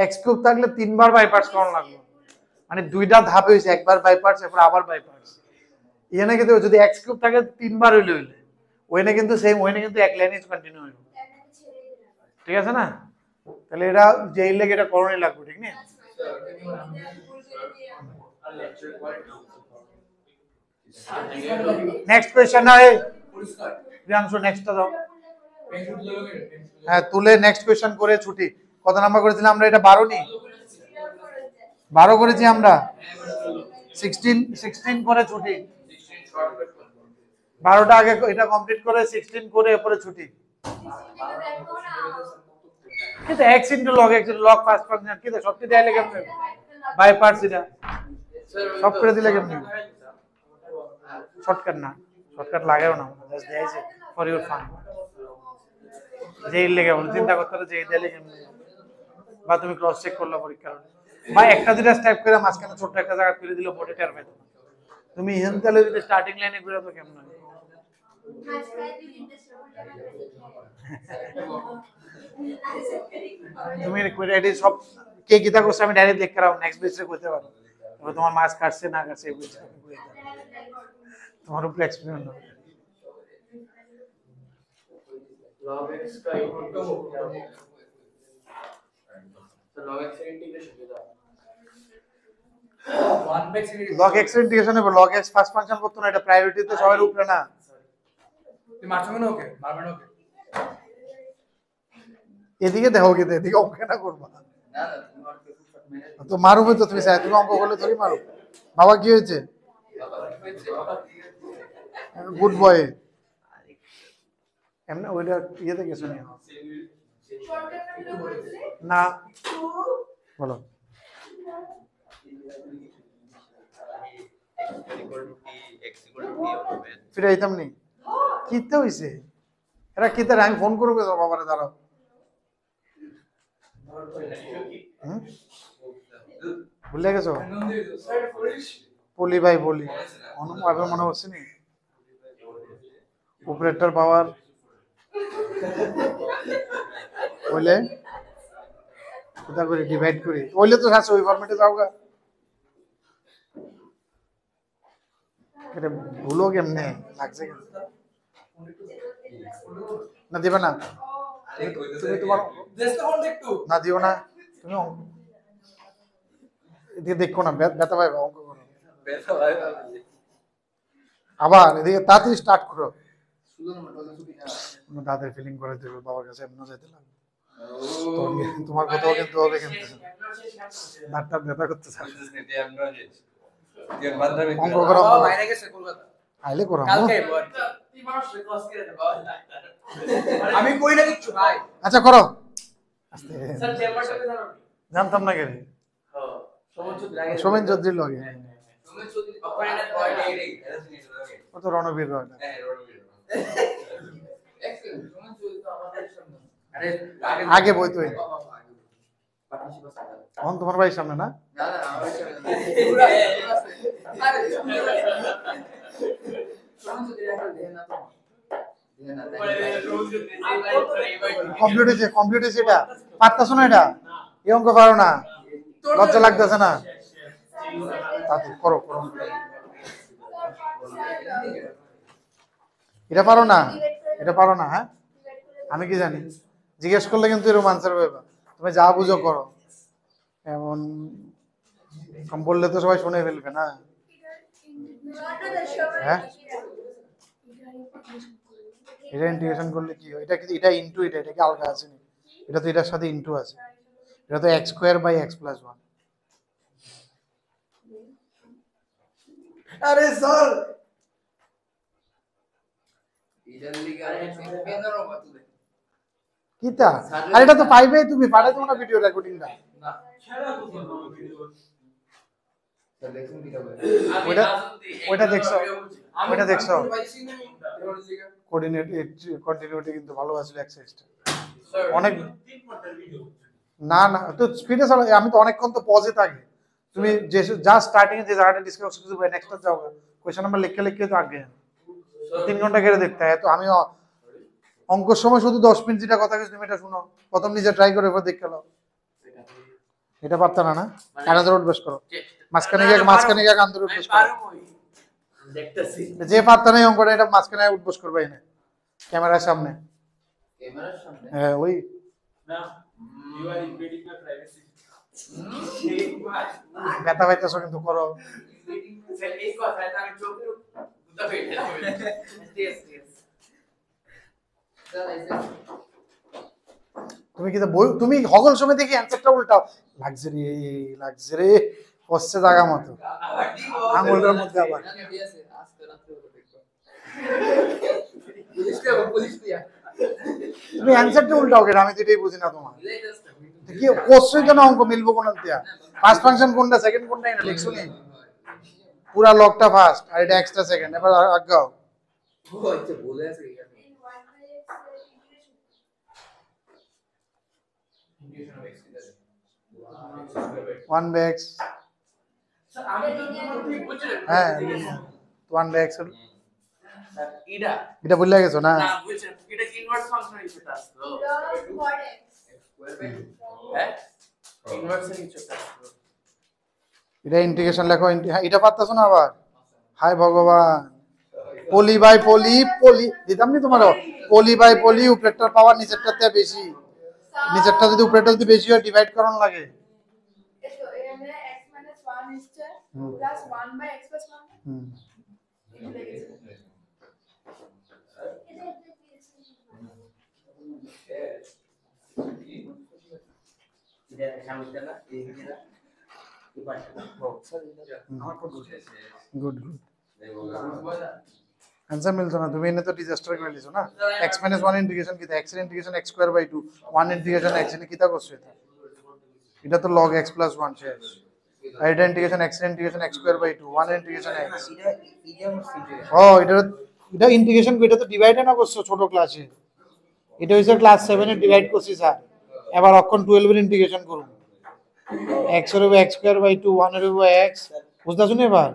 x কিউব থাকলে 3 বার বাই পার্টস করতে লাগবে, মানে দুইটা ধাপ হইছে, একবার বাই পার্টস এরপর আবার বাই পার্টস। এখানে কিন্তু যদি x কিউব থাকে 3 বার হইলে ওইখানে কিন্তু সেম, ওইখানে কিন্তু এক লাইনে কন্টিনিউ হইবে, ঠিক আছে না? তাহলে এটা যেই লেগে এটা করণই লাগবে, ঠিক না? নেক্সট কোশ্চেন না এই প্রিয়াংশু নেক্সটটা দাও। হ্যাঁ তুলে নেক্সট কোশ্চেন করে ছুটি। কত নাম্বার করেছিলাম আমরা? এটা 12 নি, 12 করেছি আমরা। 16 করে ছুটি, 12টা আগে এটা কমপ্লিট করে 16 করে এরপরে ছুটি। কিন্তু x into log x log first function কিন্তু সবটি দিলে কেমনে বাই পার্টস এটা সব করে দিলে কেমনে শর্টকাট না শর্টকাট লাগাও না জাস্ট দেইছে ফর ইওর ফান যে লেগে বল চিন্তা করতে হবে যে দিলে কেমনে বা তুমি ক্রস চেক করলা পরীক্ষা বা একটা দুটা স্টেপ করে মাঝখানে ছোট একটা জায়গা করে দিলে বডি টের পাইতো তুমি ইহেনতালে যদি স্টার্টিং লাইনে ঘুরে তো কেমন হয় তুমি রেডি সব কে কিতা করছে আমি ডাইরেক্ট লিখ করাও নেক্সট বেসে কইতে পারো তবে তোমার মার্কস কাটছে না কাটছে বুঝছো তোমার উপর এক্সপেরিমেন্ট হবে log x का इनटू तो log x का इंटीग्रेशन कितना 1 x log x এর ইন্টিগ্রেশন হবে log x ফার্স্ট ফাংশন করতে না এটা প্রায়োরিটিতে সবার উপরে না তুই মারছো না ওকে মারবে না ওকে এদিকে দেখো কি এদিকে অঙ্ক না করবা না না তোমার তো তো মারুবে তো তুমি চাই তুমি অঙ্ক করলে ধরি মারো বাবা কি হয়েছে গুড বয় এমনি ওইটা ইয়েতে গেছো না না বলো ফিরে আইতাম নি কিতে হইছে এরা কিতে আমি ফোন করবে তো বাবারে দাঁড়াও ভুলে গেছো পলি ভাই বলি অনুভাবে মনে হচ্ছে নি অপারেটর পাওয়ার বলে কোথা করে ডিভাইড করি বললে তো সাথে ওই ফরম্যাটে যাওগা এটা ভুলো কেমনে লাগছে না দিবে না তুমি তোমার না দিও না তুমি এদিকে দেখো না ব্যথা পাইবা অঙ্ক করো আবার এদিকে তাড়াতাড়ি স্টার্ট করো দাদের ফিলিং করে দেবে বাবার কাছে এমন যাইতে লাগবে তোমার কথাও কিন্তু হবে কিন্তু দাঁতটা ব্যথা করতে চাই অঙ্ক করো বাইরে গেছে কলকাতা আইলে করো কালকে তুই মানুষ ক্লাস করে দেব আমি কই না কিচ্ছু ভাই আচ্ছা করো আস্তে স্যার চেম্বারটাতে জানো জানতাম না কেন হ্যাঁ সোমন চৌধুরী আগে সোমেন চৌধুরীর লগে তুমি যদি অপারেটর বয় নেই এটা তুমি ও তো রণবীর রয় না হ্যাঁ রণবীর এক্সেলেন্ট সোমন চৌধুরী তো আমাদের সামনে আরে আগে বই তো পার্টনারশিপ আছে এখন তোমার ভাইয়ের সামনে না না না আমার সামনে আরে সোমন চৌধুরী এখন দেখেন না তো দেখেন না কমপ্লিট হয়েছে এটা পারতাছো না এটা এই অঙ্ক পারো না লজ্জা লাগতেছে না তাতে করো করো এটা পারো না এটা পারো না হ্যাঁ আমি কি জানি জিজ্ঞেস করলে কিন্তু এরকম আনসার পাবে তুমি যা বুঝো করো এমন কম বললে তো সবাই শুনে ফেলবে না হ্যাঁ এটা ইন্টিগ্রেশন করলে কি হয় এটা কি এটা ইনটু এটা কি আলাদা আছে না এটা তো এটার সাথে ইনটু আছে এটা তো x² বাই x + 1 আরে স্যার ইদার লিগে আরে কেন রবা তুই কিতা আর এটা তো পাইবে তুমি পাঠাইতো না ভিডিও রেকর্ডিংটা না স্যার দেখুন কি হবে ওইটা দেখছো ওইটা দেখছো পাইছি না কোঅর্ডিনেট কন্টিনিউটি কিন্তু ভালো আছিল এক্সারসাইজটা স্যার অনেক না না তো স্পিডে চালা আমি তো অনেকক্ষণ তো পজে থাকি তুমি যে যা স্টার্টিং এ যে জায়গাটা ডিসকাস করছো নেক্সট যাও কোশ্চেন নাম্বার লিখে লিখে তো আগে 3 ঘন্টা কেটে দেখতে হয় তো আমি অঙ্কের সময় শুধু 10 মিনিট যেটা কথা কইছি তুমি এটা শুনো প্রথম নিজে ট্রাই করে এরপর দেখে নাও এটা পারতা না না কানাদার উঠবেশ করো মাঝখানে গিয়ে কান্দর উঠবেশ করো দেখতেছি যে পারতা না এই অঙ্কটা এটা মাঝখানে উঠবেশ করবে এনে ক্যামেরার সামনে ক্যামেরার সামনে হ্যাঁ ওই না ইউ আর ইনভেডিং মাই প্রাইভেসি ব্যথা পাইতেছো কিন্তু করো স্যার এই কথা আমি চোখ দুটা ফেটে ইয়েস ইয়েস স্যার আইছে তুমি কি বই তুমি হগল সময় দেখি অ্যানসারটা উল্টাও লাগজরি কষ্টে জায়গা মতো আবার দিব আঙুলটার মধ্যে আবার দিয়েছে আজকে রাতে হলো দেখো পুলিশ দিয়া তুমি অ্যানসারটা উল্টাও কেন, আমি তো এটাই বুঝি না তোমার। কি কোশ্চেন তো না, অঙ্ক মিলবো কোন দিয়া? ফার্স্ট ফাংশন কোনটা, সেকেন্ড কোনটা, এটা লিখছো নি? পুরা লগটা ফার্স্ট আর এটা এক্সট্রা সেকেন্ড। এবার আগাও। ও আচ্ছা বলে আছে in 1 by x1 by x, integration. আমি তো তুমি বুঝছো হ্যাঁ 1 by x এটা এটা বললে গেছো না? না বুঝছো এটা ইনভার্স ফাংশন হিসেবে আসতো What x? হ্যাঁ ইনভার্স হিসেবে আসতো এটা ইন্টিগ্রেশন লেখো, হ্যাঁ এটা পারতাছো না আবার? হাই ভগবান, পলি বাই পলি, পলি দিতাম নি তোমারও, পলি বাই পলি উপরেরটার পাওয়ার নিচেরটাতে বেশি, নিচেরটা যদি উপরেরটা যদি বেশি হয় ডিভাইড করন লাগে। So এখানে x minus 1 হচ্ছে plus 1 by x plus 1 হুম এটা সামনেটা না এই দিকে এই পাশে গুড গুড। आंसर मिलतो ना, তুমি এনে তো ডিজাস্টার করে লিছো না। x - 1 ইন্টিগ্রেশন কিতা, x এর integration x square by 2, 1 integration x এর কিতা করছো এটা? এটা তো log x + 1 শেষ। আর এটা ইন্টিগ্রেশন x এর integration x square by 2, 1 integration x। ও এটা ইন্টিগ্রেশন এটা তো ডিভাইড না করছো ছোট ক্লাসে। এটা হইছে ক্লাস 7 এ ডিভাইড করছি স্যার। এবার অক্ষণ 12 এর ইন্টিগ্রেশন করুন। x এর উপর x স্কয়ার বাই 2, 1 এর উপর x, বুঝতাছো না এবার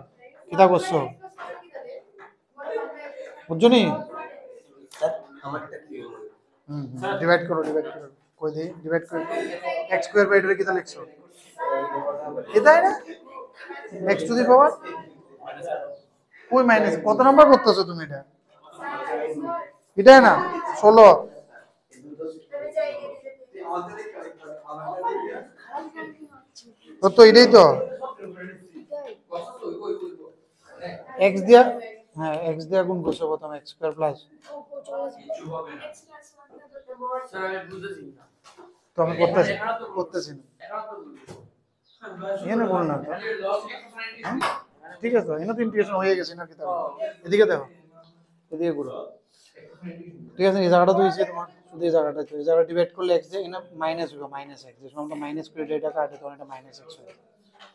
কিতা করছো? বুঝছো নি? ডিভাইড করো কই দেই ডিভাইড করো। x স্কয়ার বাই 2 এর কিতা লিখছো? এটাই না x টু দি পাওয়ার কই মাইনাস, কত নাম্বার করতেছো তুমি এটা? এটাই না 16। তো এটাই তো x দিয়া, হ্যাঁ x দিয়া গুণ করছো প্রথম x স্কয়ার প্লাস, স্যার আমি বুঝেছি না তো আমি করতেছি না এখন তো বুঝেছি এখানে বল না তো। ঠিক আছে এখানে তো ইন্টিগ্রেশন হয়ে গেছে না, কিতাব এদিকে দেখো, এদিকে করো। ঠিক আছে এই জায়গাটা তো হইছে তোমার, শুধু এই জায়গাটা তো, এই জায়গা ডিভাইড করলে x এখানে মাইনাস হবে, মাইনাস x যেমন আমরা মাইনাস করে এটা কাটে তখন এটা মাইনাস x হয়,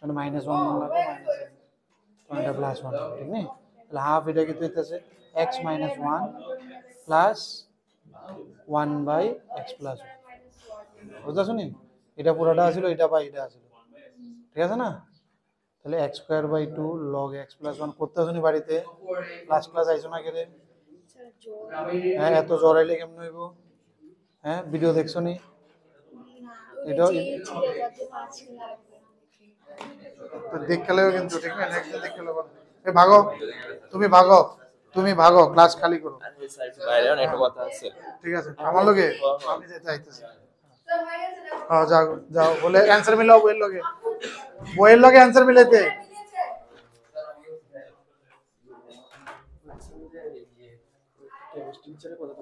মানে মাইনাস 1 মন লাগবে মাইনাস x তখন এটা প্লাস 1 হবে, ঠিক নেই? তাহলে হাফ এটা কি হইতাছে x - 1 plus 1 by x plus 1, বুঝছো নি? এটা পুরোটা আছিল, এটা বাই এটা আছিল, ঠিক আছে না? তাহলে x square by 2 log x plus 1 করতেছো নি বাড়িতে, প্লাস প্লাস আইছো না কেরে? হ্যাঁ এত জড়াইলে কেমন হইব? হ্যাঁ ভিডিও দেখছো নি? এটা তো দেখলেও কিন্তু ঠিক না, নেক্সট দিন দেখলে বল এ ভাগো, তুমি ভাগো ক্লাস খালি করো। বাইরে অনেক কথা আছে ঠিক আছে আমার লগে আমি যেতে আইতেছি। স্যার হয়ে গেছে দেখো হ্যাঁ যাও যাও, বলে অ্যানসার মিলাও বইয়ের লগে অ্যানসার মিলাইতে।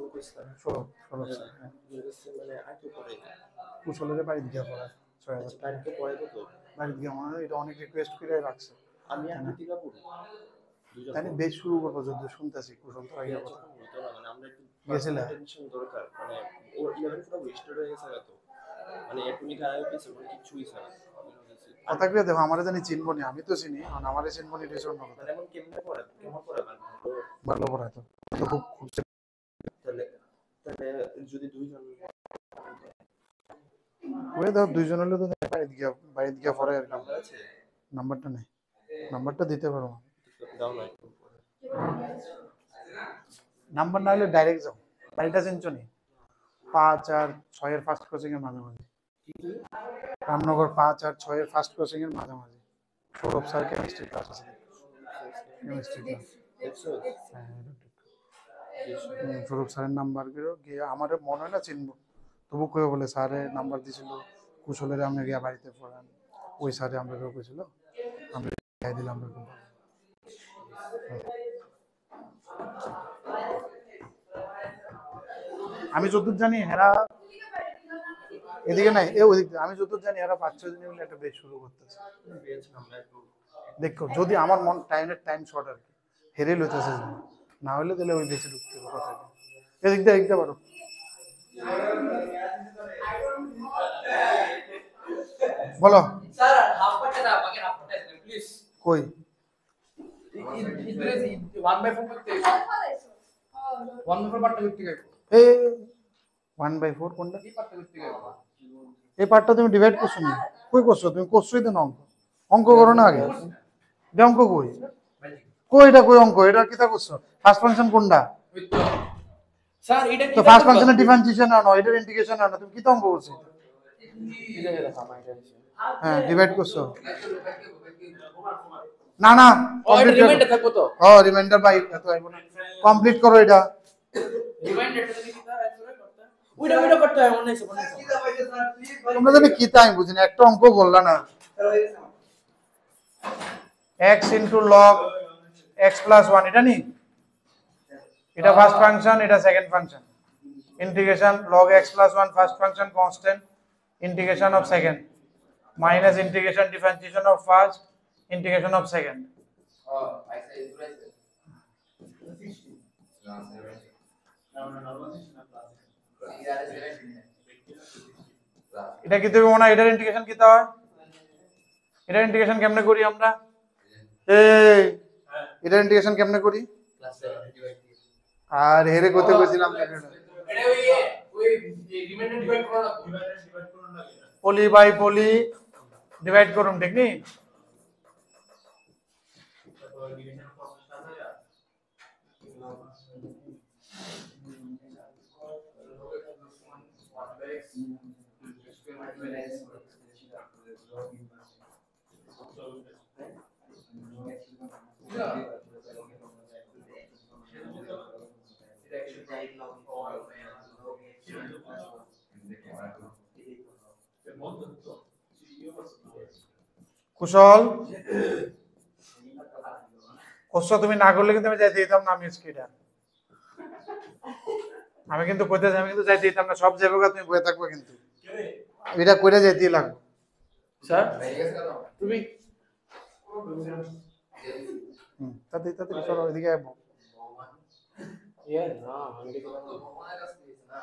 মিলেছে শোনো কুশলের বাড়িতে গিয়া পড়া 6000 বাড়িতে গিয়া আমার এটা অনেক রিকোয়েস্ট করে রাখছে, আমি আর দীপিকা পড়ি তাই না? বেশ শুরু করবো যদি শুনতেছি কুশল তো আগে কথা মানে আমরা একটু গেছিলে? টেনশন দরকার, মানে ওর 11 পুরো ওয়েস্টেড হয়ে গেছে না তো, মানে এটুনি গায়ে পেছে ওর কিছুই ছাড়া কথা কি দেখো আমারে জানি চিনবো নি, আমি তো চিনি আর আমারে চিনবো নি এটা অন্য কথা। মানে এমন কেমনে পড়ে কেমন পড়ে মানে ভালো পড়ায় তো, তো খুব তাহলে তাহলে যদি দুইজন ওই ধর দুইজন হলে তো বাড়িতে গিয়া পড়ে আর কি। নাম্বার আছে নাম্বারটা নেই, নাম্বারটা দিতে পারো, দাও না একটু নাম্বার না হলে ডাইরেক্ট যাও, বাড়িটা চিনছো নি? 5 আর 6 এর ফার্স্ট কোচিং এর মাঝামাঝি, রামনগর 5 আর 6 এর ফার্স্ট কোচিং এর মাঝামাঝি সৌরভ স্যার কেমিস্ট্রি ক্লাস আছে, কেমিস্ট্রি ক্লাস। দেখছো সৌরভ স্যারের নাম্বার গিয়ে আমার মনে হয় না চিনবো, তবু কেউ বলে স্যারের নাম্বার দিছিল কুশলের, আমরা গিয়া বাড়িতে পড়ান ওই স্যারে আমরা কেউ কইছিল, আমরা খাই দিলাম আমরা খুব ভালো। আমি যতদূর জানি হেরা এদিকে নাই এ ওদিক দিয়ে, আমি যতদূর জানি এরা 5-6 দিন মিলে একটা বেশ শুরু করতেছে। আমরা একটু দেখো যদি আমার মন টাইম শর্ট আর কি হেরে লইতেছে, না হলে তাহলে ওই বেঁচে ঢুকতে হবে কথা, এদিক দিয়ে পারো বলো স্যার হাফ পার্টটা দাও বাকি হাফ পার্টটা দেন প্লিজ কই ইদরে 1/4 করতে 1/4 পার্টটা করতে গেল এই 1/4 কোনটা এই পার্টটা করতে গেল এই পার্টটা তুমি ডিভাইড করছো না কই করছো তুমি করছোই তো না অঙ্ক অঙ্ক করো না আগে যে অঙ্ক কই কই এটা কই অঙ্ক এটা কিটা করছো ফার্স্ট ফাংশন কোনটা ওই তো স্যার এটা তো ফার্স্ট ফাংশনের ডিফারেন্সিয়েশন আনো এটার ইন্টিগ্রেশন আনো তুমি কিটা অঙ্ক করছো হ্যাঁ ডিভাইড করছো না না কমপ্লিট রিমাইন্ডার থাকবো তো রিমাইন্ডার বাই এত আইবো না কমপ্লিট করো এটা রিমাইন্ডারটা যদি কিতা করতে ওইটা করতে হয় মনে আছে তোমরা জানি কিটা আমি বুঝিনি একটা অঙ্ক বললা না x into log x plus 1 এটা নি এটা ফার্স্ট ফাংশন এটা second function integration log x plus 1 first function constant integration of second minus integration differentiation of first integration of second আইসা ইদরে এটা কি দেবে মনে এটার ইন্টিগ্রেশন কি হয় এটার ইন্টিগ্রেশন কেমনে করি আমরা এই এটার ইন্টিগ্রেশন কেমনে করি আর হেরে করতে কইছিলাম এটা ওই রিমাইন্ডার ডিভাইড করা না পলি বাই পলি ডিভাইড করুন ঠিক নি কুশল কষ্ট তুমি না করলে কিন্তু আমি যাইতে দিতাম না আমি স্কিটা আমি কিন্তু কইতে আমি কিন্তু যাইতে দিতাম না সব জায়গা তুমি বয়ে থাকবে কিন্তু এটা কইরা যাইতেই লাগবে স্যার তুমি তাতে তাতে চলো এদিকে আইবো ইয়া না আমি ভগবানের কাছে দিয়েছে না